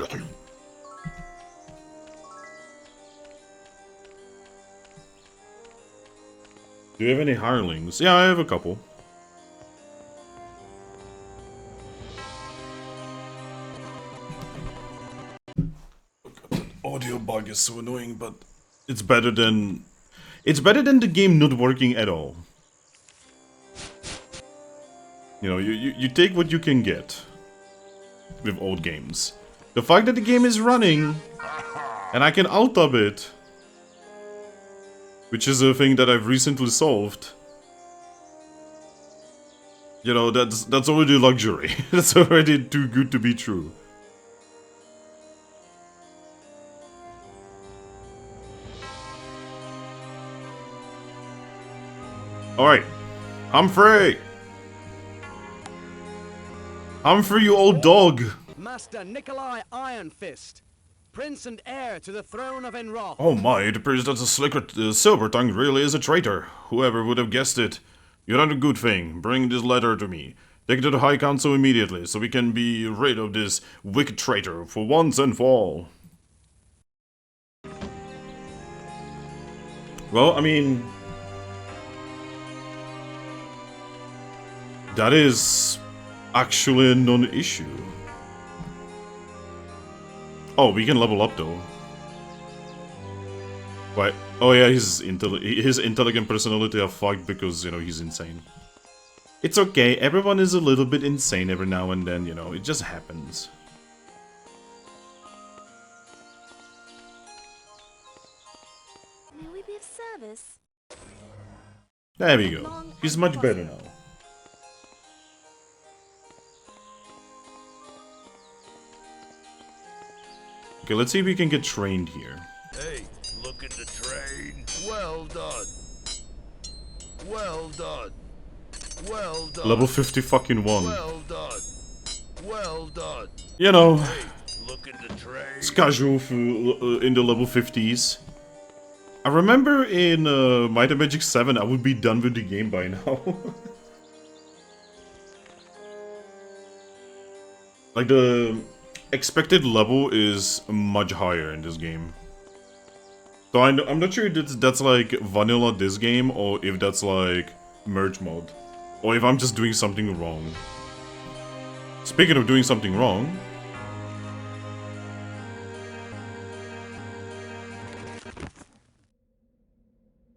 you have any hirelings? Yeah, I have a couple. Audio bug is so annoying, but it's better than... It's better than the game not working at all. You know, you take what you can get with old games. The fact that the game is running and I can alt-tab it, which is a thing that I've recently solved. You know, that's already luxury. That's already too good to be true. Alright. Humphrey! Humphrey, you old dog! Master Nikolai Iron Fist, Prince and heir to the throne of Enroth. Oh my, it appears that the Silver Tongue really is a traitor. Whoever would have guessed it? You done a good thing. Bring this letter to me. Take it to the High Council immediately, so we can be rid of this wicked traitor for once and for all. Well, I mean... that is actually a non-issue. Oh, we can level up though. Why? Oh yeah, his intelligent personality are fucked because, you know, he's insane. It's okay, everyone is a little bit insane every now and then, you know, it just happens. May we be of service? There we go. He's much better now. Okay, let's see if we can get trained here. Hey, looking to train? Well done. Well done. Well done. Level 50 fucking 1. Well done. Well done. You know, Hey, looking to train? it's casual for, in the level 50s. I remember in Might and Magic 7, I would be done with the game by now. Like, the expected level is much higher in this game. So I'm not sure if that's like vanilla this game, or if that's like merge mode. Or if I'm just doing something wrong. Speaking of doing something wrong...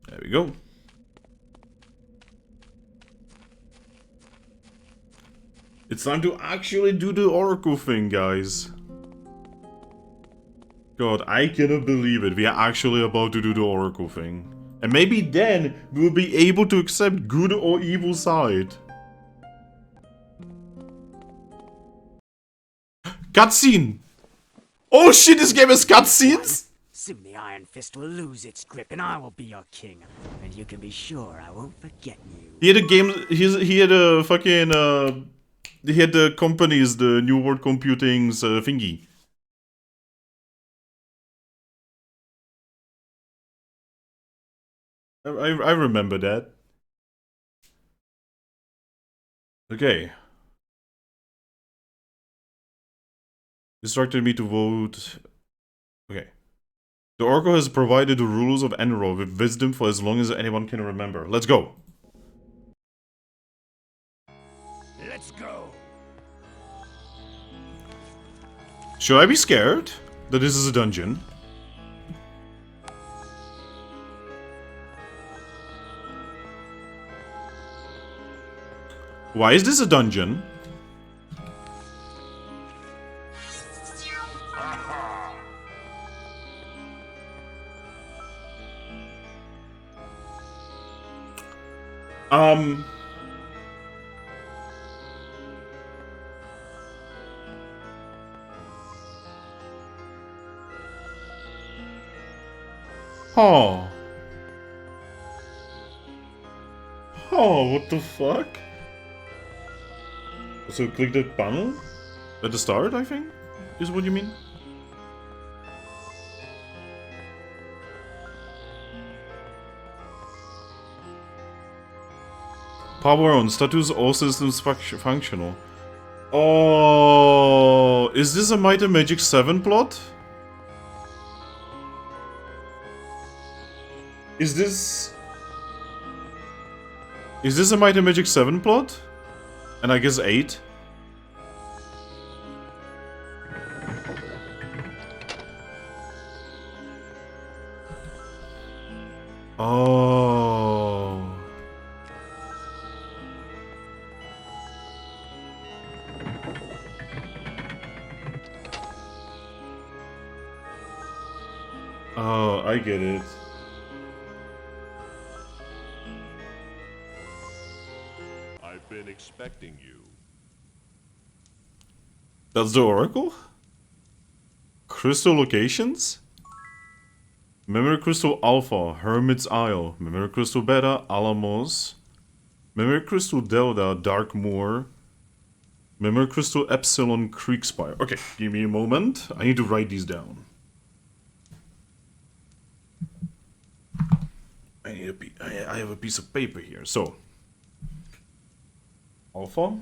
There we go. It's time to actually do the Oracle thing, guys. God, I cannot believe it. We are actually about to do the Oracle thing. And maybe then we'll be able to accept good or evil side. Cutscene! Oh shit, this game has cutscenes! Soon the Iron Fist will lose its grip and I will be your king. And you can be sure I won't forget you. He had a game, he had a fucking, he had the companies, the New World Computing's thingy. I remember that. Okay. Instructed me to vote. Okay. The Oracle has provided the rulers of Enro with wisdom for as long as anyone can remember. Let's go. Let's go. Should I be scared that this is a dungeon? Why is this a dungeon? Oh. Oh, what the fuck? So click that panel? At the start, I think? Is what you mean? Power on. Status all systems functional. Oh, is this a Might and Magic 7 plot? Is this a Might and Magic 7 plot? And I guess 8? Oh. Oh, I get it. I've been expecting you. That's the Oracle? Crystal locations? Memory Crystal Alpha, Hermit's Isle. Memory Crystal Beta, Alamos. Memory Crystal Delta, Dark Moor. Memory Crystal Epsilon, Creekspire. Okay, give me a moment. I need to write these down. I have a piece of paper here. So, Alpha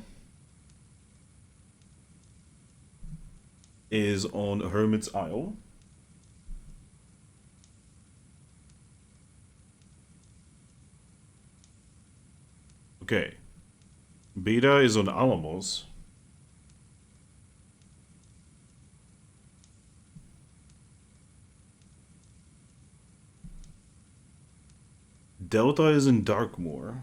is on Hermit's Isle. Okay. Beta is on Alamos. Delta is in Darkmoor.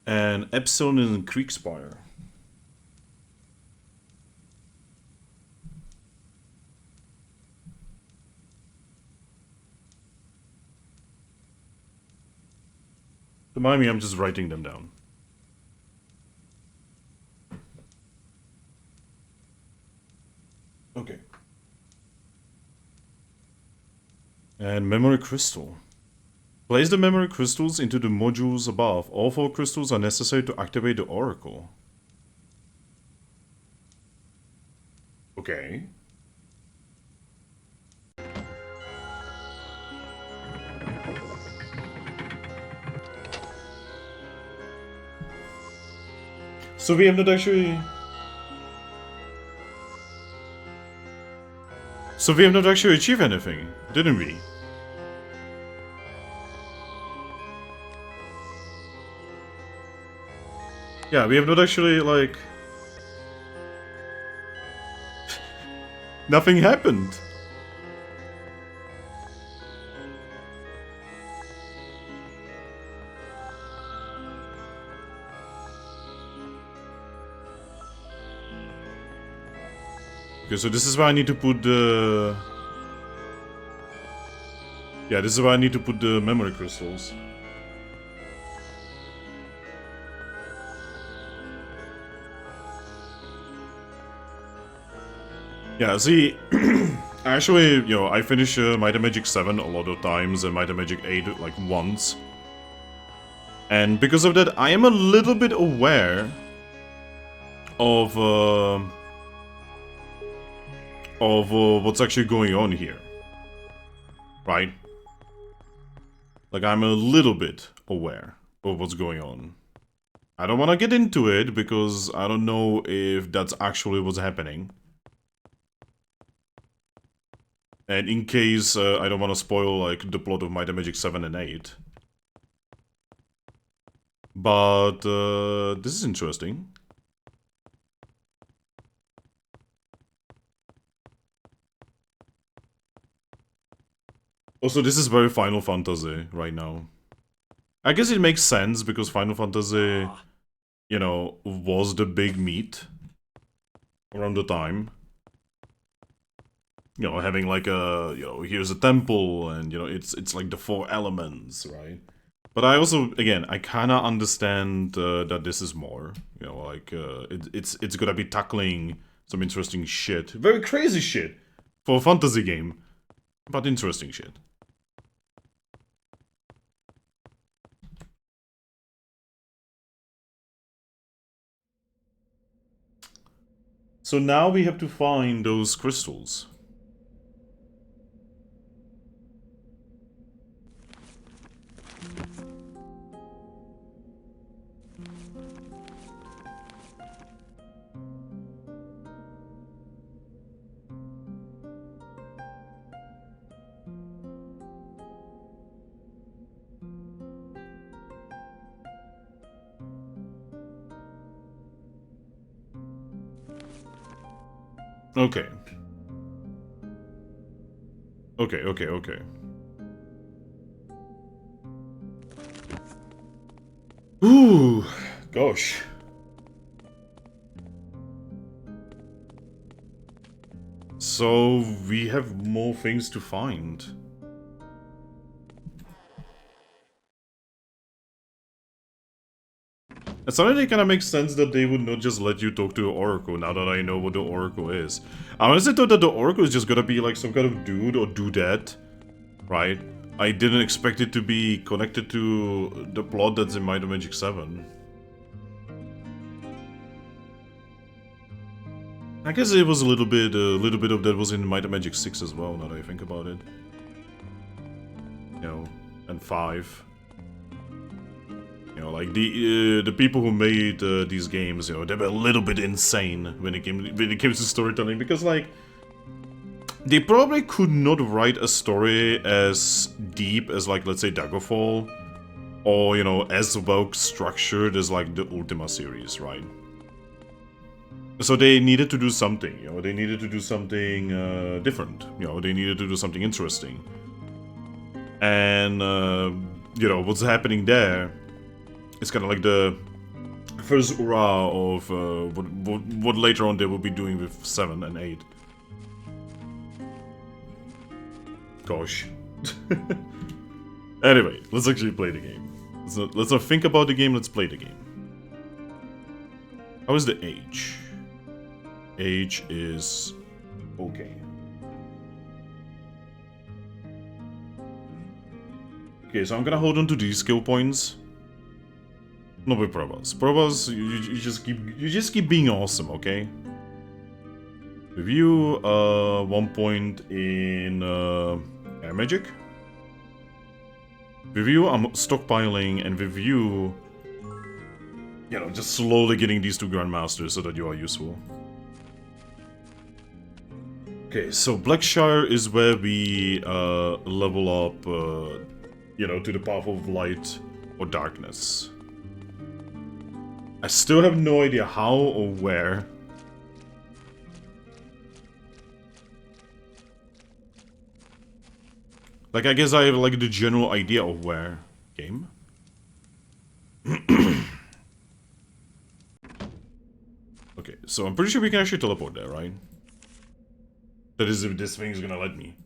And Epsilon is in Creekspire. Don't mind me, I'm just writing them down. Okay. And memory crystal. Place the memory crystals into the modules above. All 4 crystals are necessary to activate the oracle. Okay. So we have not actually... So we have not actually achieved anything, didn't we? Yeah, we have not actually, like... Nothing happened. Okay, so this is where I need to put the... Yeah, this is where I need to put the memory crystals. Yeah, see, actually, you know, I finished Might and Magic 7 a lot of times and Might and Magic 8 like once. And because of that, I am a little bit aware of what's actually going on here. Right? Like, I'm a little bit aware of what's going on. I don't want to get into it because I don't know if that's actually what's happening. And in case I don't want to spoil like the plot of Might and Magic 7 and 8. But this is interesting. Also, this is very Final Fantasy right now. I guess it makes sense because Final Fantasy, you know, was the big meat around the time. You know, having like a, you know, here's a temple and, you know, it's like the 4 elements, right? But I also, again, I kind of understand that this is more, you know, like, it's gonna be tackling some interesting shit. Very crazy shit for a fantasy game, but interesting shit. So now we have to find those crystals. Okay. Okay. Ooh, gosh. So we have more things to find. It suddenly kind of makes sense that they would not just let you talk to the Oracle now that I know what the Oracle is. I honestly thought that the Oracle is just gonna be like some kind of dude or dudette, right? I didn't expect it to be connected to the plot that's in Might and Magic 7. I guess it was a little bit of that was in Might and Magic 6 as well, now that I think about it. You know, and 5. You know, like the people who made these games, you know, they were a little bit insane when it came to storytelling, because like they probably could not write a story as deep as, like, let's say Daggerfall, or, you know, as well structured as like the Ultima series, right? So they needed to do something, you know, they needed to do something different, you know, they needed to do something interesting. And you know, what's happening there, it's kind of like the first hurrah of what later on they will be doing with 7 and 8. Gosh. Anyway, let's actually play the game. Let's not think about the game, let's play the game. How is the age? Age is okay. Okay, so I'm gonna hold on to these skill points. No, with Probos. Probos, you just keep being awesome, okay? Review 1 point in air magic. Review, I'm stockpiling, and review, you know, just slowly getting these 2 Grandmasters so that you are useful. Okay, so Blackshire is where we level up, you know, to the path of light or darkness. I still have no idea how or where. Like, I guess I have, like, the general idea of where. Game? Okay, so I'm pretty sure we can actually teleport there, right? That is if this thing is gonna let me.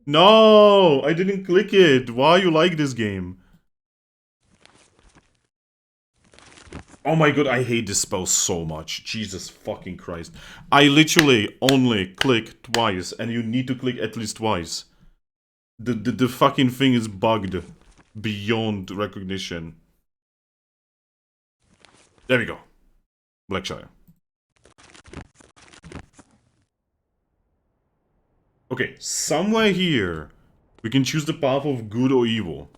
No! I didn't click it! Why you like this game? Oh my god, I hate this spell so much. Jesus fucking Christ. I literally only click twice, and you need to click at least twice. The fucking thing is bugged beyond recognition. There we go. Blackshire. Okay, somewhere here we can choose the path of good or evil.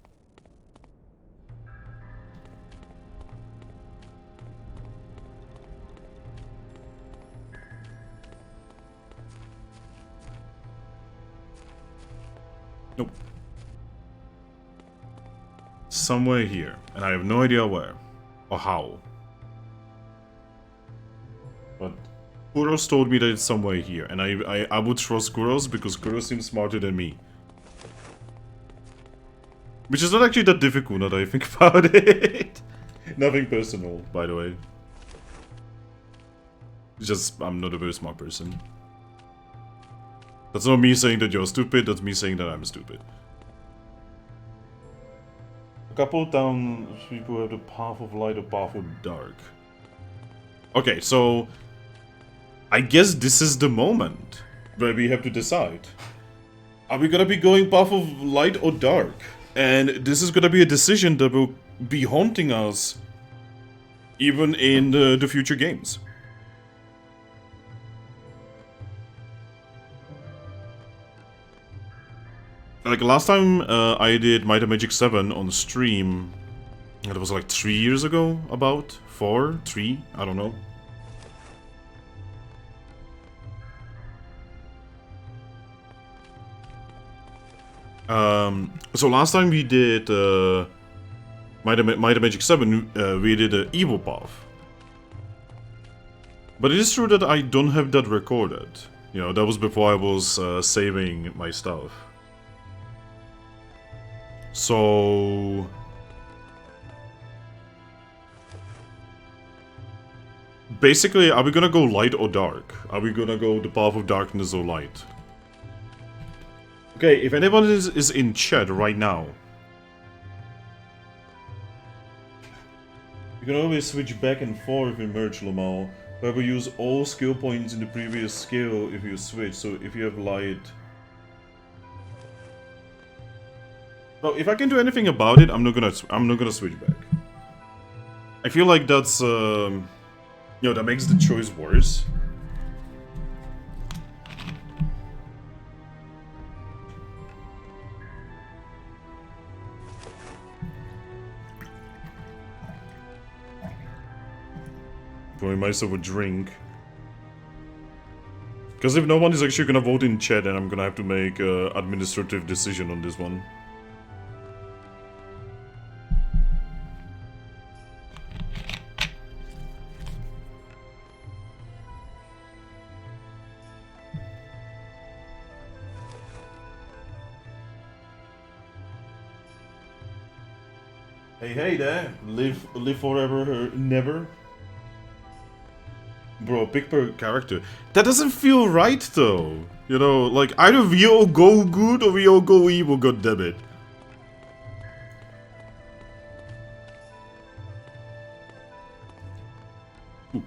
Nope. Somewhere here, and I have no idea where or how. But Kuros told me that it's somewhere here, and I would trust Kuros because Kuros seems smarter than me. Which is not actually that difficult now that I think about it. Nothing personal, by the way. It's just, I'm not a very smart person. That's not me saying that you're stupid, that's me saying that I'm stupid. A couple down people have the path of light or path of dark. Okay, so I guess this is the moment where we have to decide. Are we gonna be going path of light or dark? And this is gonna be a decision that will be haunting us even in the future games. Like last time I did Might and Magic 7 on stream, it was like 3 years ago, about 4, 3, I don't know. So last time we did Might and Magic 7, we did an evil path. But it is true that I don't have that recorded. You know, that was before I was saving my stuff. So basically, are we gonna go light or dark? Are we gonna go the path of darkness or light? Okay, if anyone is in chat right now, you can always switch back and forth in Merge Lamal. However, use all skill points in the previous skill if you switch. So if you have light. Well, if I can do anything about it, I'm not gonna switch back. I feel like that's you know, that makes the choice worse. Pouring myself a drink. Because if no one is actually gonna vote in chat, then I'm gonna have to make an administrative decision on this one. Hey there, live forever, never. Bro, pick per character. That doesn't feel right though. You know, like either we all go good or we all go evil, goddammit.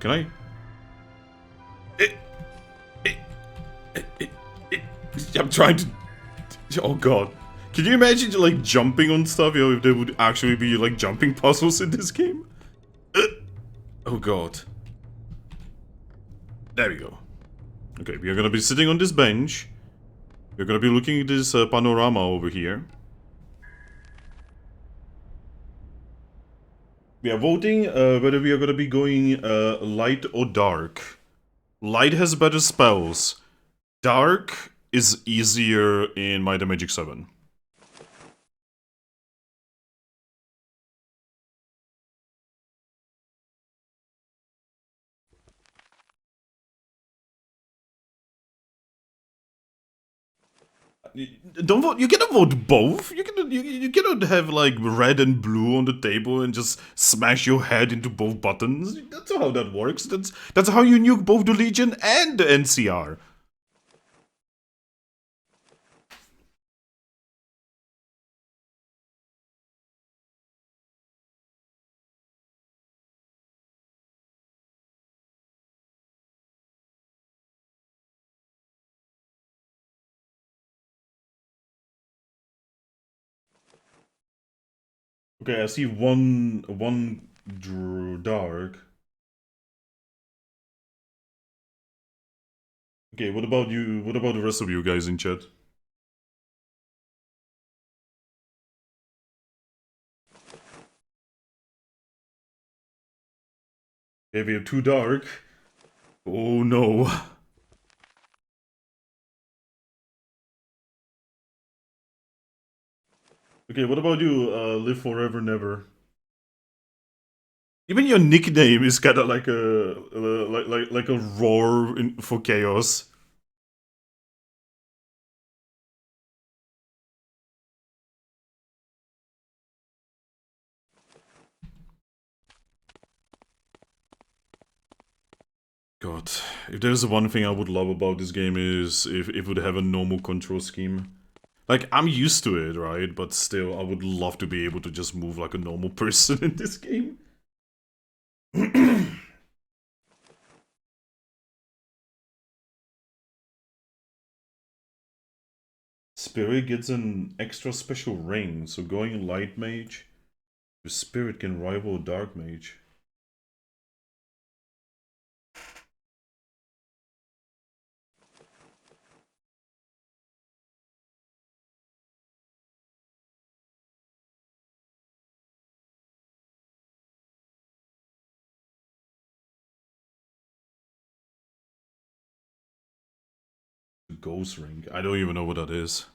Can I? I'm trying to... Oh god. Can you imagine, like, jumping on stuff, you know, if there would actually be, like, jumping puzzles in this game? Oh god. There we go. Okay, we are gonna be sitting on this bench. We're gonna be looking at this panorama over here. We are voting whether we are gonna be going light or dark. Light has better spells. Dark is easier in Might and Magic 7. Don't vote. You cannot vote both. You cannot have like red and blue on the table and just smash your head into both buttons. That's not how that works. That's how you nuke both the Legion and the NCR. Okay, I see one dark. Okay, what about you? What about the rest of you guys in chat? Okay, we have two dark. Oh no. Okay, what about you? Live forever, never. Even your nickname is kind of like a like a roar for chaos. God, if there's one thing I would love about this game is if it would have a normal control scheme. Like, I'm used to it, right? But still, I would love to be able to just move like a normal person in this game. Spirit gets an extra special ring, so going light mage, the spirit can rival dark mage. Ghost ring. I don't even know what that is.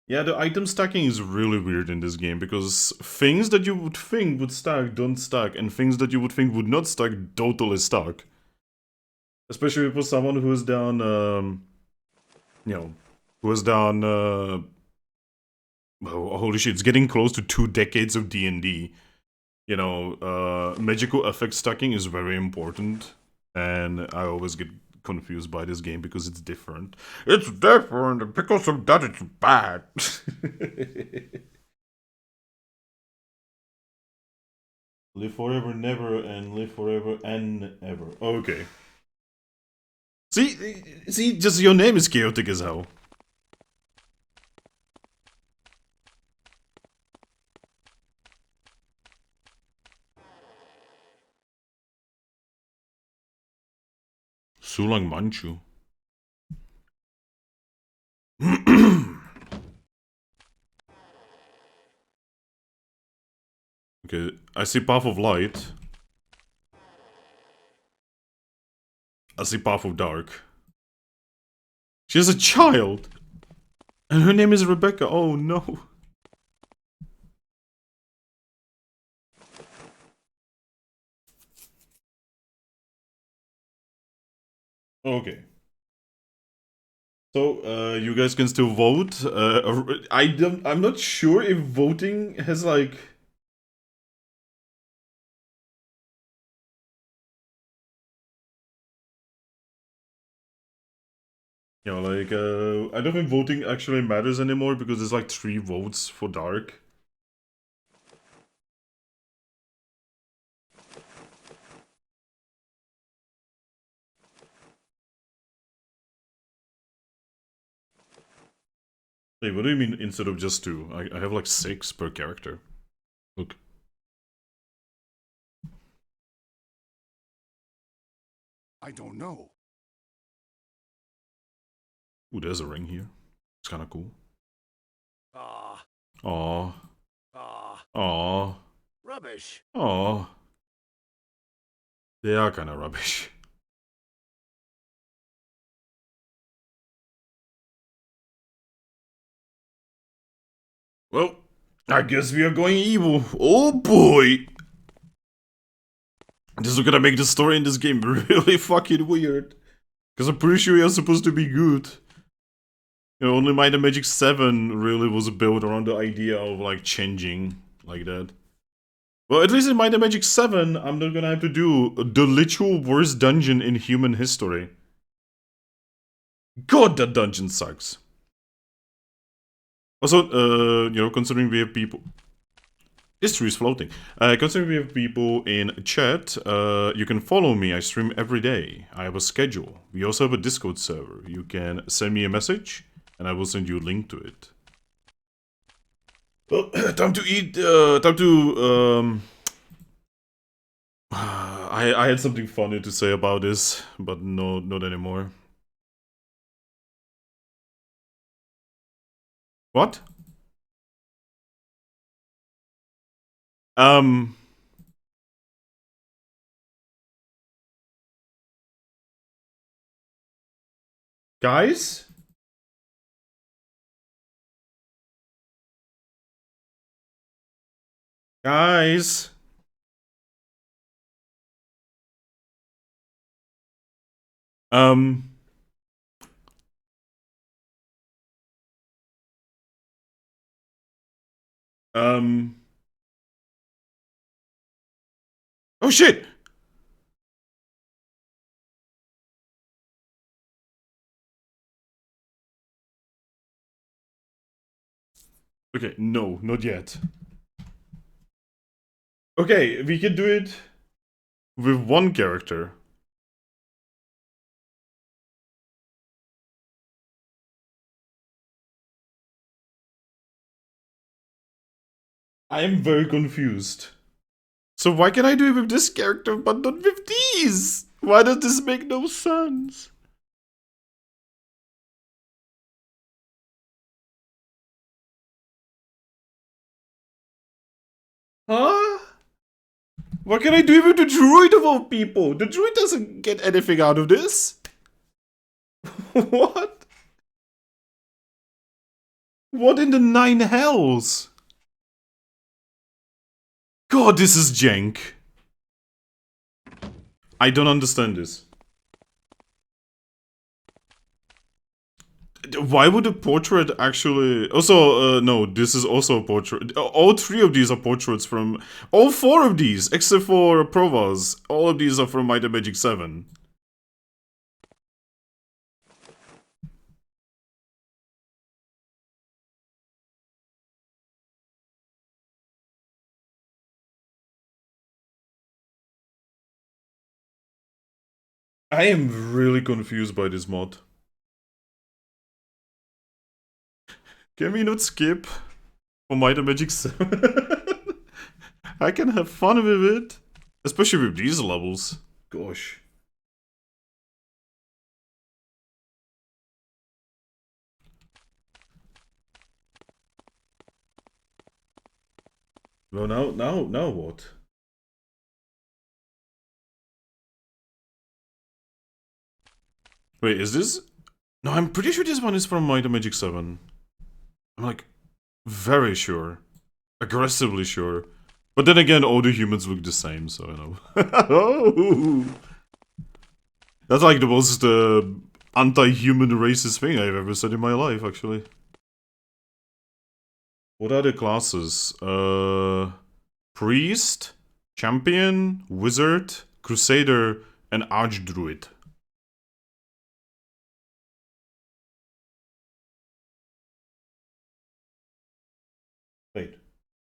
Yeah, the item stacking is really weird in this game because things that you would think would stack don't stack, and things that you would think would not stack totally stack. Especially for someone who has done, you know, who has done, oh, holy shit, it's getting close to 2 decades of D&D. You know, magical effect stacking is very important, and I always get confused by this game because it's different. It's different, and because of that it's bad. Live forever, never, and live forever and ever. Okay. See, just your name is chaotic as hell. Sulang Manchu. Okay, I see Path of Light. I see Path of Dark. She has a child! And her name is Rebecca. Oh no. Okay. So, you guys can still vote. I'm not sure if voting has like... You know, like, I don't think voting actually matters anymore because there's like 3 votes for dark. Hey, what do you mean instead of just 2? I have like 6 per character. Look. I don't know. Ooh, there's a ring here. It's kinda cool. Ah, Aww. ah, Aww. rubbish. Aww. They are kinda rubbish. Well, I guess we are going evil. Oh boy! This is gonna make the story in this game really fucking weird. Because I'm pretty sure you're supposed to be good. You know, only Might and Magic 7 really was built around the idea of like changing like that. Well, at least in Might and Magic 7, I'm not gonna have to do the literal worst dungeon in human history. God, that dungeon sucks. Also, you know, considering we have people... This tree is floating. Considering we have people in chat, you can follow me. I stream every day. I have a schedule. We also have a Discord server. You can send me a message, and I will send you a link to it. Well, time to eat. Time to. I had something funny to say about this, but no, not anymore. What? Um. Guys? Guys? Um. Um. Oh shit! Okay, no, not yet. Okay, we can do it with one character. I am very confused. So why can I do it with this character but not with these? Why does this make no sense? Huh? What can I do with the druid of all people? The druid doesn't get anything out of this. What? What in the 9 hells? God, this is jank. I don't understand this. Why would a portrait actually... Also, no, this is also a portrait. All 3 of these are portraits from... All 4 of these, except for Provaz. All of these are from Might and Magic 7. I am really confused by this mod. Can we not skip for Might and Magic 7? I can have fun with it. Especially with these levels. Gosh. Well, now what? Wait, is this... No, I'm pretty sure this one is from Might and Magic 7. I'm like, very sure. Aggressively sure. But then again, all the humans look the same, so you know. Oh! That's like the most anti-human racist thing I've ever said in my life, actually. What are the classes? Priest, Champion, Wizard, Crusader, and Archdruid.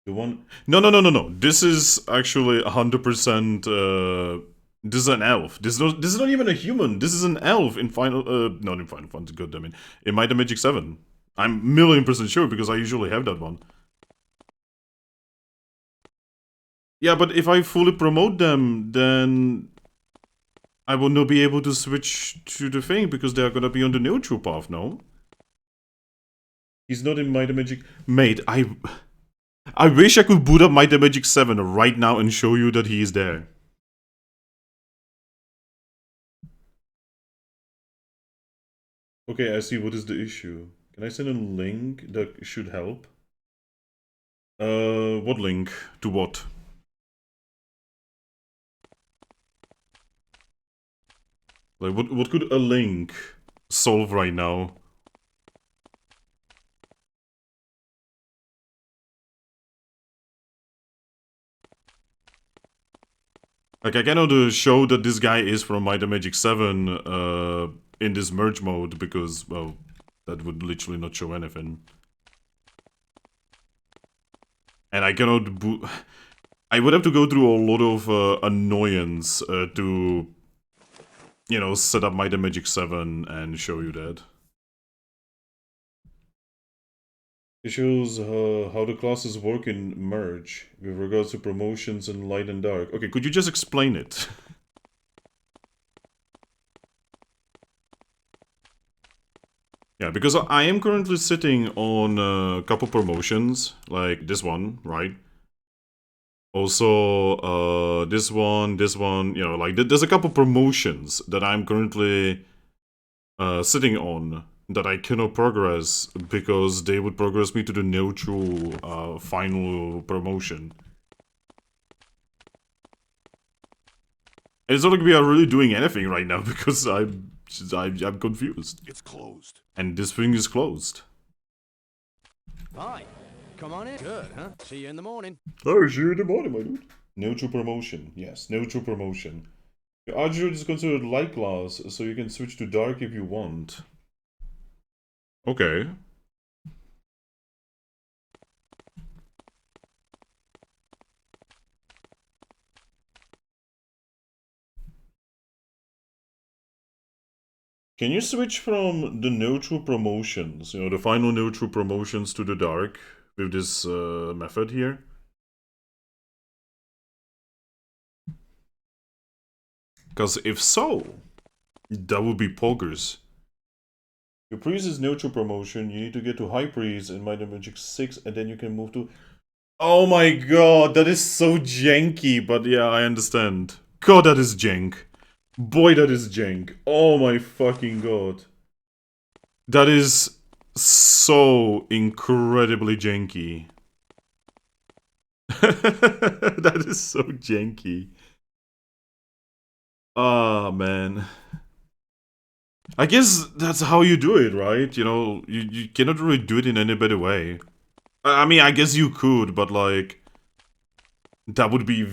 The one... No. This is actually 100%... this is an elf. This is not even a human. This is an elf in Final... not in Final Fantasy, goddammit. In Might and Magic 7. I'm million% sure because I usually have that one. Yeah, but if I fully promote them, then... I will not be able to switch to the thing because they are gonna be on the neutral path, no? He's not in Might and Magic... Mate, I wish I could boot up Might and Magic 7 right now and show you that he is there. Okay, I see. What is the issue? Can I send a link that should help? What link? To what? Like, what could a link solve right now? Like, I cannot show that this guy is from Might and Magic 7 in this merge mode because, well, that would literally not show anything. And I cannot boot... I would have to go through a lot of annoyance to, you know, set up Might and Magic 7 and show you that. It shows how the classes work in Merge with regards to promotions in Light and Dark. Okay, could you just explain it? Yeah, because I am currently sitting on a couple promotions, like this one, right? Also, this one, you know, like there's a couple promotions that I'm currently sitting on that I cannot progress because they would progress me to the neutral final promotion. And it's not like we are really doing anything right now because I'm confused. It's closed. And this thing is closed. Fine. Come on in. Good, huh? See you in the morning. Oh, see you in the morning, my dude. Neutral promotion. Yes, neutral promotion. Your Archer is considered light class, so you can switch to dark if you want. Okay. Can you switch from the neutral promotions, you know, the final neutral promotions to the dark with this method here? Because if so, that would be poggers. Your priest is neutral promotion, you need to get to high priest in Might and Magic 6 and then you can move to... Oh my god, that is so janky, but yeah, I understand. God, that is jank. Boy, that is jank. Oh my fucking god. That is so incredibly janky. That is so janky. Ah, man. I guess that's how you do it, right? You know, you cannot really do it in any better way. I mean, I guess you could, but like... That would be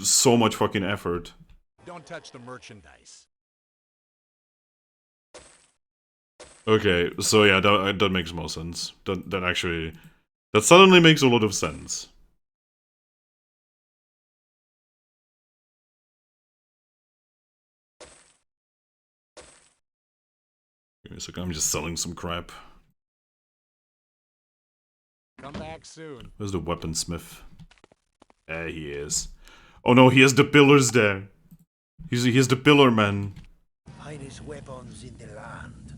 so much fucking effort. Don't touch the merchandise. Okay, so yeah, that makes more sense. That actually... That suddenly makes a lot of sense. Give me a second, I'm just selling some crap. Come back soon. Where's the weaponsmith? There he is. Oh no, he has the pillars there. He has the pillar man. Finest weapons in the land.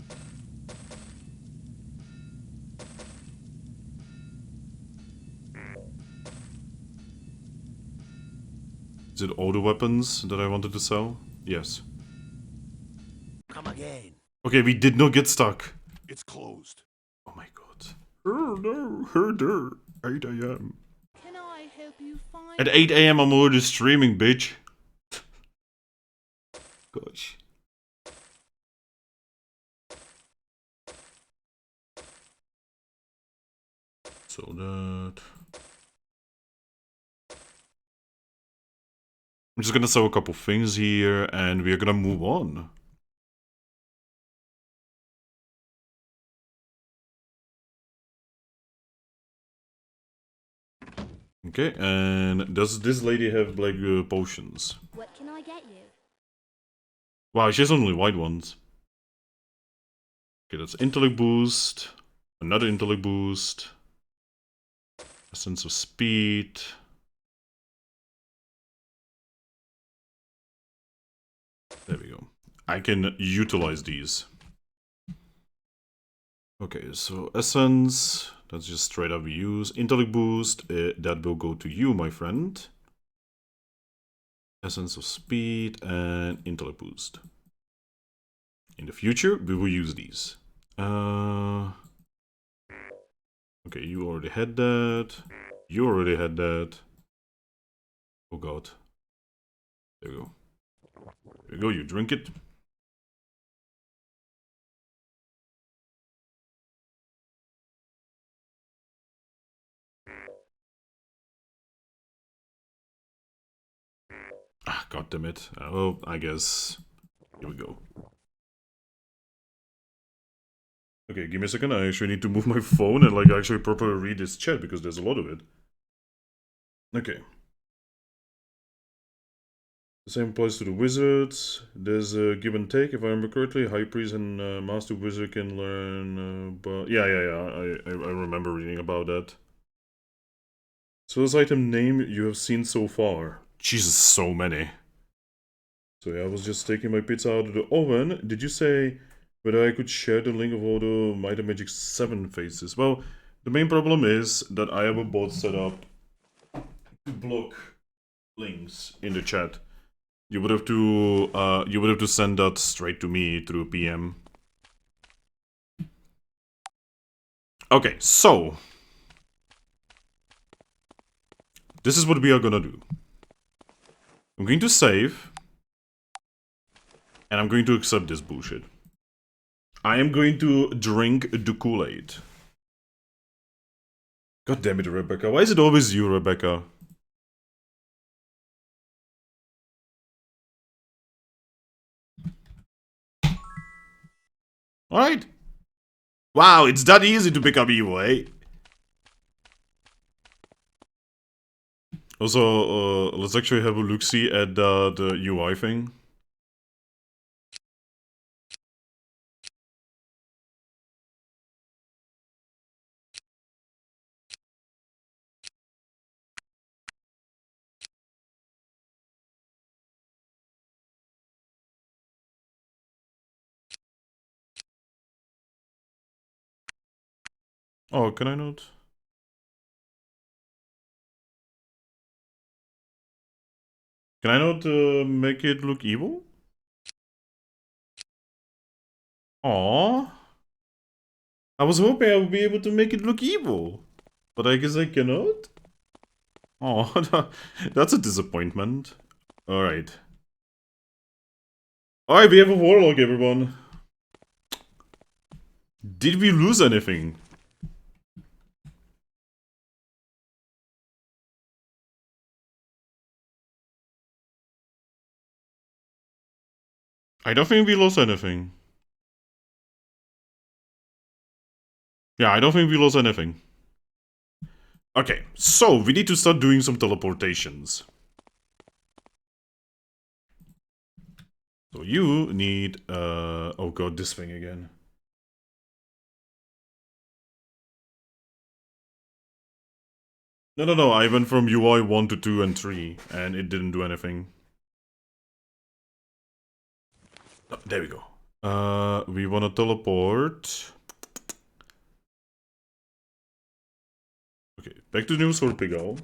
Is it all the weapons that I wanted to sell? Yes. Come again. Okay, we did not get stuck. It's closed. Oh my god. Oh no, herder. 8 AM. Can I help you find... At 8 AM I'm already streaming, bitch. Gosh. So that... I'm just gonna sell a couple things here and we're gonna move on. Okay, and does this lady have like potions? What can I get you? Wow, she has only white ones. Okay, that's intellect boost. Another intellect boost. A sense of speed. There we go. I can utilize these. Okay, so essence. That's just straight up use. Intellect boost. That will go to you, my friend. Essence of speed and intellect boost. In the future, we will use these. Okay, you already had that. You already had that. Oh god. There we go. There we go, you drink it. Ah, god damn it. Well, I guess. Here we go. Okay, give me a second. I actually need to move my phone and like actually properly read this chat because there's a lot of it. Okay. The same applies to the wizards. There's a give and take, if I remember correctly. High priest and master wizard can learn. But yeah. I remember reading about that. So this item name you have seen so far. Jesus, so many. So yeah, I was just taking my pizza out of the oven. Did you say whether I could share the link of all the Might and Magic 7 faces? Well, the main problem is that I have a bot set up to block links in the chat. You would have to send that straight to me through PM. Okay, so this is what we are gonna do. I'm going to save, and I'm going to accept this bullshit. I am going to drink the Kool-Aid. God damn it, Rebecca. Why is it always you, Rebecca? Alright. Wow, it's that easy to become evil, eh? Also, let's actually have a look-see at the UI thing. Oh, can I not? Can I not make it look evil? Aww. I was hoping I would be able to make it look evil. But I guess I cannot? Oh, that's a disappointment. Alright. Alright, we have a warlock, everyone. Did we lose anything? I don't think we lost anything. Yeah, I don't think we lost anything. Okay, so we need to start doing some teleportations. So you need, oh god, this thing again. No, I went from UI 1 to 2 and 3, and it didn't do anything. Oh, there we go. We wanna teleport. Okay, back to New Sword Pigo.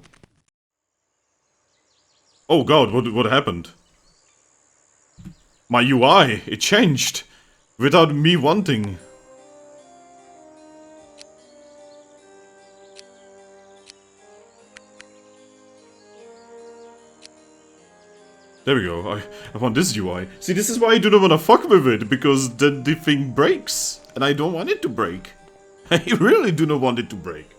Oh god, what happened? My UI, it changed! Without me wanting. There we go, I want this UI. See, this is why I do not wanna fuck with it, because then the thing breaks. And I don't want it to break. I really do not want it to break.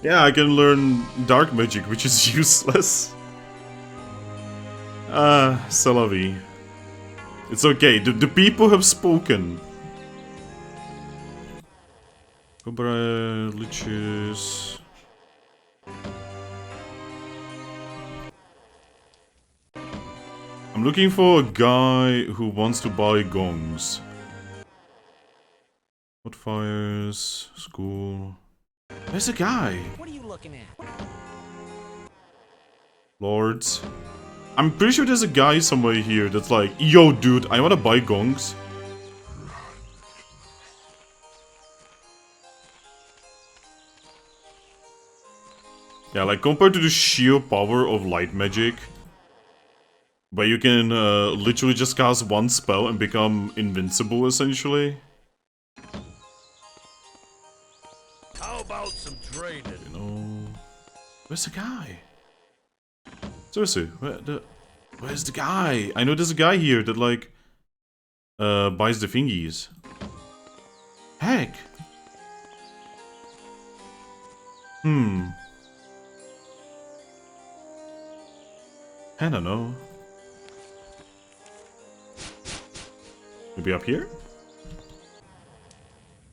Yeah, I can learn dark magic, which is useless. C'est la vie. It's okay, the people have spoken. Cobra, liches. I'm looking for a guy who wants to buy gongs. What fires? School. There's a guy. What are you looking at? Lords. I'm pretty sure there's a guy somewhere here that's like, yo dude, I wanna buy gongs. Yeah, like compared to the sheer power of light magic, where you can literally just cast one spell and become invincible essentially. How about some training? You know, where's the guy? Seriously, where's the guy? I know there's a guy here that like buys the thingies. Heck. I don't know. Maybe up here?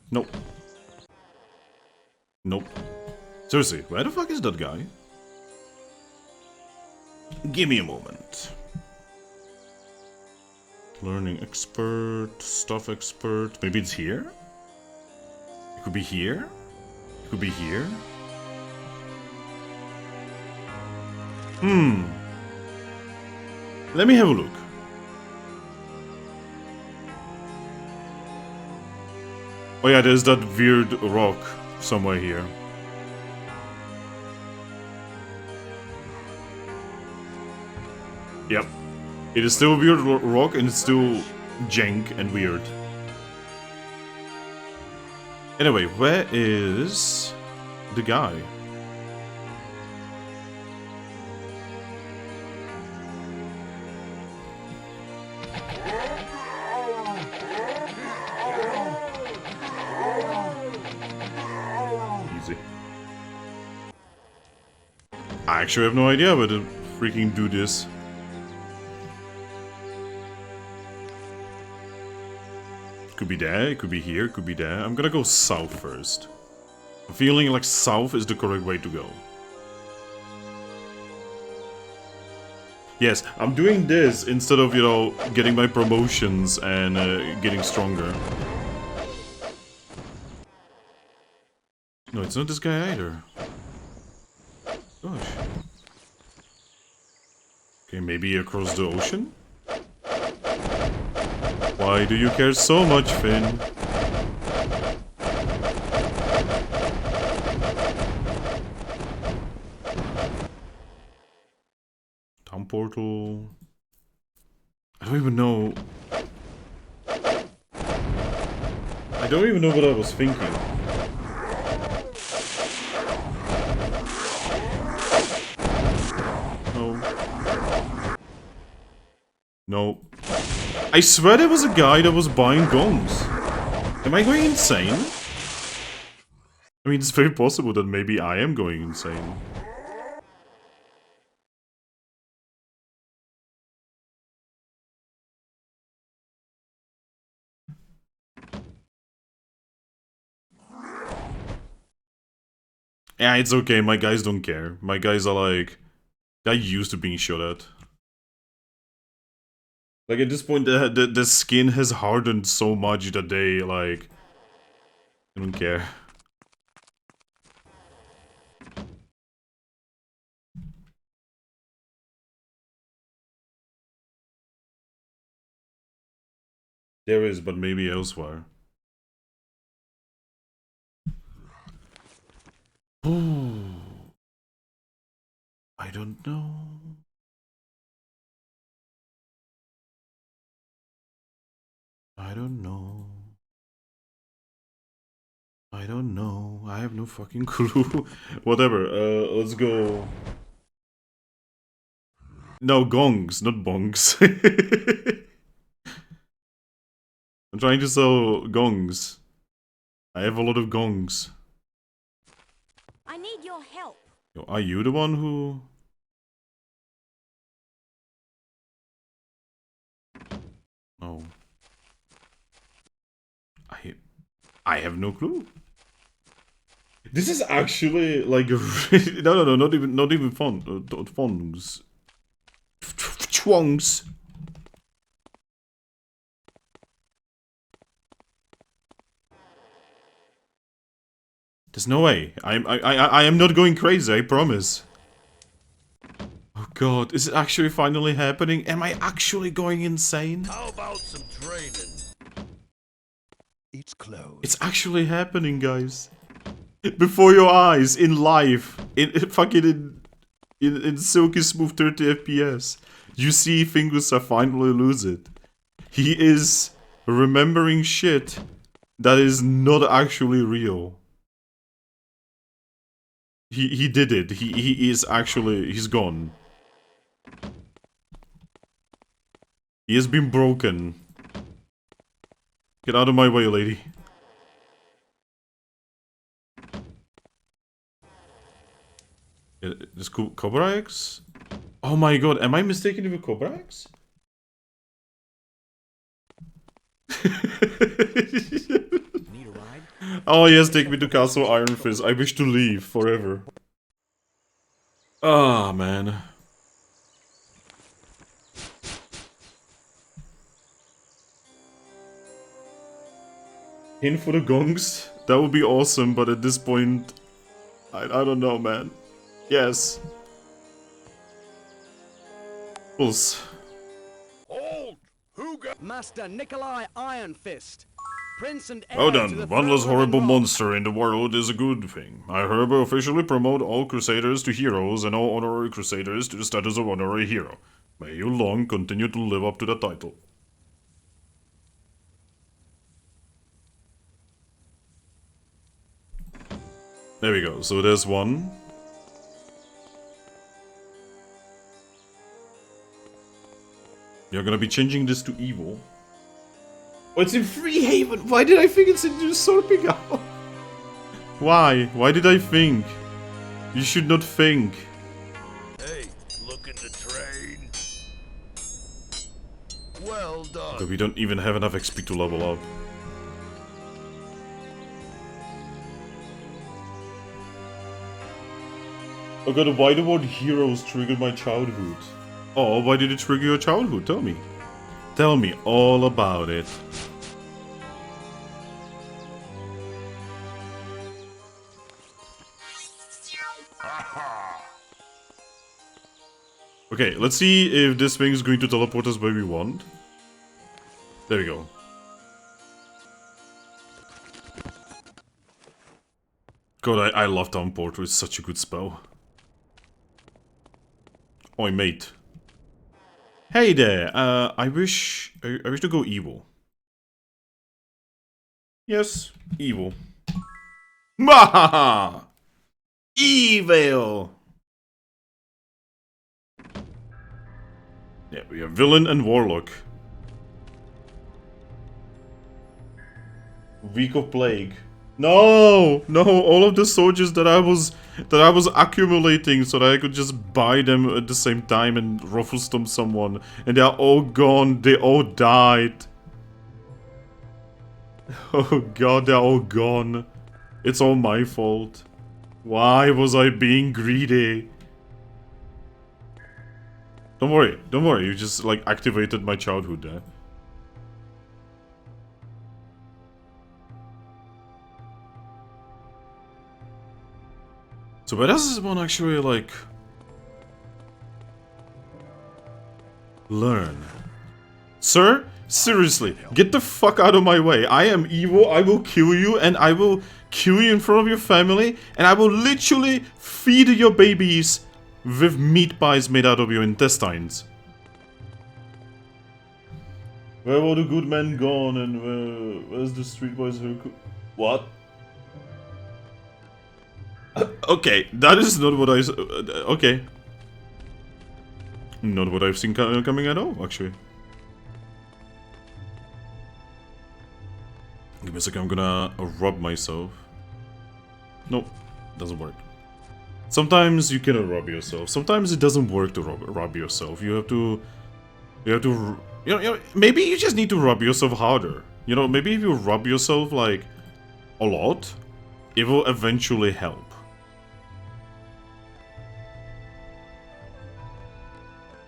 Nope. Nope. Seriously, where the fuck is that guy? Give me a moment. Learning expert, stuff expert. Maybe it's here? It could be here? It could be here? Let me have a look. Oh yeah, there's that weird rock somewhere here. Yep. It is still a weird rock and it's still jank and weird. Anyway, where is the guy? Easy. I actually have no idea how to freaking do this. Could be there, it could be here, it could be there. I'm gonna go south first. I'm feeling like south is the correct way to go. Yes, I'm doing this instead of, you know, getting my promotions and getting stronger. No, it's not this guy either. Gosh. Okay, maybe across the ocean? Why do you care so much, Finn? Town portal. I don't even know. I don't even know what I was thinking. No. No. I swear there was a guy that was buying gongs. Am I going insane? I mean, it's very possible that maybe I am going insane. Yeah, it's okay, my guys don't care. My guys are like... They're used to being shot at. Like, at this point, the skin has hardened so much that they, like... They don't care. There is, but maybe elsewhere. Ooh. I don't know. I don't know. I don't know. I have no fucking clue. Whatever, let's go. No, gongs, not bongs. I'm trying to sell gongs. I have a lot of gongs. I need your help. Yo, are you the one who... No. I have no clue. This is actually like no, not even fun. Fongs. Chwongs. There's no way. I am not going crazy. I promise. Oh God, is it actually finally happening? Am I actually going insane? How about some training? It's closed. It's actually happening, guys. Before your eyes, in live, in silky smooth 30 FPS, you see fingusa finally lose it. He is remembering shit that is not actually real. He did it. He is actually, he's gone. He has been broken. Get out of my way, lady. This Cobra X? Oh my god, am I mistaken with Cobra X? Need a ride? Oh yes, take me to Castle Iron Fist. I wish to leave forever. Ah, man. In for the gongs? That would be awesome, but at this point, I don't know, man. Yes. Pulse. Hold! Who got... Master Nikolai Iron Fist. Prince and heir Well to done, the one less throne of horrible Enron. monster in the world is a good thing. I hereby officially promote all Crusaders to heroes and all honorary Crusaders to the status of honorary hero. May you long continue to live up to the title. There we go, so there's one. You're gonna be changing this to evil. Oh, it's in Freehaven! Why did I think it's in usurping out? Why? Why did I think? You should not think. Hey, looking to train? Well done. But we don't even have enough XP to level up. Oh god, why the word heroes triggered my childhood? Oh, why did it trigger your childhood? Tell me. Tell me all about it. Okay, let's see if this thing is going to teleport us where we want. There we go. God, I love Town Portal, it's such a good spell. Oi, mate. Hey there, I wish to go evil. Yes, evil. Mahaha! Evil! Yeah, we have villain and warlock. Week of plague. No, no! All of the soldiers that I was accumulating so that I could just buy them at the same time and ruffle stomp someone, and they are all gone. They all died. Oh god, they're all gone. It's all my fault. Why was I being greedy? Don't worry, you just like activated my childhood there. So where does this one actually like learn? Sir? Seriously, get the fuck out of my way. I am evil, I will kill you, and I will kill you in front of your family, and I will literally feed your babies with meat pies made out of your intestines. Where are all the good men gone, and where's the streetwise haircut? What? Okay, that is not what I... okay. Not what I've seen coming at all, actually. Give me a second, I'm gonna rub myself. Nope, doesn't work. Sometimes you cannot rub yourself. Sometimes it doesn't work to rub yourself. You have to, you know, maybe you just need to rub yourself harder. You know, maybe if you rub yourself like a lot, It will eventually help.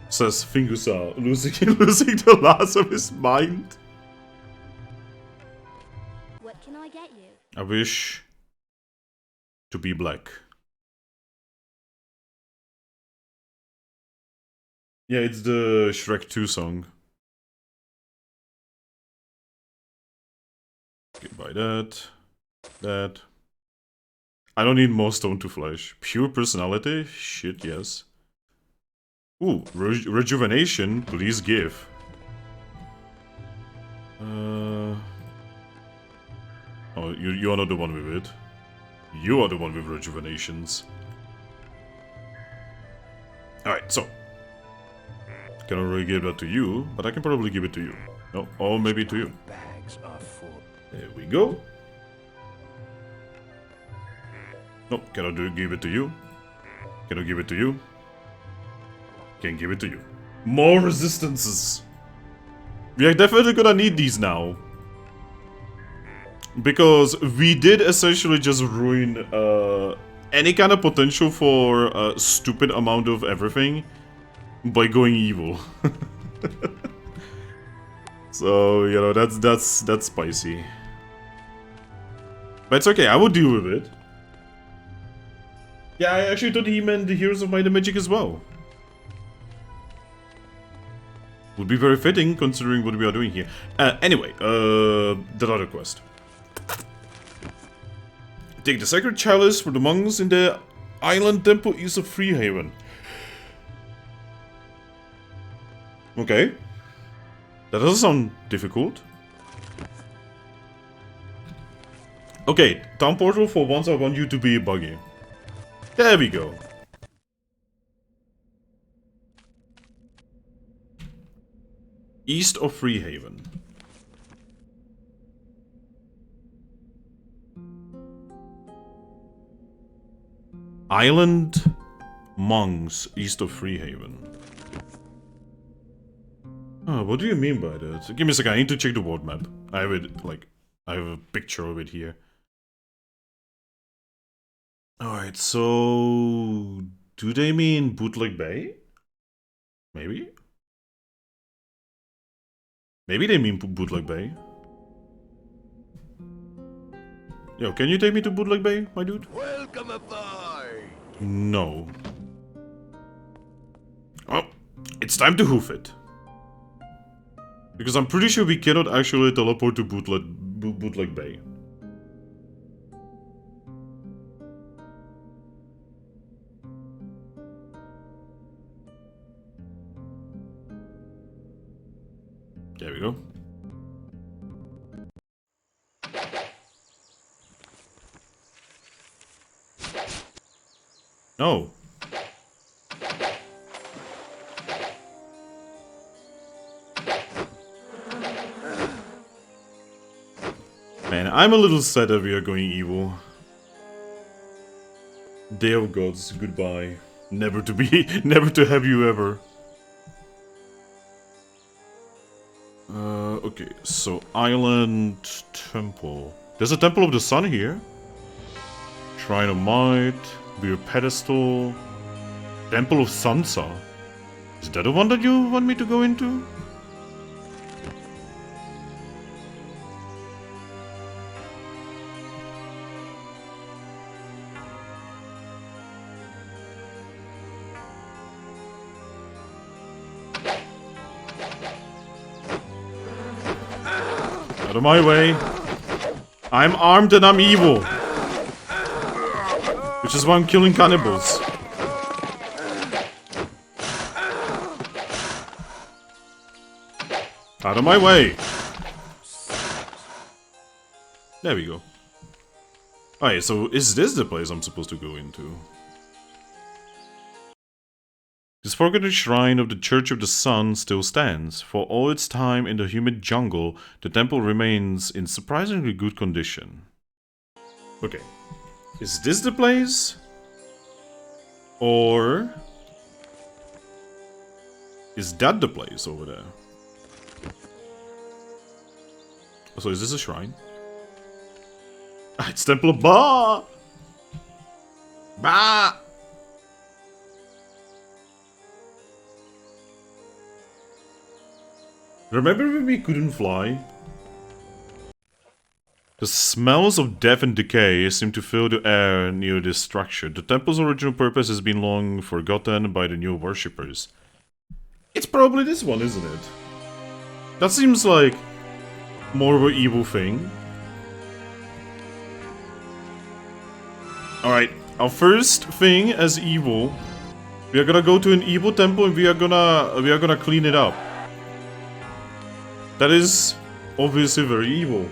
Says Fingusa, losing the last of his mind. What can I get you? I wish to be black. Yeah, it's the Shrek 2 song. Okay, buy that. That. I don't need more stone to flesh. Pure personality? Shit, yes. Ooh, rejuvenation, please give. Oh, you are not the one with it. You are the one with rejuvenations. Alright, so. Cannot really give that to you, but I can probably give it to you. No, or maybe to you. Bags are full. There we go. No, cannot give it to you. Cannot give it to you. Can't give it to you. More resistances. We are definitely gonna need these now. Because we did essentially just ruin any kind of potential for a stupid amount of everything by going evil. So, you know, that's spicy. But it's okay, I will deal with it. Yeah, I actually thought he meant the Heroes of Might and Magic as well. Would be very fitting considering what we are doing here. Anyway, that other quest. Take the sacred chalice for the monks in the island temple east of Freehaven. Okay. That doesn't sound difficult. Okay, town portal for once I want you to be buggy. There we go. East of Freehaven. Island monks east of Freehaven. Oh, what do you mean by that? Give me a second, I need to check the world map. I have it, like, I have a picture of it here. Alright, so... do they mean Bootleg Bay? Maybe? Maybe they mean Bootleg Bay. Yo, can you take me to Bootleg Bay, my dude? Welcome aboard! No. Oh, it's time to hoof it. Because I'm pretty sure we cannot actually teleport to Bootleg Bay. There we go. No. Man, I'm a little sad that we are going evil. Day of Gods, goodbye. Never to be, never to have you ever. Okay, so Island Temple. There's a Temple of the Sun here. Shrine of Might, Beer Pedestal, Temple of Sansa. Is that the one that you want me to go into? Out of my way. I'm armed and I'm evil. Which is why I'm killing cannibals. Out of my way. There we go. Alright, so is this the place I'm supposed to go into? This forgotten shrine of the Church of the Sun still stands. For all its time in the humid jungle, the temple remains in surprisingly good condition. Okay. Is this the place? Or... is that the place over there? So is this a shrine? It's Temple of Ba! Ba! Remember when we couldn't fly? The smells of death and decay seem to fill the air near this structure. The temple's original purpose has been long forgotten by the new worshippers. It's probably this one, isn't it? That seems like more of an evil thing. Alright, our first thing as evil, we are gonna go to an evil temple and we are gonna clean it up. That is obviously very evil.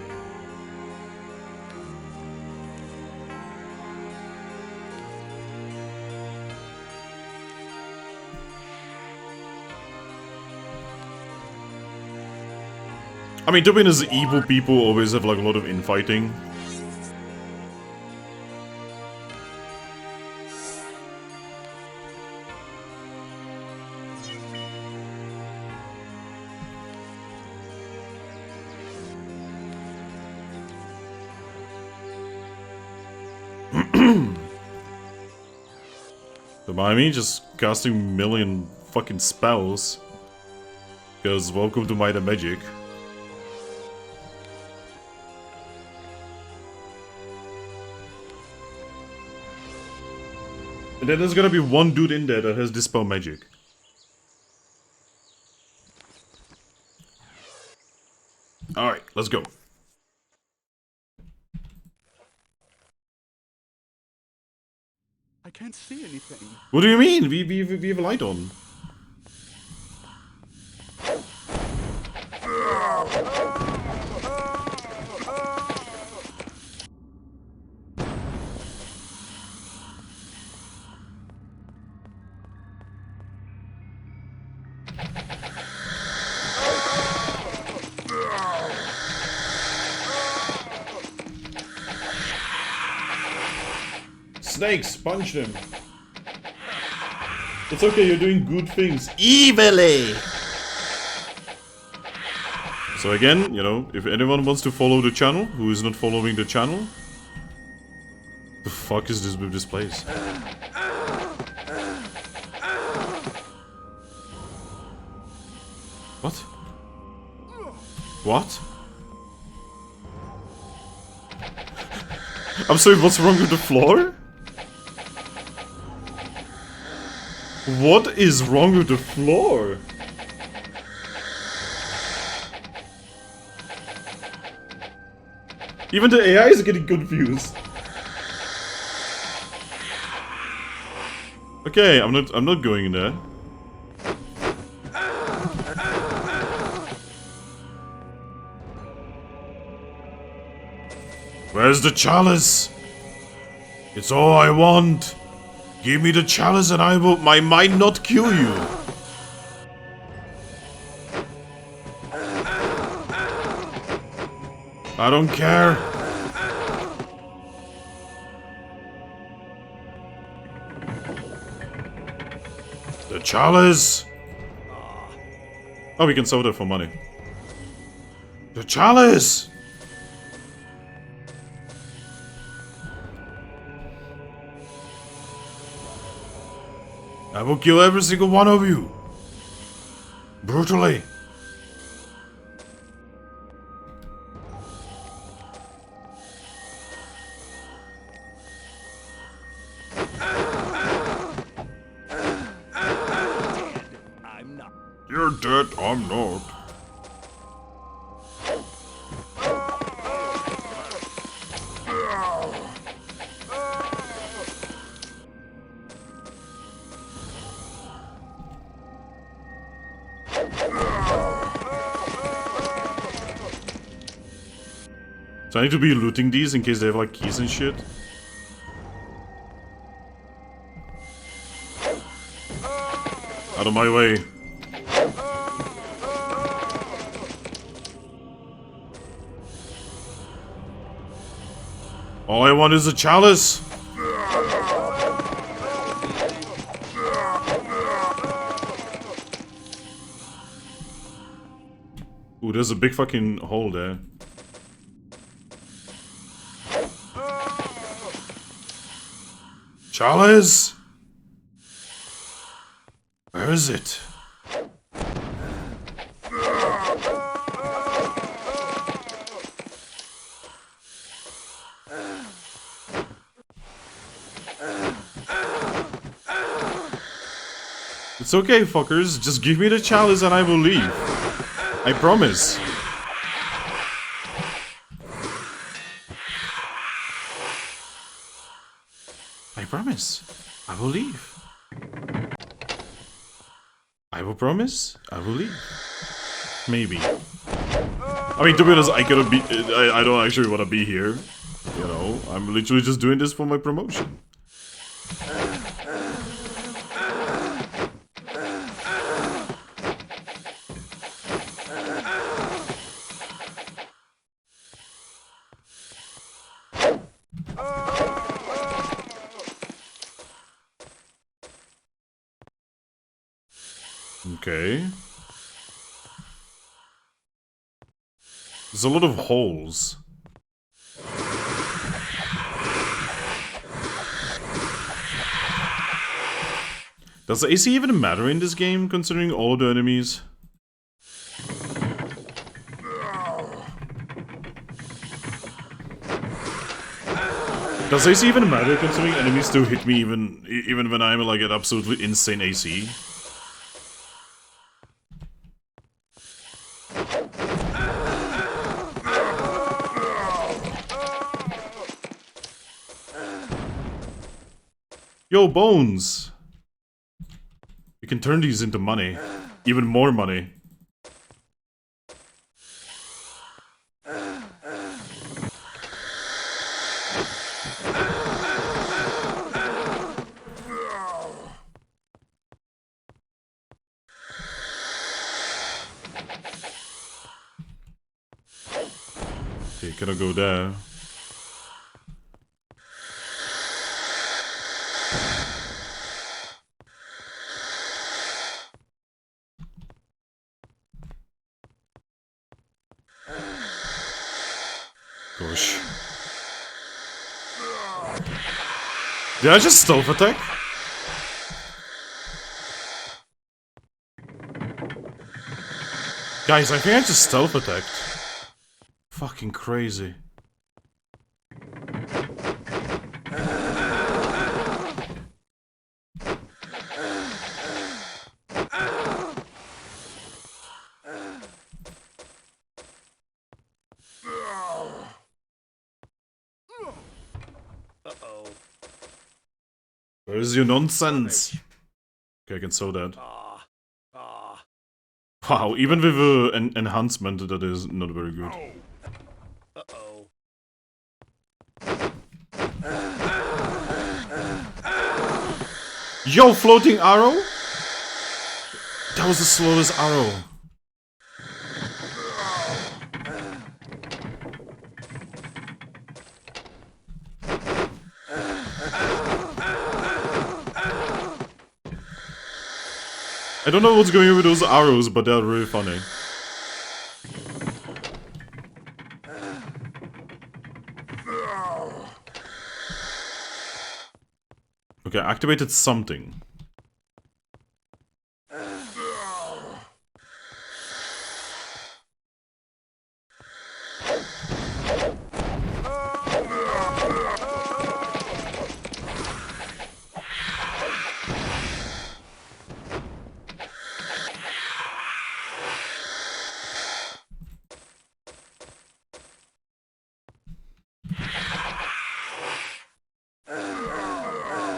I mean, to be honest, evil people always have like a lot of infighting. Don't mind me just casting a million fucking spells. Because welcome to Might and Magic. And then there's gonna be one dude in there that has Dispel Magic. Alright, let's go. I can't see anything. What do you mean? We have a light on. Snakes, punch them. It's okay, you're doing good things. Evilly! So again, you know, if anyone wants to follow the channel, who is not following the channel, the fuck is this with this place? What? What? I'm sorry, what's wrong with the floor? What is wrong with the floor? Even the AI is getting confused. Okay, I'm not going in there. Where's the chalice? It's all I want. Give me the chalice and I might not kill you. I don't care. The chalice. Oh, we can sell that for money. The chalice. I will kill every single one of you. Brutally. I'm not. You're dead, I'm not. So I need to be looting these in case they have like keys and shit. Out of my way. All I want is a chalice. Ooh, there's a big fucking hole there. Chalice! Where is it? It's okay, fuckers. Just give me the chalice and I will leave. I promise. I promise. I will leave. I will promise. I will leave. Maybe. I mean, to be honest, I cannot be. I don't actually want to be here. You know, I'm literally just doing this for my promotion. Okay. There's a lot of holes. Does the AC even matter in this game, considering all of the enemies? Does AC even matter, considering enemies still hit me even when I'm like at absolutely insane AC? Yo, bones! You can turn these into money. Even more money. Okay, can I go there? Gosh. Did I just stealth attack? Guys, I think I just stealth attacked. Fucking crazy. Where's your nonsense? Okay, I can sew that. Wow, even with an enhancement, that is not very good. Yo, floating arrow? That was the slowest arrow. I don't know what's going on with those arrows, but they're really funny. Okay, I activated something.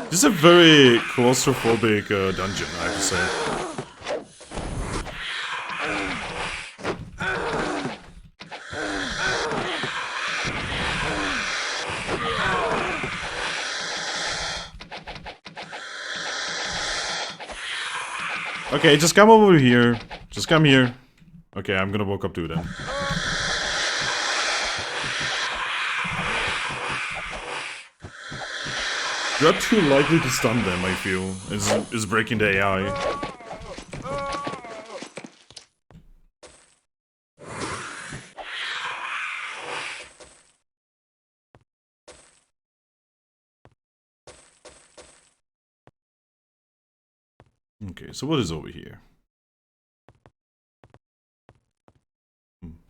This is a very claustrophobic dungeon, I have to say. Okay, just come over here. Just come here. Okay, I'm gonna walk up to them. You're too likely to stun them, I feel. Is breaking the AI. Okay, so what is over here?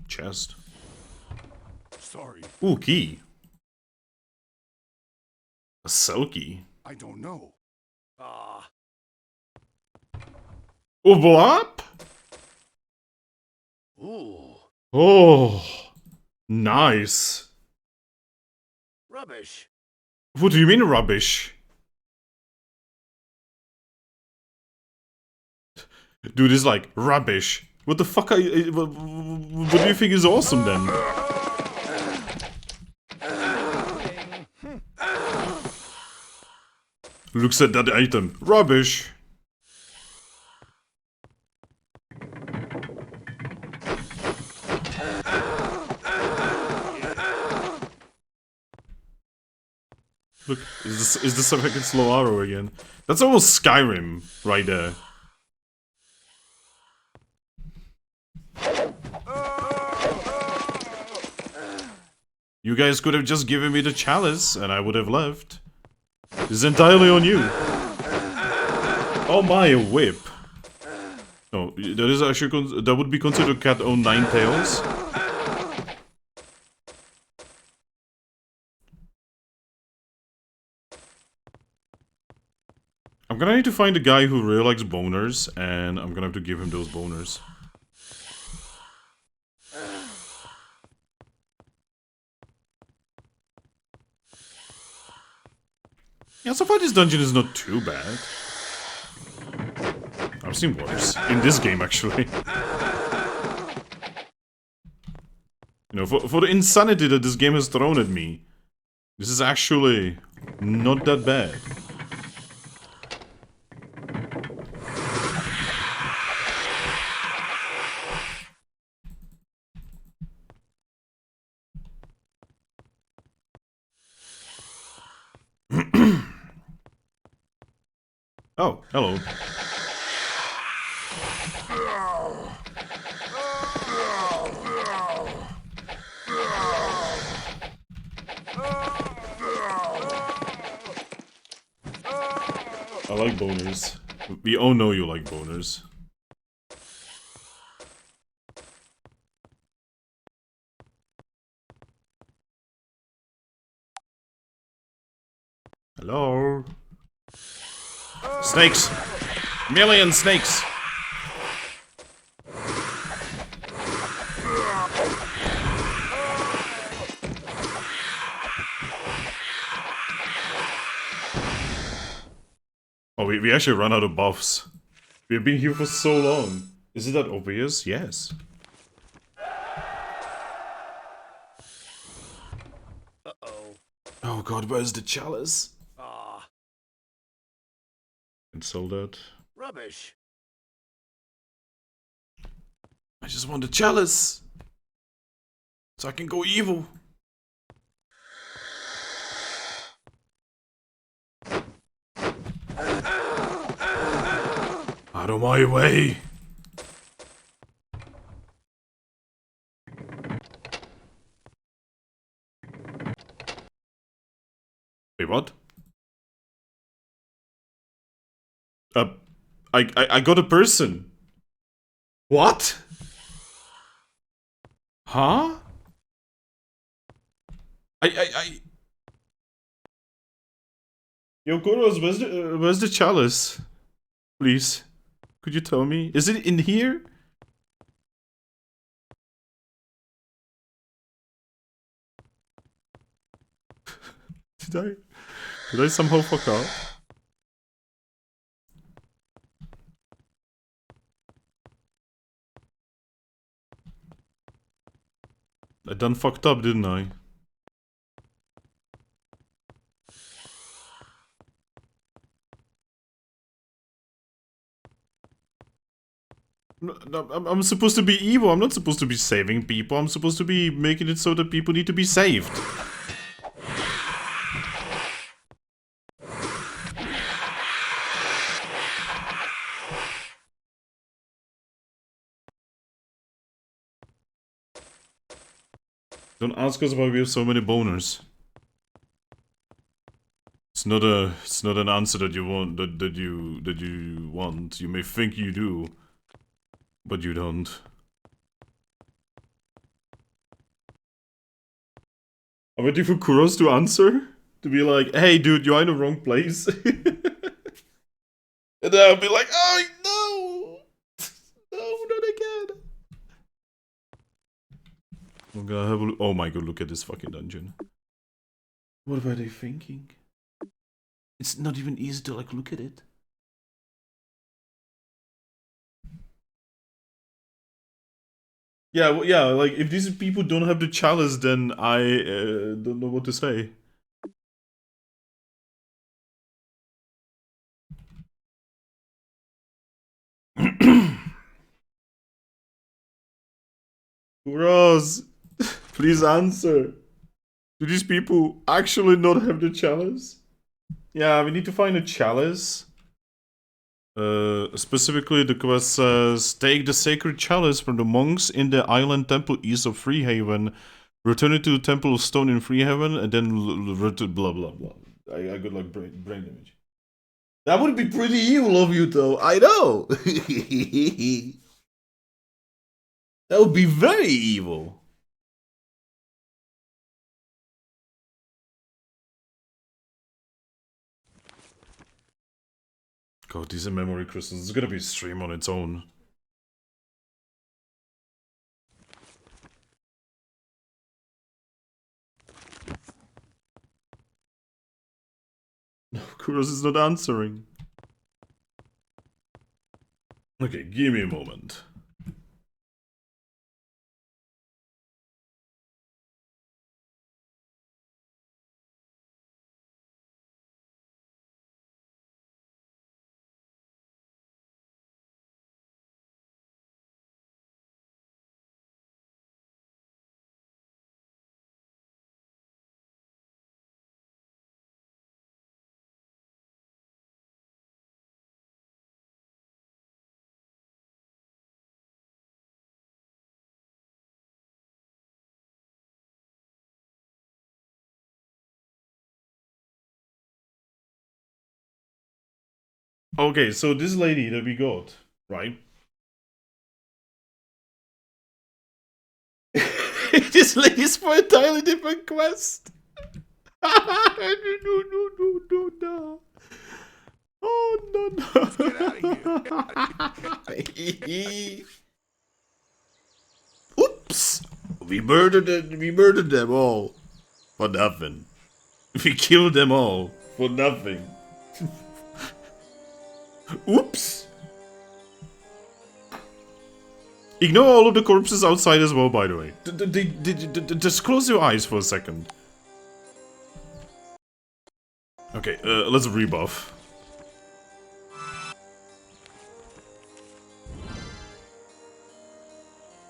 Chest. Sorry, Ooh, key. A cell key. I don't know. Ah, Oh, what? ooh, Oh, nice. rubbish. What do you mean rubbish? Dude, it's like rubbish. What the fuck are you, what do you think is awesome then? Looks at that item. Rubbish. Look, is this a fucking slow arrow again? That's almost Skyrim right there. You guys could have just given me the chalice and I would have left. This is entirely on you. Oh my, a whip. No, that is actually that would be considered cat own 9 tails. I'm gonna need to find a guy who really likes boners, and I'm gonna have to give him those boners. Yeah, so far this dungeon is not too bad. I've seen worse. In this game, actually. You know, for the insanity that this game has thrown at me, this is actually not that bad. Oh, hello. I like boners. We all know you like boners. Hello? Snakes! Million snakes! Oh, we actually run out of buffs. We've been here for so long. Is it that obvious? Yes. Uh-oh. Oh god, where's the chalice? Ah, And sell that. rubbish. I just want the chalice! So I can go evil! Out of my way! Wait, what? I got a person. What? Huh? I... Yo, Goros, where's the chalice? Please. Could you tell me? Is it in here? Did I somehow fuck up? I done fucked up, didn't I? No, I'm supposed to be evil. I'm not supposed to be saving people. I'm supposed to be making it so that people need to be saved. Don't ask us why we have so many boners. It's not an answer that you want that you want. You may think you do, but you don't. I'm waiting for Kuros to answer. To be like, hey dude, you're in the wrong place. And then I'll be like, oh no! No, not again. I'm gonna have a look. Oh my god, look at this fucking dungeon. What were they thinking? It's not even easy to like look at it. Yeah, well, yeah, like if these people don't have the chalice, then I don't know what to say. Kuros, please answer. Do these people actually not have the chalice? Yeah, we need to find a chalice. Specifically, the quest says, take the sacred chalice from the monks in the island temple east of Freehaven, return it to the temple of stone in Freehaven, and then blah blah blah. I got like brain damage. That would be pretty evil of you, though. I know. That would be very evil. God, these are memory crystals. It's gonna be a stream on its own. No, Kuros is not answering. Okay, give me a moment. Okay, so this lady that we got, right? This lady's for a entirely different quest. No. Oh no. Oops! We murdered them all for nothing. We killed them all for nothing. Oops! Ignore all of the corpses outside as well, by the way. Just close your eyes for a second. Okay, let's rebuff.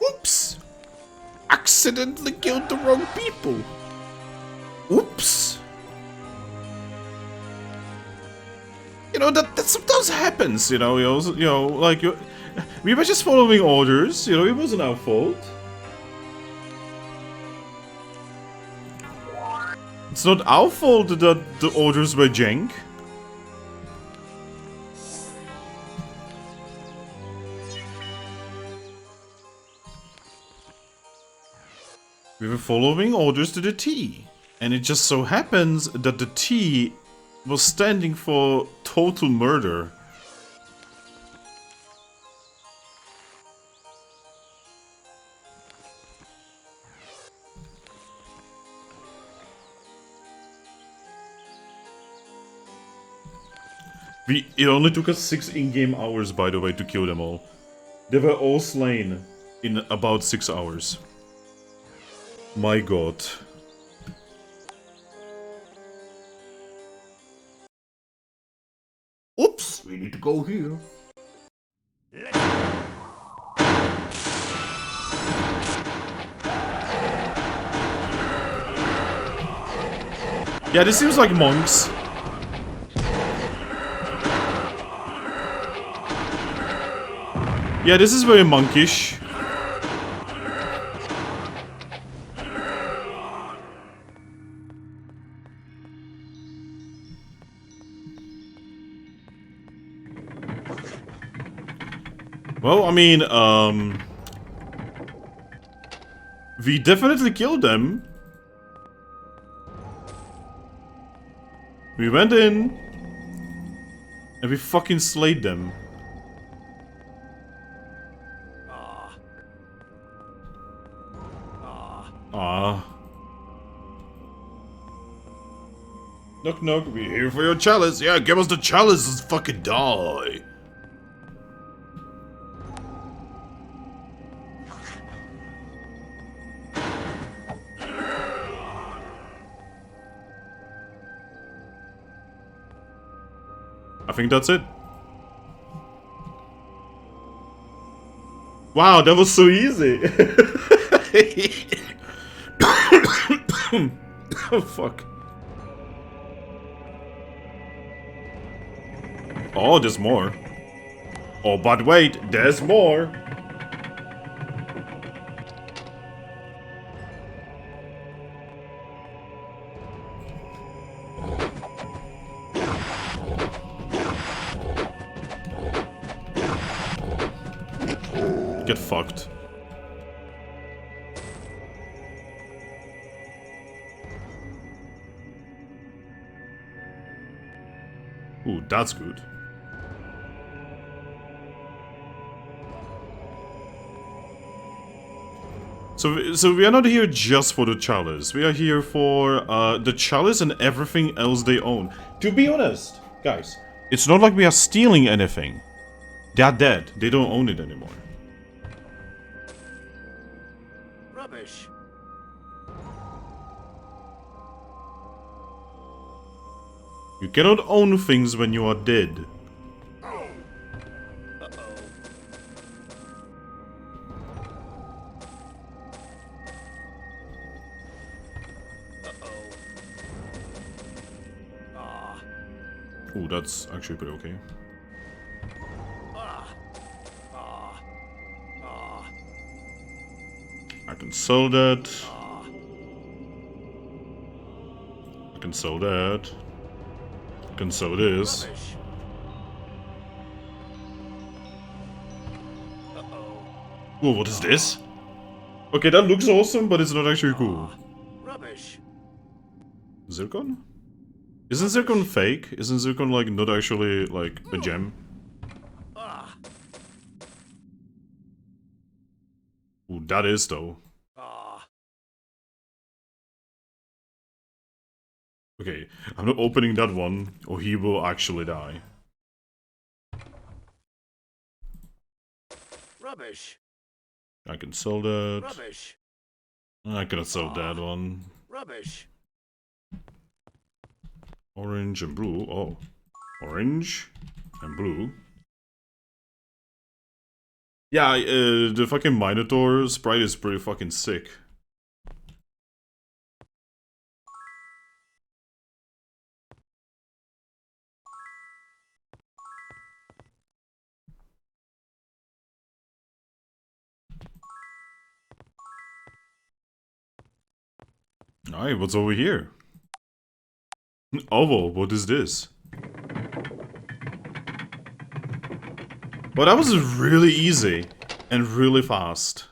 Oops! Accidentally killed the wrong people. Oops! You know, that sometimes happens, you know, like, we were just following orders, you know, it wasn't our fault. It's not our fault that the orders were jank. We were following orders to the T. And it just so happens that the T was standing for total murder. It only took us 6 in-game hours, by the way, to kill them all. They were all slain in about 6 hours. My god. Oops, we need to go here. Yeah, this seems like monks. Yeah, this is very monkish. Well, I mean, we definitely killed them. We went in, and we fucking slayed them. Ah. Knock knock, we're here for your chalice. Yeah, give us the chalice, let's fucking die. I think that's it. Wow, that was so easy. Oh, fuck. Oh, there's more. Oh, but wait, there's more. Get fucked. Ooh, that's good. So we are not here just for the chalice. We are here for the chalice and everything else they own. To be honest, guys, it's not like we are stealing anything. They are dead. They don't own it anymore. Rubbish. You cannot own things when you are dead. Ooh, that's actually pretty okay. I can sell that. I can sell that. I can sell this. Rubbish. Whoa, what is this? Okay, that looks awesome, but it's not actually cool. Rubbish. Zircon? Isn't zircon fake? Isn't zircon like not actually like a gem? Ooh, that is though. Okay, I'm not opening that one, or he will actually die. Rubbish. I can sell that. Rubbish. I cannot sell that one. Rubbish. Orange and blue. Oh. Orange and blue. Yeah, the fucking Minotaur sprite is pretty fucking sick. Alright, what's over here? Oh, what is this? Well, that was really easy and really fast.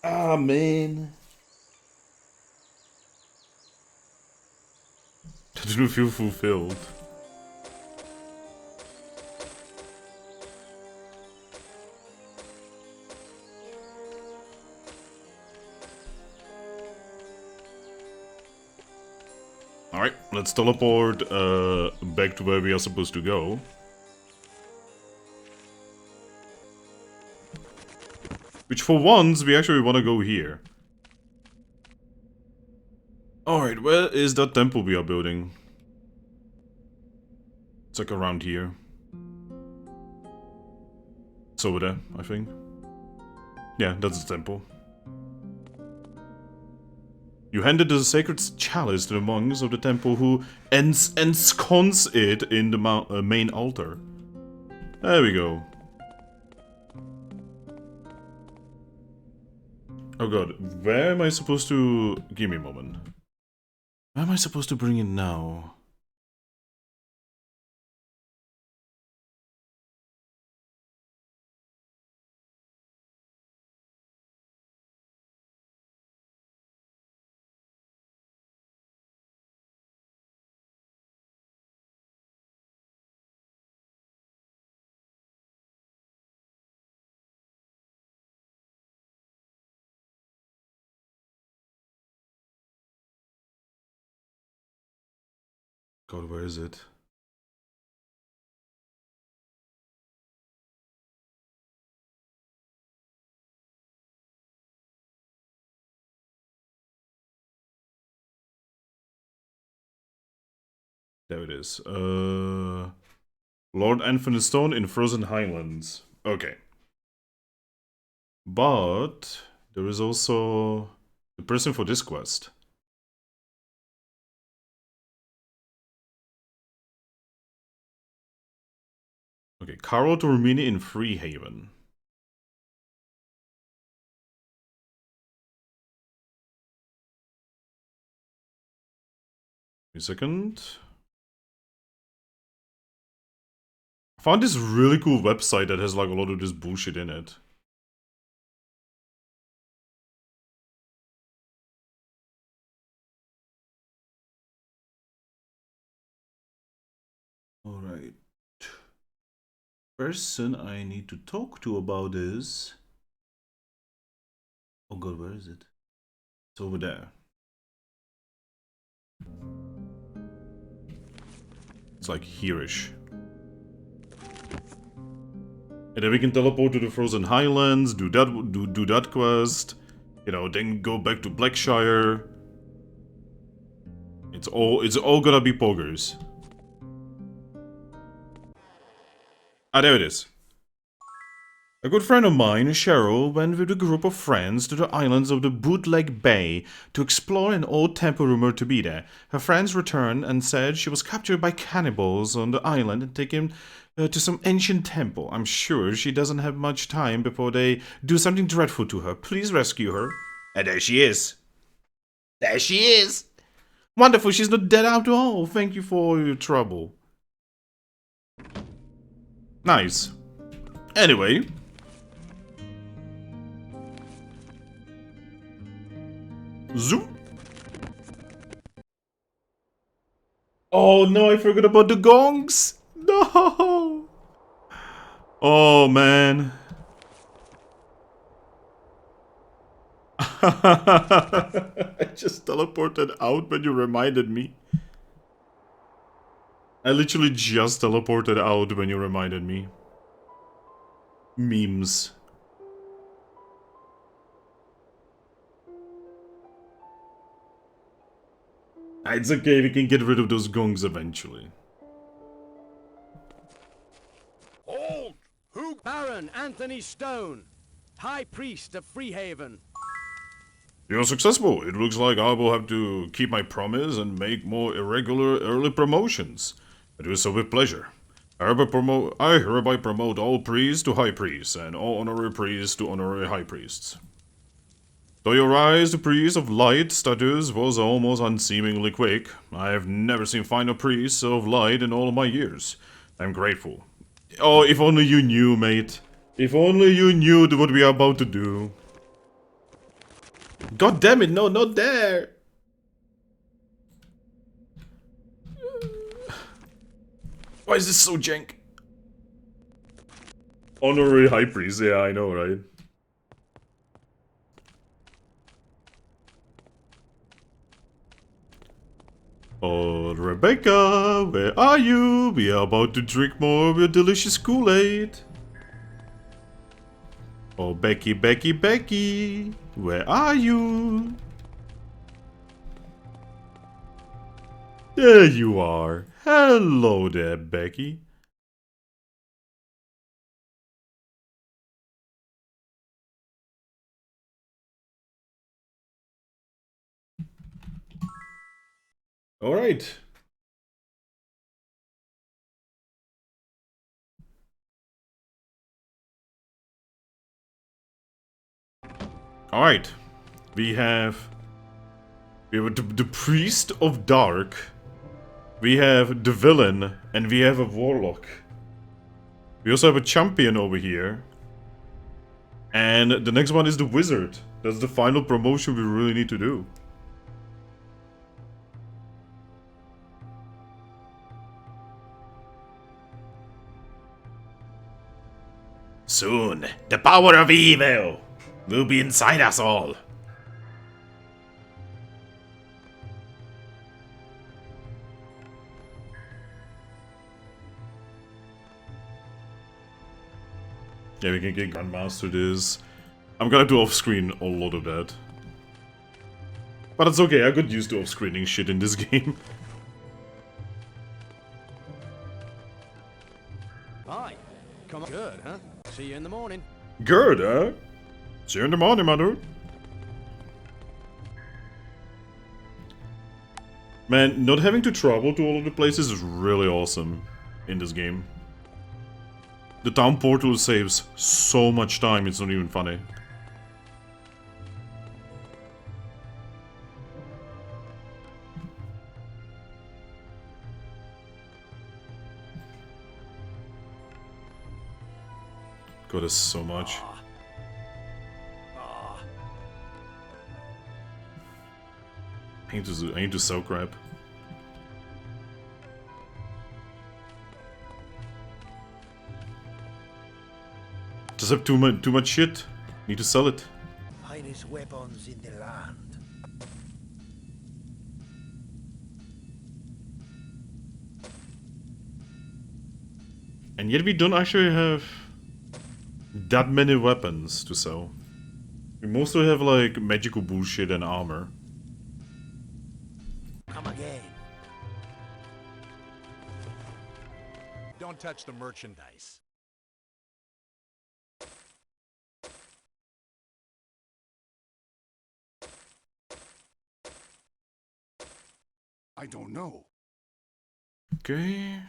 Ah, man. I didn't feel fulfilled. Alright, let's teleport back to where we are supposed to go. Which for once, we actually want to go here. Alright, where is that temple we are building? It's like around here. It's over there, I think. Yeah, that's the temple. You handed the sacred chalice to the monks of the temple who ensconce it in the main altar. There we go. Oh god, where am I supposed to... Give me a moment. Where am I supposed to bring it now? God, where is it? There it is. Lord Infinite Stone in Frozen Highlands. Okay. But there is also the person for this quest. Okay, Caro to Rumini in Freehaven. Wait a second. I found this really cool website that has like a lot of this bullshit in it. Alright. Person I need to talk to about this. Oh god, where is it? It's over there. It's like here-ish. And then we can teleport to the Frozen Highlands, do that quest, you know, then go back to Blackshire. It's all gonna be poggers. Ah, there it is. A good friend of mine, Cheryl, went with a group of friends to the islands of the Bootleg Bay to explore an old temple rumored to be there. Her friends returned and said she was captured by cannibals on the island and taken to some ancient temple. I'm sure she doesn't have much time before they do something dreadful to her. Please rescue her. And there she is. There she is. Wonderful, she's not dead after all. Thank you for all your trouble. Nice. Anyway. Zoom. Oh no, I forgot about the gongs. No. Oh man. I just teleported out when you reminded me. I literally just teleported out when you reminded me. Memes. It's okay, we can get rid of those gongs eventually. Hold! Who? Baron Anthony Stone, High Priest of Freehaven. You're successful. It looks like I will have to keep my promise and make more irregular early promotions. I do so with pleasure. I hereby promote all priests to high priests and all honorary priests to honorary high priests. Though your rise to priest of light status was almost unseemingly quick, I have never seen finer priests of light in all of my years. I'm grateful. Oh, if only you knew, mate. If only you knew what we are about to do. God damn it, no, not there! Why is this so jank? Honorary high priest, yeah, I know, right? Oh, Rebecca, where are you? We are about to drink more of your delicious Kool-Aid. Oh, Becky, Becky, Becky, where are you? There you are. Hello there, Becky. All right. All right. We have We have the Priest of Dark. We have the Villain. And we have a Warlock. We also have a Champion over here. And the next one is the Wizard. That's the final promotion we really need to do. Soon, the power of evil will be inside us all. Yeah, we can get Grandmaster this. I'm gonna do off-screen a lot of that. But it's okay, I got used to off-screening shit in this game. Hi. Come on. Good, huh? See you in the morning. Good, huh? See you in the morning, my dude. Man, not having to travel to all of the places is really awesome in this game. The town portal saves so much time, it's not even funny. God, there's so much. I need to sell crap. Just have too much shit. Need to sell it. Finest weapons in the land. And yet we don't actually have that many weapons to sell. We mostly have like magical bullshit and armor. Come again. Don't touch the merchandise. I don't know. Okay.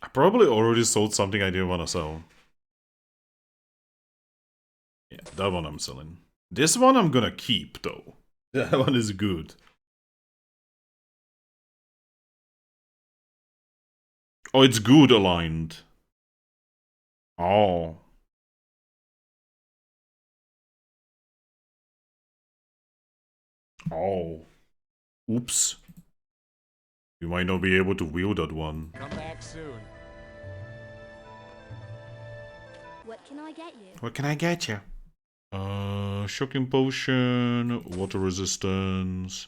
I probably already sold something I didn't want to sell. Yeah, that one I'm selling. This one I'm gonna keep, though. That one is good. Oh, it's good aligned. Oh. Oh. Oops. You might not be able to wield that one. Come back soon. What can I get you? What can I get you? Shocking potion, water resistance,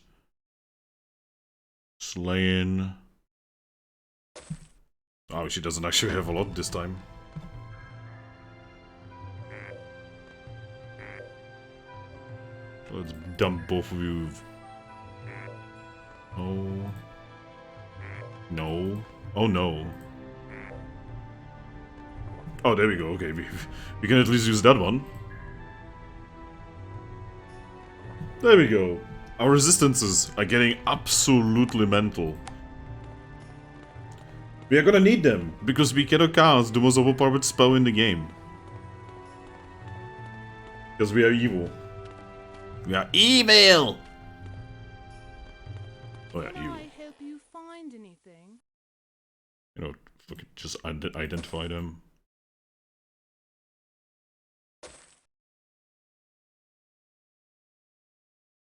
slaying. Oh, she doesn't actually have a lot this time. Let's dump both of you. Oh. No. Oh no. Oh, there we go. Okay, we can at least use that one. There we go. Our resistances are getting absolutely mental. We are gonna need them, because we cannot cast the most overpowered spell in the game. Because we are evil. We are evil! Oh yeah, Can evil. I help you find anything? You know, fuck it, just identify them.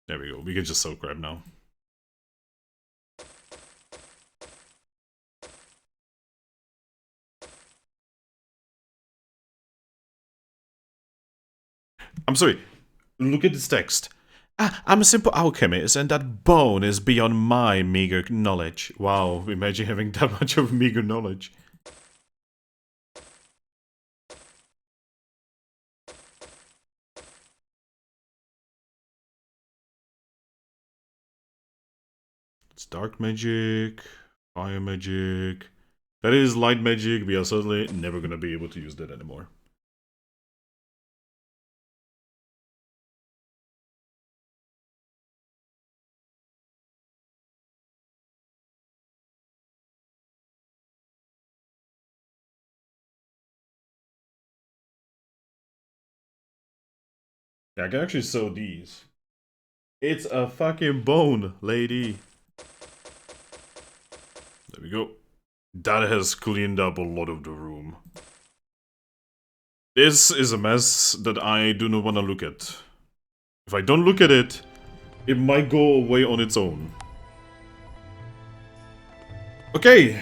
There we go, we can just sell crap now. I'm sorry, look at this text. I'm a simple alchemist, and that bone is beyond my meager knowledge. Wow, imagine having that much of meager knowledge. It's dark magic, fire magic. That is light magic, we are certainly never gonna be able to use that anymore. Yeah, I can actually sew these. It's a fucking bone, lady. There we go. That has cleaned up a lot of the room. This is a mess that I do not want to look at. If I don't look at it, it might go away on its own. Okay.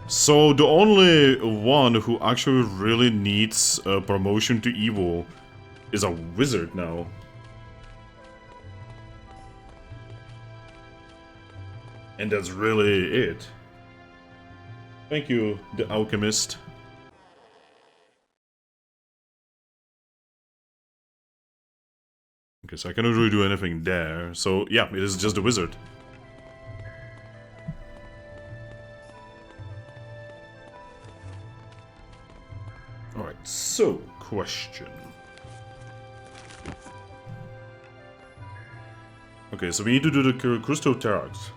So the only one who actually really needs a promotion to evil is a wizard now. And that's really it. Thank you, the alchemist. Okay, so I cannot really do anything there. So yeah, it is just the wizard. Alright, so, question. Okay, so we need to do the crystal tags.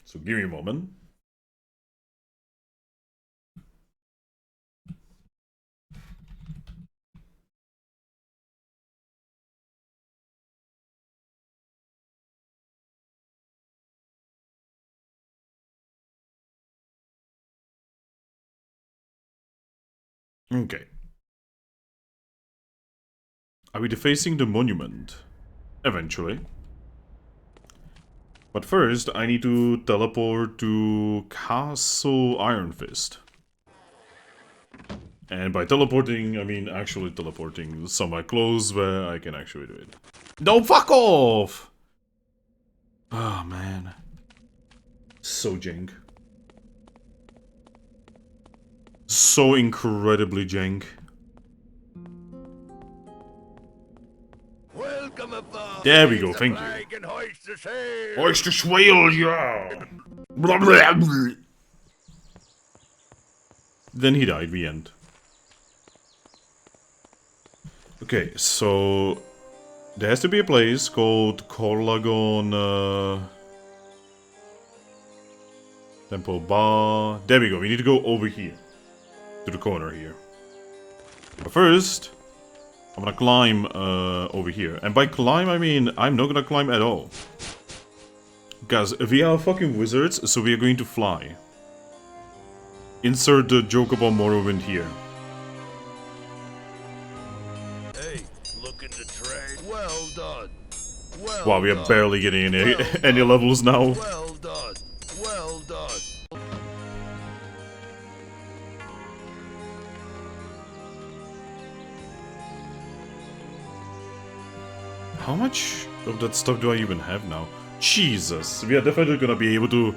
So give me a moment. Okay. Are we defacing the monument? Eventually. But first, I need to teleport to Castle Iron Fist. And by teleporting, I mean actually teleporting somewhere close where I can actually do it. No, fuck off! Oh, man. So jank. So incredibly jank. Welcome aboard. There we go, thank you. Hoist the sail, yeah! Blah, blah, blah. Then he died, the end. Okay, so... there has to be a place called Corlagon... Temple Bar... There we go, we need to go over here. To the corner here. But first... I'm gonna climb over here. And by climb, I mean I'm not gonna climb at all. Guys, we are fucking wizards, so we are going to fly. Insert the Jokobo Morrowind here. Hey, look at the train. Well done. Well Wow, we are done. barely getting any levels now. Well done. Well done. How much of that stuff do I even have now? Jesus, we are definitely gonna be able to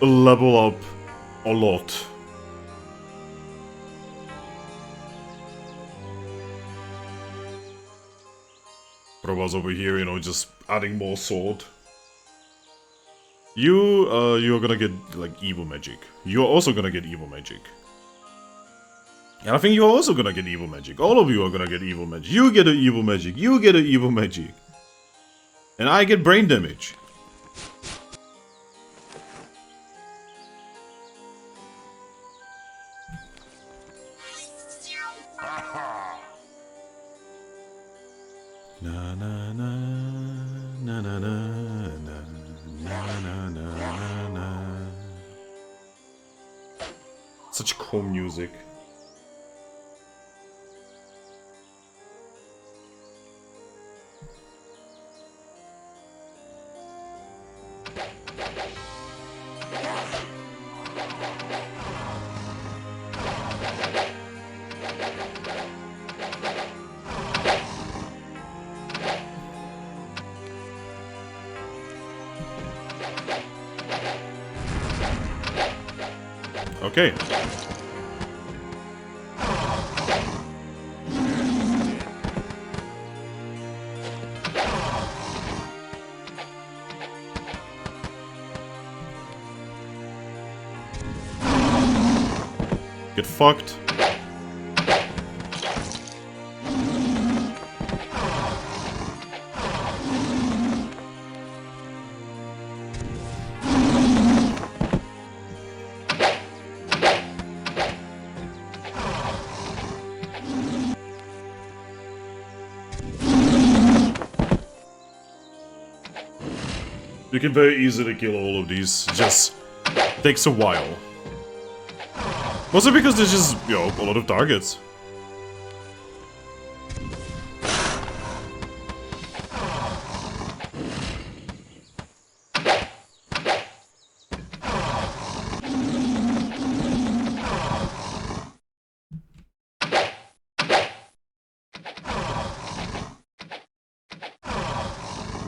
level up a lot. Proba's over here, you know, just adding more sword. You're gonna get, like, evil magic. You're also gonna get evil magic. And I think you're also gonna get evil magic. All of you are gonna get evil magic. You get an evil magic. You get an evil magic. And I get brain damage. Na na na na na na na na na na na. Such cool music. Okay. Get fucked. You can very easily kill all of these, just takes a while. Mostly because there's just, you know, a lot of targets.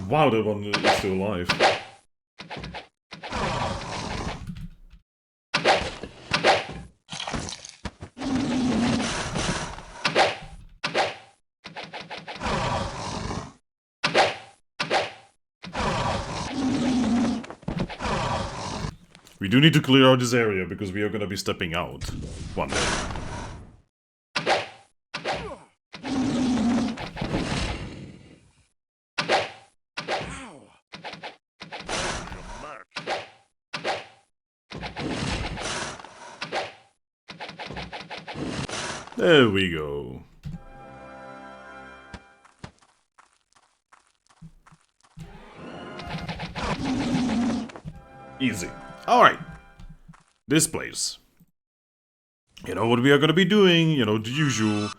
Wow, that one is still alive. We do need to clear out this area because we are gonna be stepping out one day. There we go. Easy. Alright. This place. You know what we are gonna be doing, you know, the usual.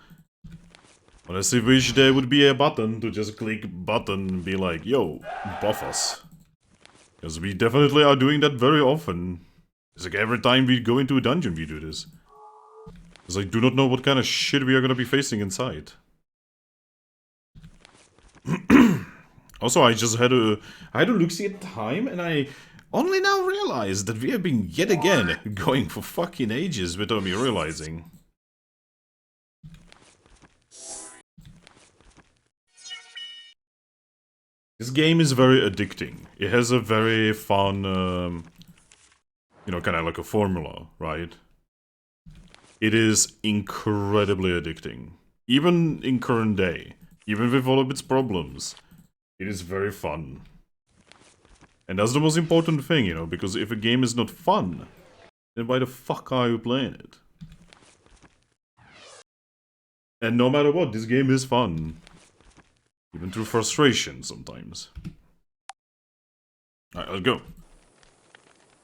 Honestly, wish there would be a button to just click button and be like, yo, buff us. Because we definitely are doing that very often. It's like every time we go into a dungeon we do this. Because I do not know what kind of shit we are gonna be facing inside. Also, I had a look-see at time, and I only now realized that we have been yet again going for fucking ages without me realizing. This game is very addicting. It has a very fun, you know, kind of like a formula, right? It is incredibly addicting. Even in current day. Even with all of its problems. It is very fun. And that's the most important thing, you know, because if a game is not fun, then why the fuck are you playing it? And no matter what, this game is fun. Even through frustration sometimes. Alright, let's go.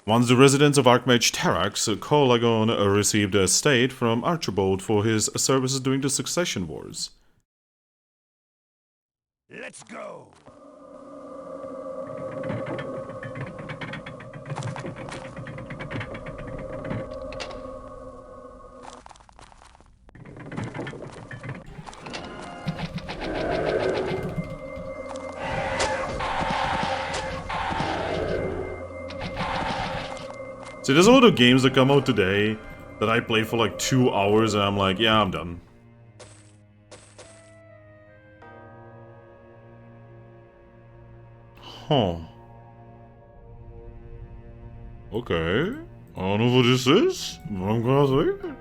Once the residents of Archmage Tarax, Colagon received a estate from Archibald for his services during the Succession Wars. Let's go! See, there's a lot of games that come out today that I play for like 2 hours and I'm like, yeah, I'm done. Huh. Okay. I don't know what this is, but I'm gonna take it.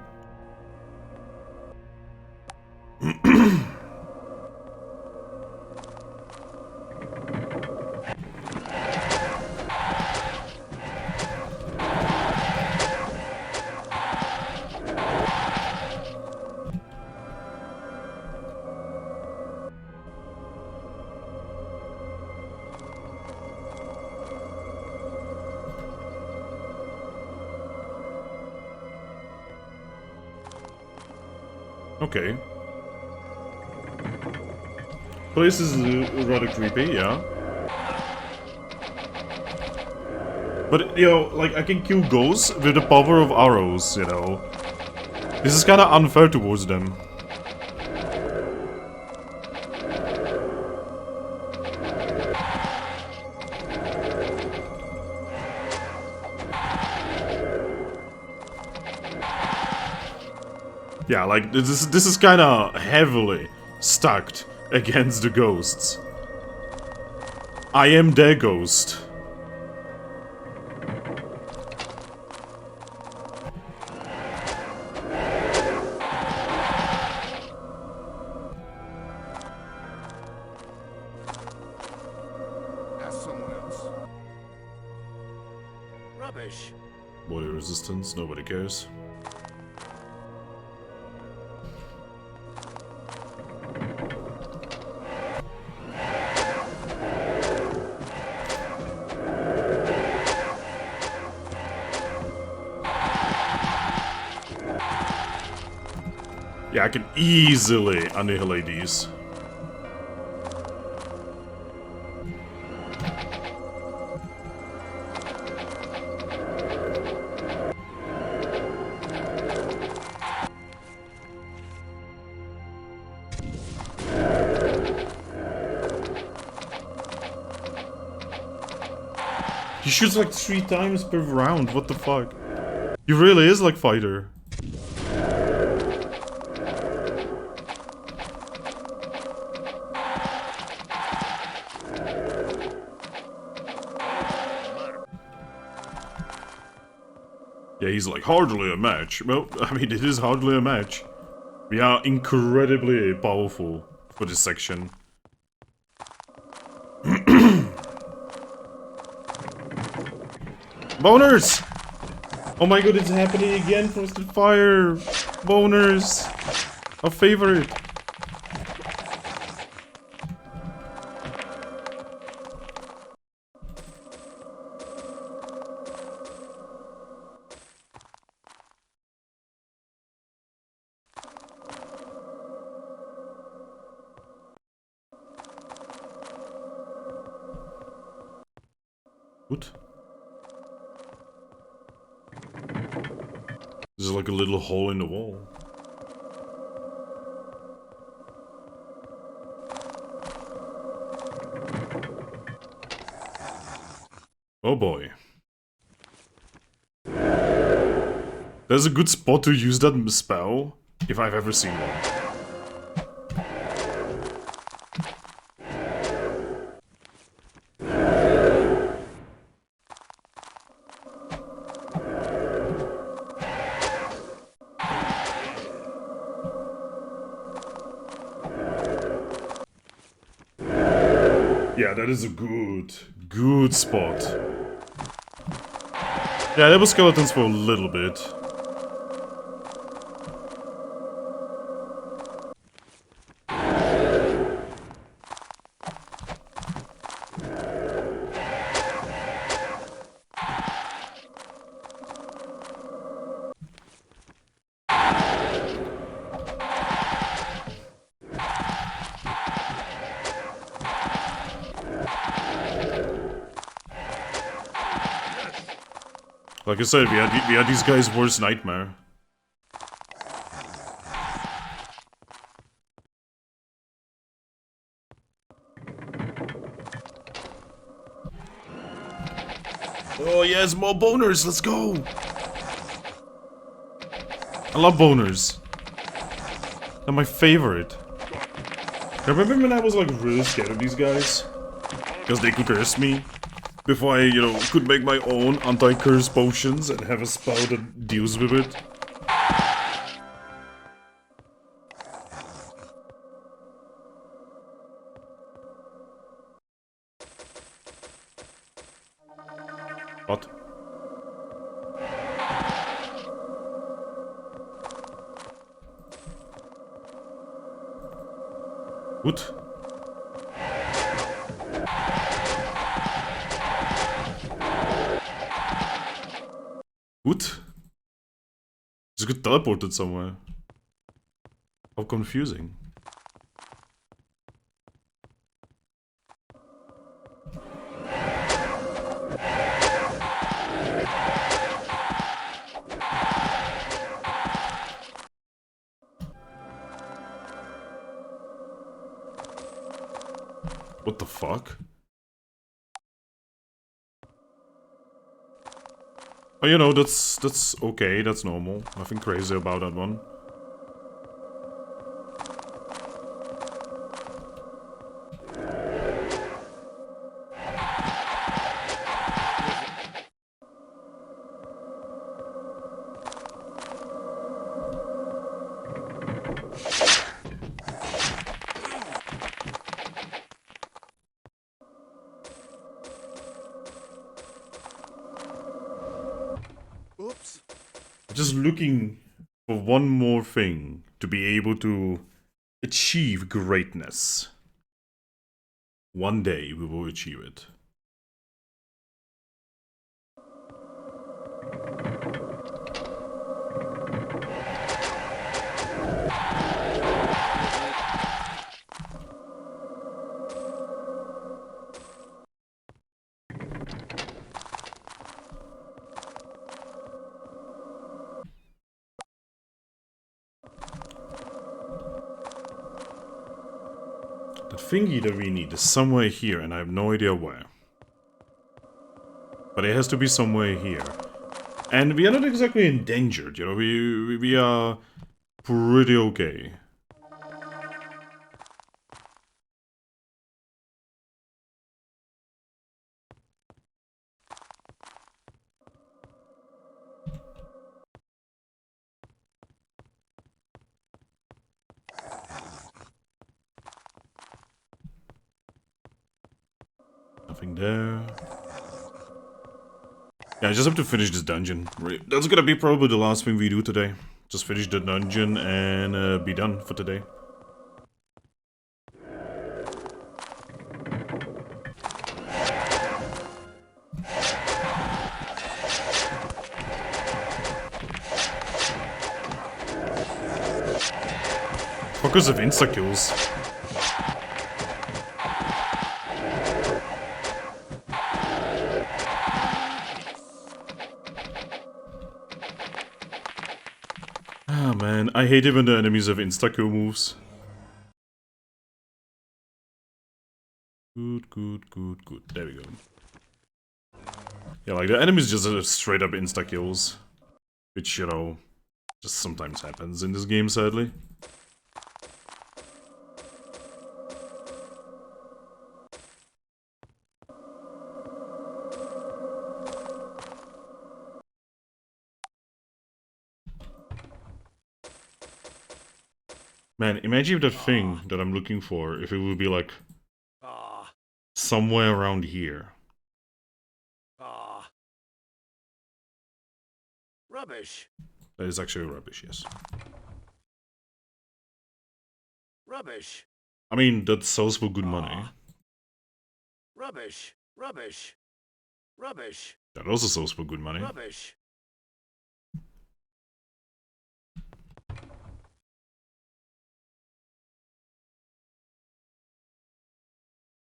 Okay. Place is rather creepy, yeah. But, you know, like, I can kill ghosts with the power of arrows, you know. This is kinda unfair towards them. Yeah, like, this is kinda heavily stacked against the ghosts. I am their ghost. Ask someone else. Rubbish. Body resistance, nobody cares. Yeah, I can easily annihilate these. He shoots like 3 times per round, what the fuck? He really is like fighter. Yeah, he's like, hardly a match. Well, I mean, it is hardly a match. We are incredibly powerful for this section. Boners! Oh my god, it's happening again, Frosted Fire! Boners! Our favorite! What? There's like a little hole in the wall. Oh boy. There's a good spot to use that spell, if I've ever seen one. Yeah, that is a good spot. Yeah, there were skeletons for a little bit. Like I said, we had these guys' worst nightmare. Oh yes, more boners, let's go! I love boners. They're my favorite. I remember when I was like really scared of these guys? Because they could curse me. Before I, you know, could make my own anti-curse potions and have a spell that deals with it. What? What? What? Just got teleported somewhere. How confusing. What the fuck? Oh, you know, that's okay, that's normal. Nothing crazy about that one. Oops. Just looking for one more thing to be able to achieve greatness. One day we will achieve it. thingy that we need is somewhere here, and I have no idea where. But it has to be somewhere here. And we are not exactly endangered, you know, we are pretty okay. Nothing there. Yeah, I just have to finish this dungeon. That's gonna be probably the last thing we do today. Just finish the dungeon and be done for today. Focus of insta-kills. Ah man, I hate it when the enemies have insta-kill moves. Good, good, good, good. There we go. Yeah, like the enemies just have straight up insta-kills. Which, you know, just sometimes happens in this game, sadly. Man, imagine if that thing that I'm looking for, if it would be like somewhere around here. Rubbish. That is actually rubbish, yes. Rubbish. I mean, that sells for good money. Rubbish. Rubbish. Rubbish. That also sells for good money. Rubbish.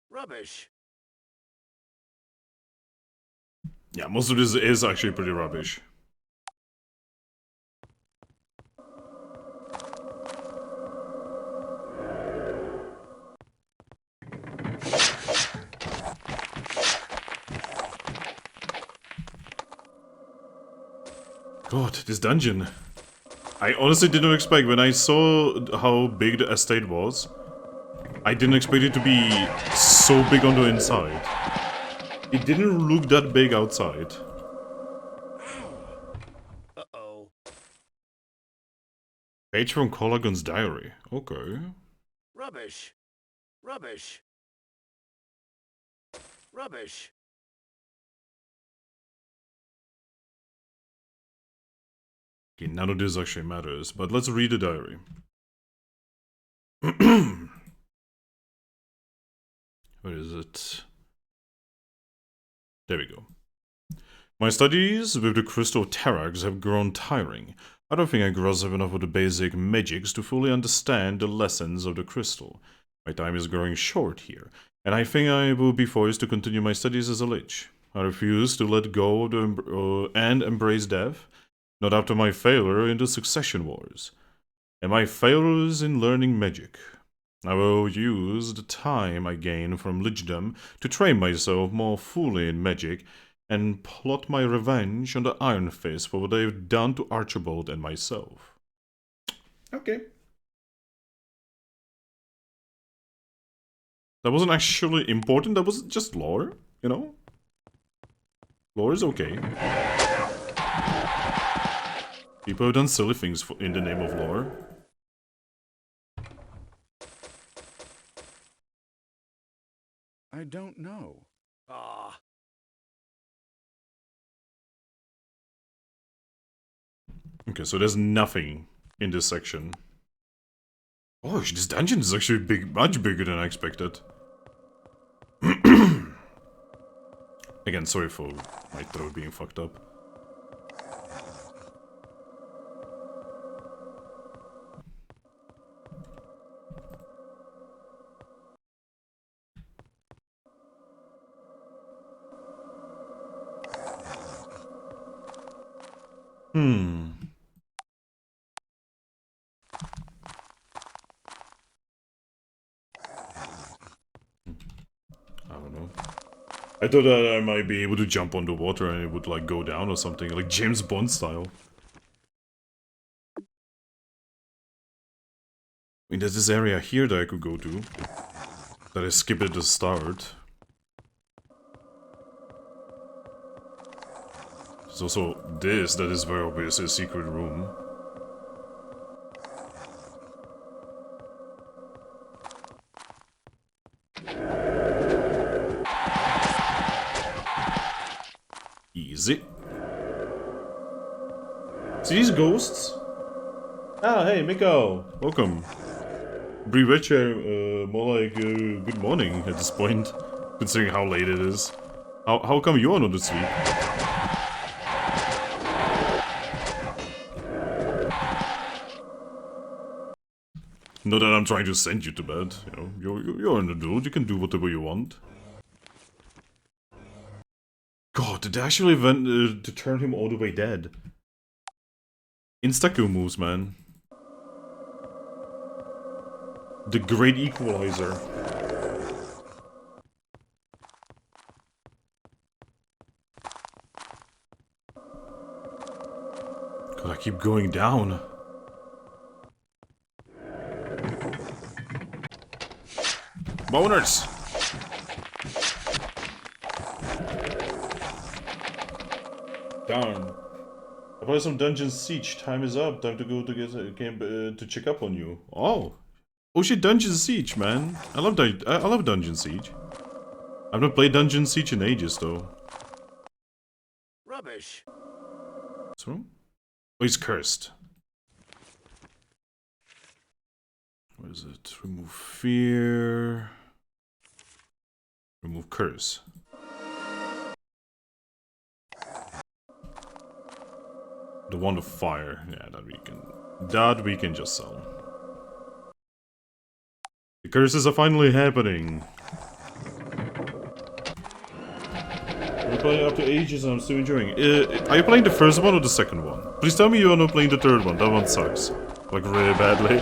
Rubbish. Yeah, most of this is actually pretty rubbish. God, this dungeon. I honestly didn't expect, when I saw how big the estate was, I didn't expect it to be so big on the inside. It didn't look that big outside. Uh-oh. Page from Colagon's diary. Okay. Rubbish. Rubbish. Rubbish. Okay, none of this actually matters, but let's read the diary. Where is it? There we go. My studies with the crystal Tarags have grown tiring. I don't think I grasp enough of the basic magics to fully understand the lessons of the crystal. My time is growing short here, and I think I will be forced to continue my studies as a lich. I refuse to let go of and embrace death, not after my failure in the succession wars, and my failures in learning magic. I will use the time I gain from lichdom to train myself more fully in magic and plot my revenge on the Iron Fist for what they've done to Archibald and myself. Okay. That wasn't actually important, that was just lore, you know? Lore is okay. People have done silly things in the name of lore. I don't know. Okay, so there's nothing in this section. Oh, this dungeon is actually big, much bigger than I expected. Again, sorry for my throat being fucked up. I don't know. I thought that I might be able to jump on the water and it would like go down or something, like James Bond style. I mean, there's this area here that I could go to. That I skipped at the start. There's also this that is very obviously a secret room. Easy. See these ghosts? Ah, hey, Miko! Welcome. Briveche, more like good morning at this point, considering how late it is. How come you're not asleep? Not that I'm trying to send you to bed, you know, you're an adult, you can do whatever you want. God, did they actually event to turn him all the way dead? Insta-kill moves, man. The great equalizer. God, I keep going down. Boners! Darn. I play some Dungeon Siege. Time is up. Time to go to get a game to check up on you. Oh. Oh shit, Dungeon Siege, man. I love Dungeon Siege. I've not played Dungeon Siege in ages, though. Rubbish. What's wrong? Oh, he's cursed. What is it? Remove fear. Remove curse. The wand of fire. Yeah, that we can just sell. The curses are finally happening. We're playing after ages and I'm still enjoying it. Are you playing the first one or the second one? Please tell me you're not playing the third one. That one sucks. Like really badly.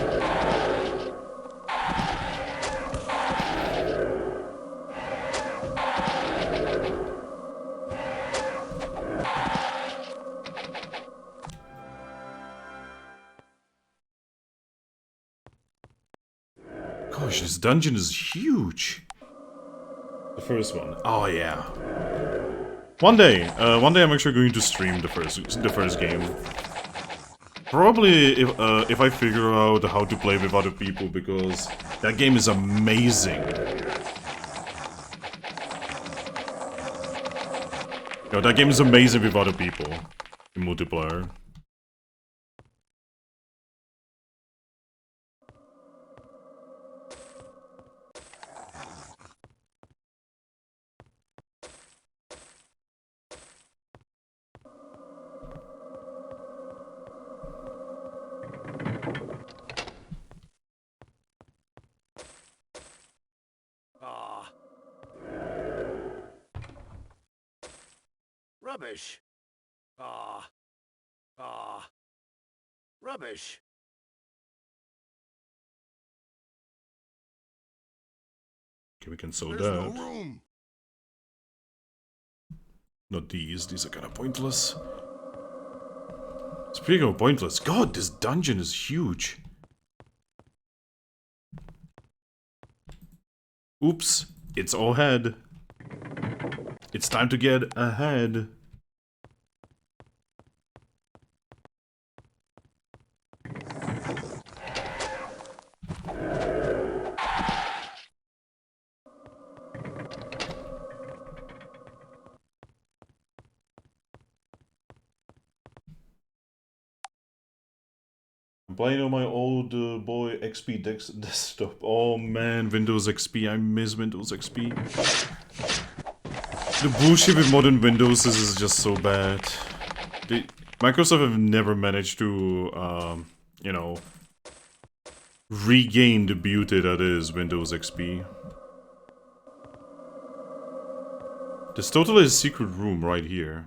Gosh, this dungeon is huge. The first one. Oh yeah. One day I'm actually going to stream the first game. Probably if I figure out how to play with other people, because that game is amazing. Yo, that game is amazing with other people in multiplayer. Rubbish. Rubbish. Okay, we can sell There's that. no room. Not these are kind of pointless. Speaking of pointless, God, this dungeon is huge. Oops, it's all head. It's time to get ahead. I'm playing on my old boy XP desktop. Oh man, Windows XP. I miss Windows XP. The bullshit with modern Windows is just so bad. Microsoft have never managed to, you know, regain the beauty that is Windows XP. There's totally a secret room right here.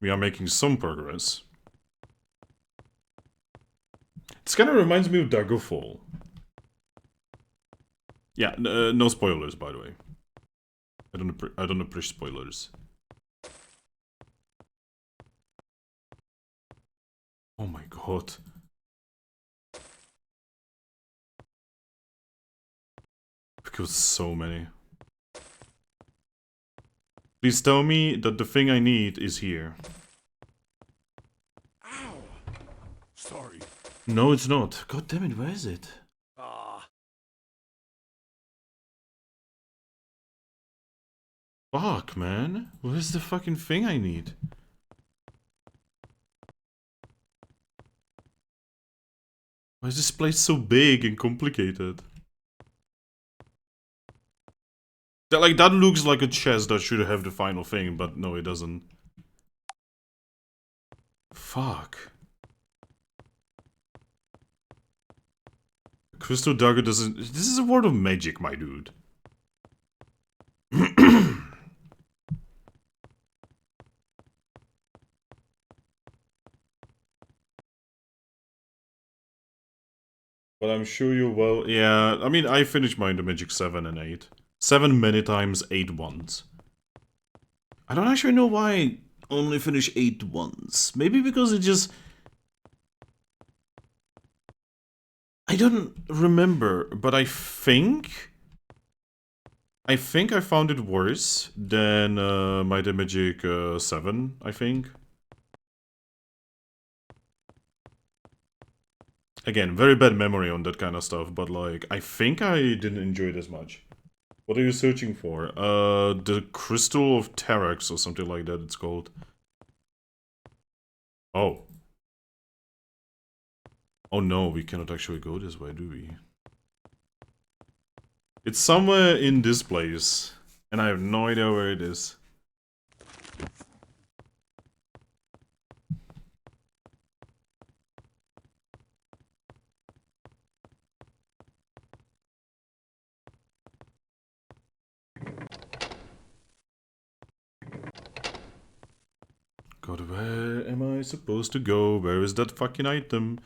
We are making some progress. This kind of reminds me of Daggerfall. Yeah, no spoilers, by the way. I don't appreciate spoilers. Oh my god. Because so many. Please tell me that the thing I need is here. Ow! Sorry. No, it's not. God damn it, where is it? Ah. Fuck, man. Where's the fucking thing I need? Why is this place so big and complicated? That looks like a chest that should have the final thing, but no, it doesn't. Fuck. Crystal Dagger doesn't... This is a word of magic, my dude. But I'm sure you will. Yeah, I mean, I finished mine the Magic 7 and 8. 7 many times, 8 once. I don't actually know why I only finish 8 once. Maybe because it just... I don't remember, but I think I found it worse than Might and Magic 7, I think. Again, very bad memory on that kind of stuff, but like, I think I didn't enjoy it as much. What are you searching for? The Crystal of Tarax or something like that it's called. Oh. Oh no, we cannot actually go this way, do we? It's somewhere in this place, and I have no idea where it is. God, where am I supposed to go? Where is that fucking item?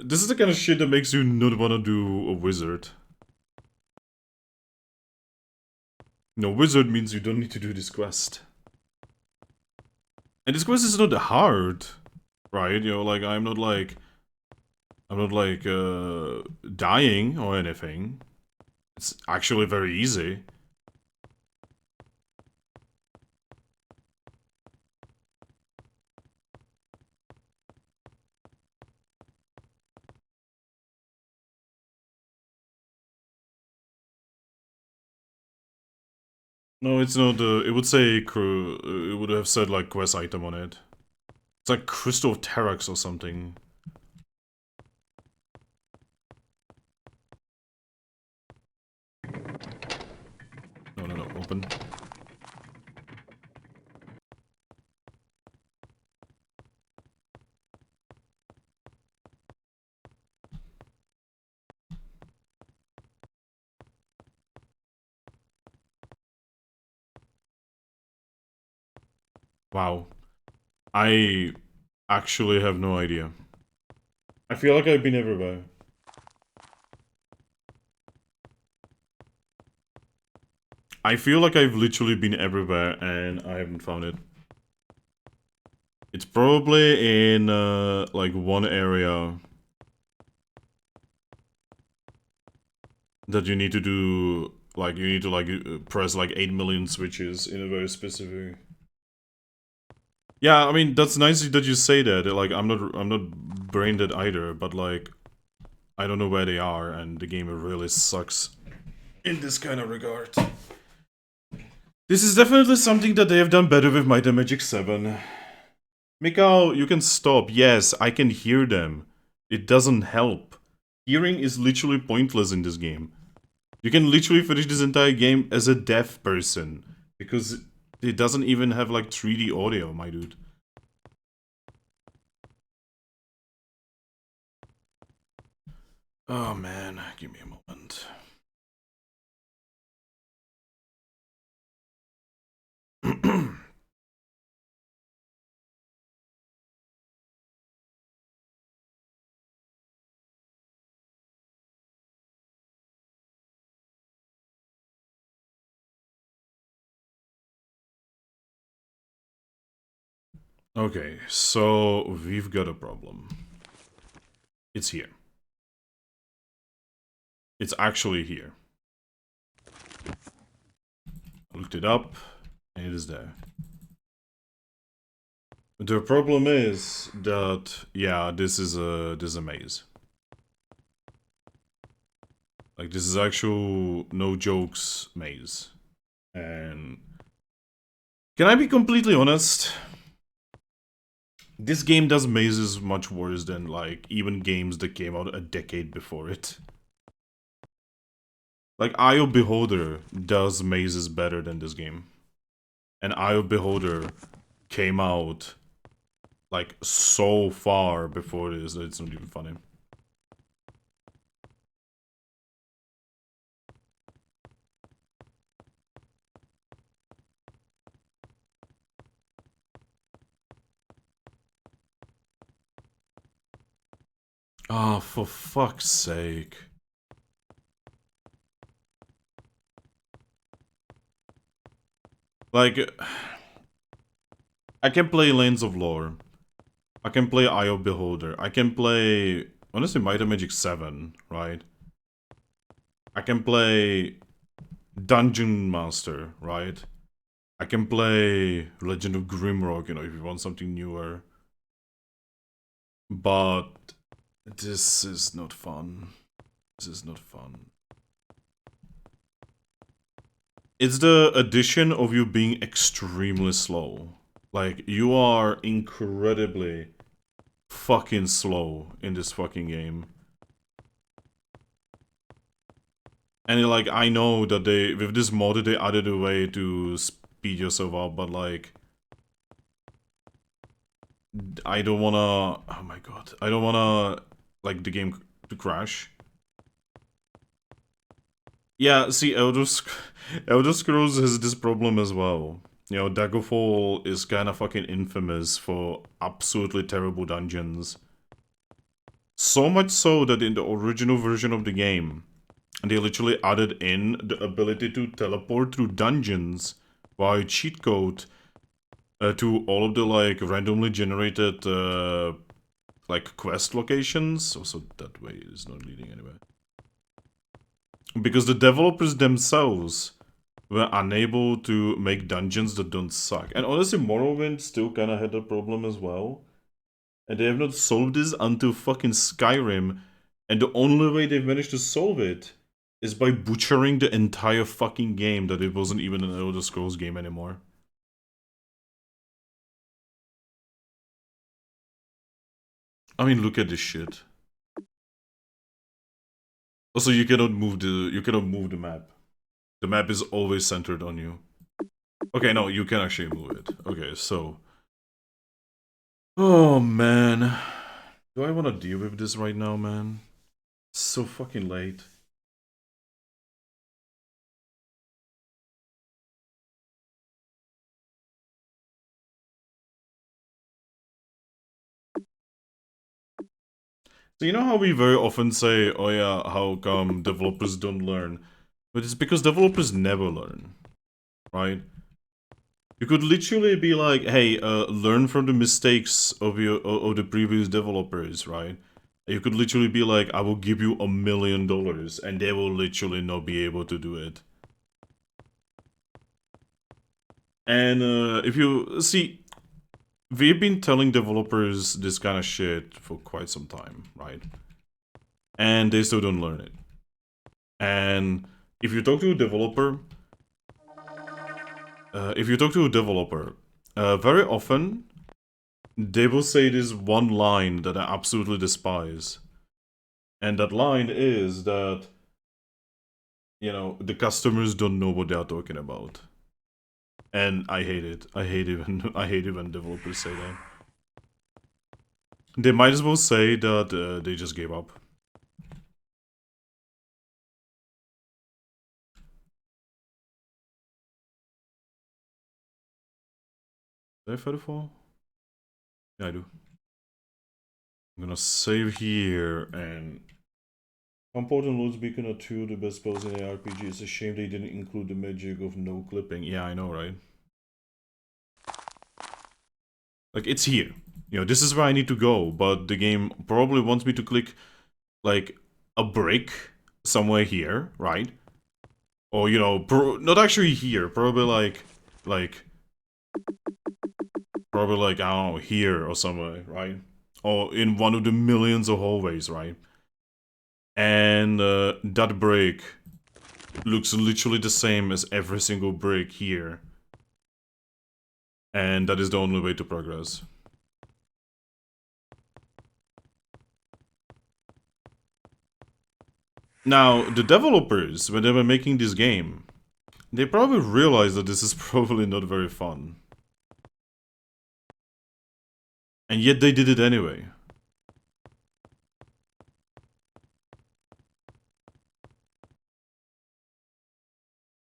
This is the kind of shit that makes you not want to do a wizard. No, wizard means you don't need to do this quest. And this quest is not hard, right? You know, like, I'm not like, dying or anything. It's actually very easy. No, it's not. It would say it would have said like quest item on it. It's like Crystal of Tarax or something. No, open. Wow. I actually have no idea. I feel like I've been everywhere. I feel like I've literally been everywhere and I haven't found it. It's probably in like one area that you need to do, like you need to like press like 8 million switches in a very specific. Yeah, I mean that's nice that you say that. Like I'm not brain dead either, but like I don't know where they are, and the game really sucks in this kind of regard. This is definitely something that they have done better with Might and Magic 7. Mikao, you can stop. Yes, I can hear them. It doesn't help. Hearing is literally pointless in this game. You can literally finish this entire game as a deaf person. Because it doesn't even have like 3D audio, my dude. Oh man, give me a moment. Okay, so we've got a problem. It's here. It's actually here. I looked it up, and it is there. The problem is that, yeah, this is a maze. Like, this is actual no jokes maze. And can I be completely honest? This game does mazes much worse than, like, even games that came out a decade before it. Like, Eye of Beholder does mazes better than this game. And Eye of Beholder came out, like, so far before this that it's not even funny. Oh, for fuck's sake. Like, I can play Lanes of Lore. I can play Eye of Beholder. I can play, honestly, Might and Magic 7, right? I can play Dungeon Master, right? I can play Legend of Grimrock, you know, if you want something newer. But this is not fun. This is not fun. It's the addition of you being extremely slow. Like, you are incredibly fucking slow in this fucking game. And like, I know that they, with this mod, they added a way to speed yourself up, but like, I don't wanna, oh my god, I don't wanna, like, the game to crash. Yeah, see, Elder Scrolls has this problem as well. You know, Daggerfall is kind of fucking infamous for absolutely terrible dungeons. So much so that in the original version of the game, they literally added in the ability to teleport through dungeons via cheat code to all of the, like, randomly generated, like, quest locations. So that way is not leading anywhere. Because the developers themselves were unable to make dungeons that don't suck. And honestly, Morrowind still kind of had a problem as well. And they have not solved this until fucking Skyrim. And the only way they've managed to solve it is by butchering the entire fucking game that it wasn't even an Elder Scrolls game anymore. I mean, look at this shit. Also, you cannot move the map. The map is always centered on you. Okay, no, you can actually move it. Okay, so, oh man, do I want to deal with this right now, man? It's so fucking late. So you know how we very often say, oh yeah, how come developers don't learn? But it's because developers never learn, right? You could literally be like, hey, learn from the mistakes of the previous developers, right? You could literally be like, I will give you $1 million, and they will literally not be able to do it. And if you see, we've been telling developers this kind of shit for quite some time, right? And they still don't learn it. And if you talk to a developer, very often they will say this one line that I absolutely despise. And that line is that, you know, the customers don't know what they are talking about. And I hate it. I hate it when developers say that. They might as well say that they just gave up. Did I fight it for? Yeah, I do. I'm gonna save here and... Comport and Lord's Beacon are two of the best spells in the RPG. It's a shame they didn't include the magic of no clipping. Yeah, I know, right? Like, it's here. You know, this is where I need to go, but the game probably wants me to click, like, a brick somewhere here, right? Or, you know, not actually here, probably probably like, I don't know, here or somewhere, right? Or in one of the millions of hallways, right? And that brick looks literally the same as every single brick here. And that is the only way to progress. Now, the developers, when they were making this game, they probably realized that this is probably not very fun. And yet they did it anyway.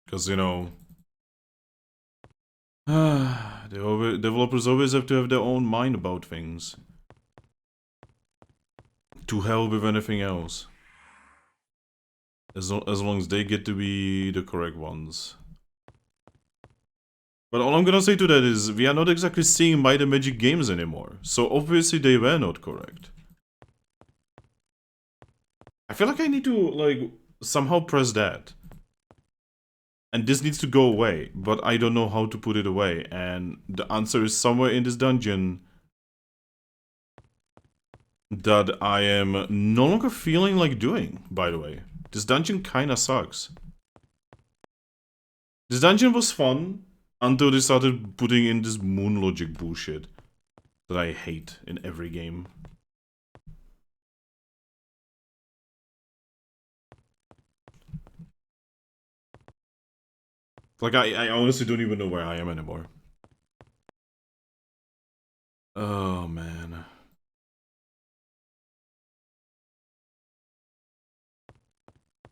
Because, you know, developers always have to have their own mind about things. To hell with anything else. As long as they get to be the correct ones. But all I'm gonna say to that is, we are not exactly seeing Might and Magic games anymore. So obviously they were not correct. I feel like I need to, like, somehow press that. And this needs to go away, but I don't know how to put it away. And the answer is somewhere in this dungeon that I am no longer feeling like doing, by the way. This dungeon kinda sucks. This dungeon was fun until they started putting in this moon logic bullshit that I hate in every game. Like, I honestly don't even know where I am anymore. Oh, man.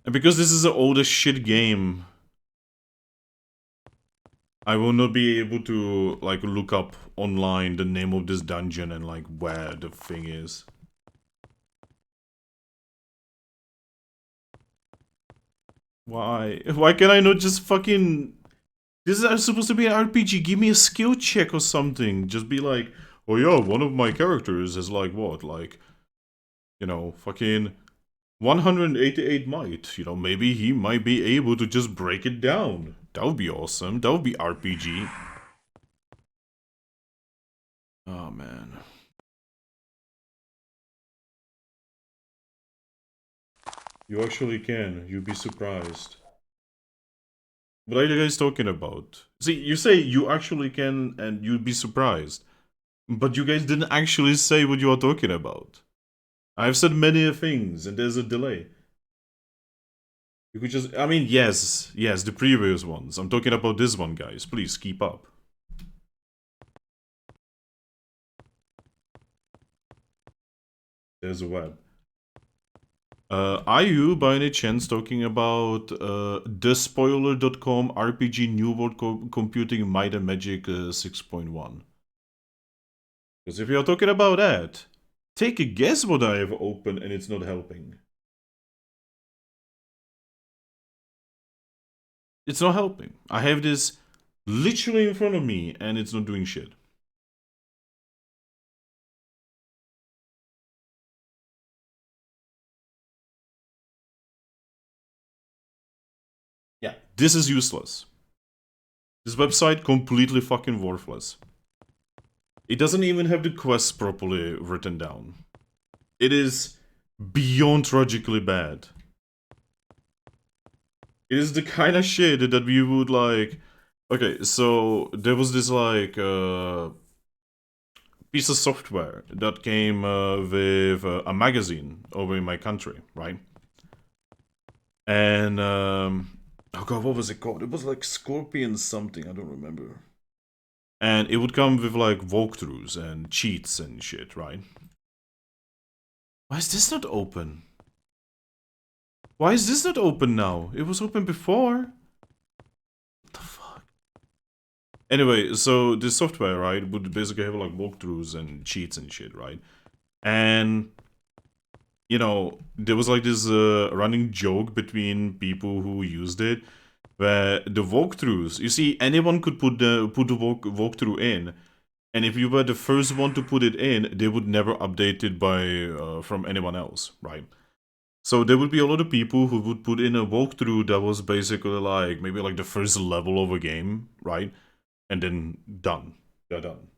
And because this is an older shit game, I will not be able to, like, look up online the name of this dungeon and, like, where the thing is. Why? Why can I not just fucking... This is supposed to be an RPG, give me a skill check or something. Just be like, oh yeah, one of my characters is like what? Like, you know, fucking 188 might. You know, maybe he might be able to just break it down. That would be awesome. That would be RPG. Oh, man. You actually can. You'd be surprised. What are you guys talking about? See, you say you actually can and you'd be surprised. But you guys didn't actually say what you are talking about. I've said many things and there's a delay. You could just... I mean, yes, the previous ones. I'm talking about this one, guys. Please, keep up. There's a web. Are you, by any chance, talking about thespoiler.com RPG New World Computing Might and Magic 6.1? Because if you're talking about that, take a guess what I have opened and it's not helping. It's not helping. I have this literally in front of me and it's not doing shit. Yeah, this is useless. This website completely fucking worthless. It doesn't even have the quests properly written down. It is beyond tragically bad. It is the kind of shit that we would like... Okay, so there was this like piece of software that came with a magazine over in my country, right? And oh god, what was it called? It was like Scorpion something, I don't remember. And it would come with like walkthroughs and cheats and shit, right? Why is this not open? Why is this not open now? It was open before. What the fuck? Anyway, so this software, right, would basically have like walkthroughs and cheats and shit, right? And, you know, there was like this running joke between people who used it, where the walkthroughs, you see, anyone could put the walkthrough in, And if you were the first one to put it in, they would never update it by from anyone else, right? So there would be a lot of people who would put in a walkthrough that was basically like maybe like the first level of a game, right? And then done. They're done,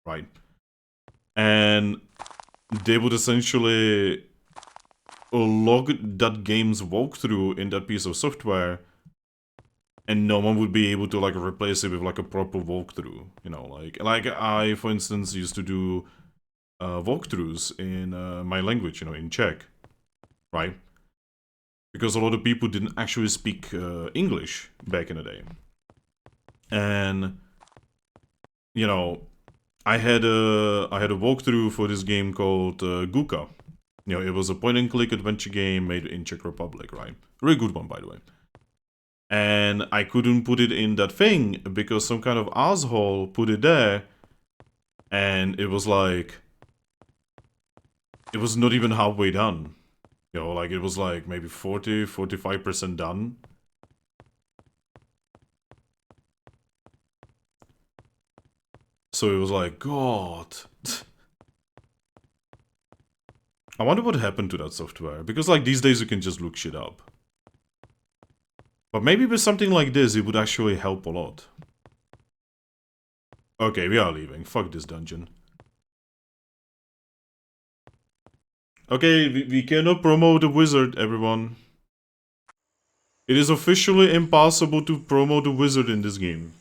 right? And they would essentially log that game's walkthrough in that piece of software, and no one would be able to like replace it with like a proper walkthrough. You know, like I, for instance, used to do walkthroughs in my language, you know, in Czech, right? Because a lot of people didn't actually speak English back in the day, and you know, I had a walkthrough for this game called Guka. You know, it was a point-and-click adventure game made in Czech Republic, right? Really good one, by the way. And I couldn't put it in that thing because some kind of asshole put it there, and it was like, it was not even halfway done. You know, like it was like maybe 45% done. So it was like, God. I wonder what happened to that software. Because like these days you can just look shit up. But maybe with something like this it would actually help a lot. Okay, we are leaving. Fuck this dungeon. Okay, we cannot promote the wizard, everyone. It is officially impossible to promote the wizard in this game.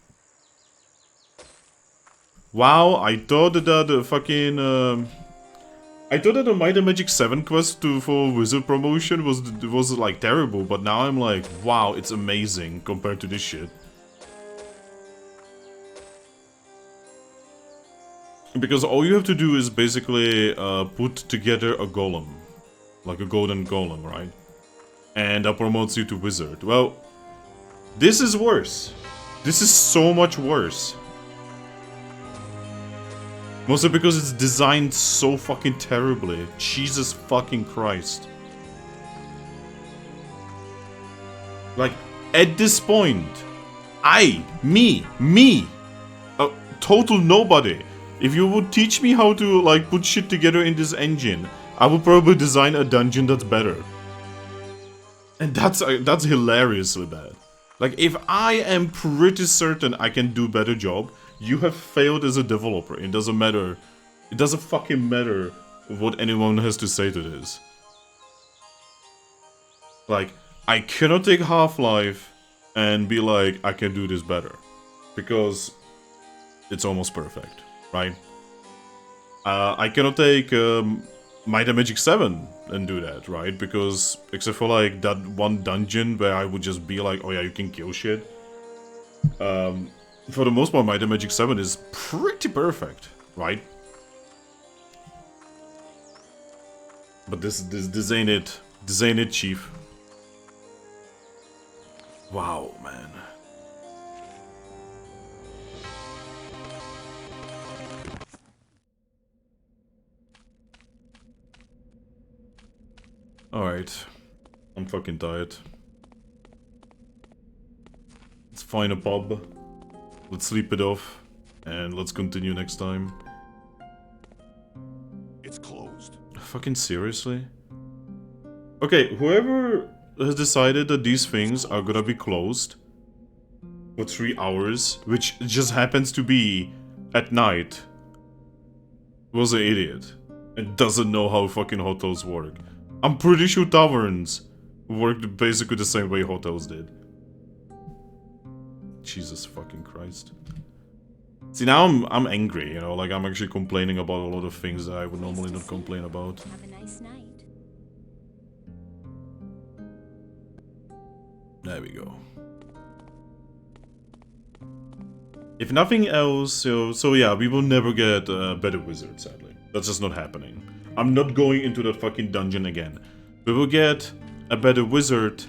Wow, I thought that the fucking... I thought that the Might and Magic 7 quest for wizard promotion was like terrible, but now I'm like, wow, it's amazing compared to this shit. Because all you have to do is basically put together a golem. Like a golden golem, right? And that promotes you to wizard. Well, this is worse. This is so much worse. Mostly because it's designed so fucking terribly. Jesus fucking Christ. Like, at this point, me, a total nobody. If you would teach me how to, like, put shit together in this engine, I would probably design a dungeon that's better. And that's hilariously bad. Like, if I am pretty certain I can do better job, you have failed as a developer. It doesn't matter. It doesn't fucking matter what anyone has to say to this. Like, I cannot take Half-Life and be like, I can do this better. Because it's almost perfect, right? I cannot take Might and Magic 7 and do that, right? Because, except for like that one dungeon where I would just be like, oh yeah, you can kill shit. For the most part, Might and Magic 7 is pretty perfect, right? But this ain't it. This ain't it, Chief. Wow, man. Alright. I'm fucking tired. Let's find a pub. Let's sleep it off. And let's continue next time. It's closed. Fucking seriously? Okay, whoever has decided that these things are gonna be closed for 3 hours, which just happens to be at night, was an idiot. And doesn't know how fucking hotels work. I'm pretty sure taverns worked basically the same way hotels did. Jesus fucking Christ. See, now I'm angry, you know, like I'm actually complaining about a lot of things that I would normally not complain about. Have a nice night. There we go. If nothing else, so yeah, we will never get a better wizard, sadly. That's just not happening. I'm not going into that fucking dungeon again. We will get a better wizard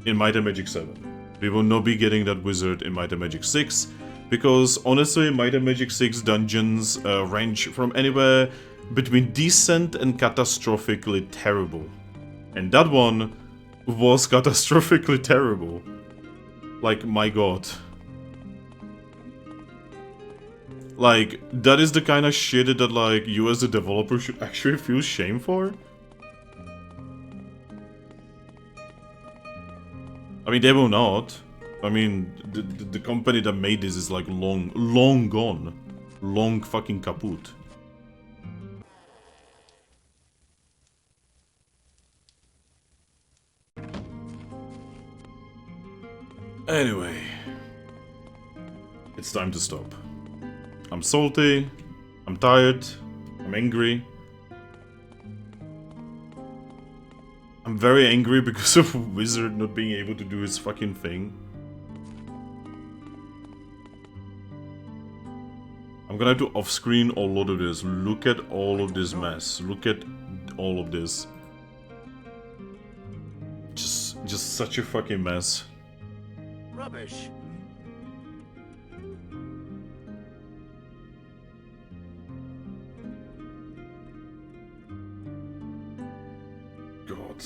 in Might and Magic 7. We will not be getting that wizard in Might and Magic 6, because honestly, Might and Magic 6 dungeons range from anywhere between decent and catastrophically terrible. And that one was catastrophically terrible. Like, my god. Like, that is the kind of shit that, like, you as a developer should actually feel shame for? I mean, they will not. I mean, the company that made this is, like, long gone. Long fucking kaput. Anyway. It's time to stop. I'm salty. I'm tired. I'm angry. I'm very angry because of Wizard not being able to do his fucking thing. I'm gonna have to off-screen a lot of this. Look at all of this mess. Look at all of this. Just such a fucking mess. Rubbish. God.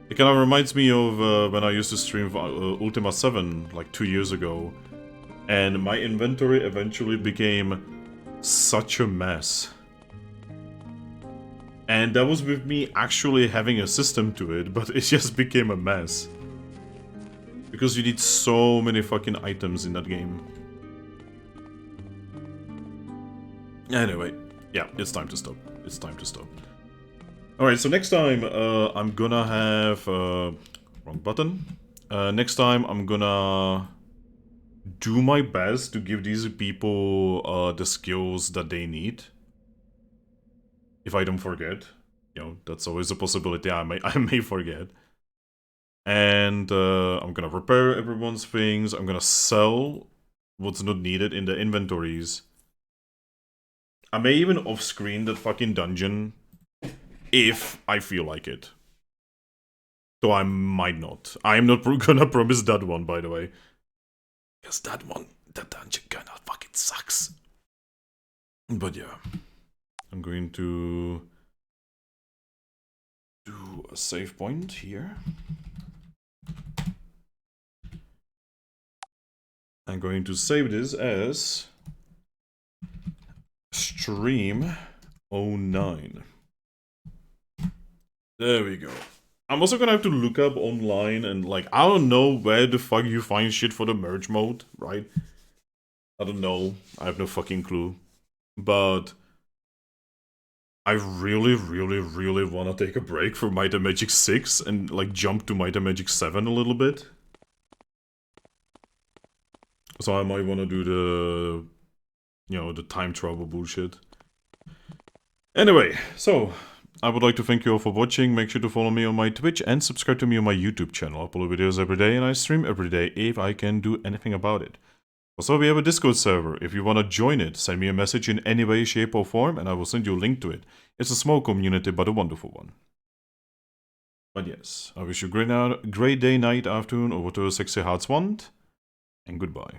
It kind of reminds me of when I used to stream Ultima 7 like 2 years ago. And my inventory eventually became such a mess. And that was with me actually having a system to it, but it just became a mess. Because you need so many fucking items in that game. Anyway, yeah, it's time to stop. It's time to stop. Alright, so next time I'm gonna have... wrong button. Next time I'm gonna do my best to give these people the skills that they need. If I don't forget. You know, that's always a possibility. I may forget. And I'm gonna repair everyone's things. I'm gonna sell what's not needed in the inventories. I may even off-screen that fucking dungeon if I feel like it. Though I might not. I'm not gonna promise that one, by the way. Because that dungeon kinda fucking sucks. But yeah. I'm going to do a save point here. I'm going to save this as stream 09. There we go. I'm also gonna have to look up online and like, I don't know where the fuck you find shit for the merge mode, right? I don't know. I have no fucking clue. But I really want to take a break from Might and Magic 6 and like jump to Might and Magic 7 a little bit. So I might want to do the, you know, the time travel bullshit. Anyway, so I would like to thank you all for watching. Make sure to follow me on my Twitch and subscribe to me on my YouTube channel. I upload videos every day and I stream every day if I can do anything about it. Also, we have a Discord server. If you want to join it, send me a message in any way, shape or form and I will send you a link to it. It's a small community but a wonderful one. But yes, I wish you a great day, night, afternoon or whatever sexy hearts want. And goodbye.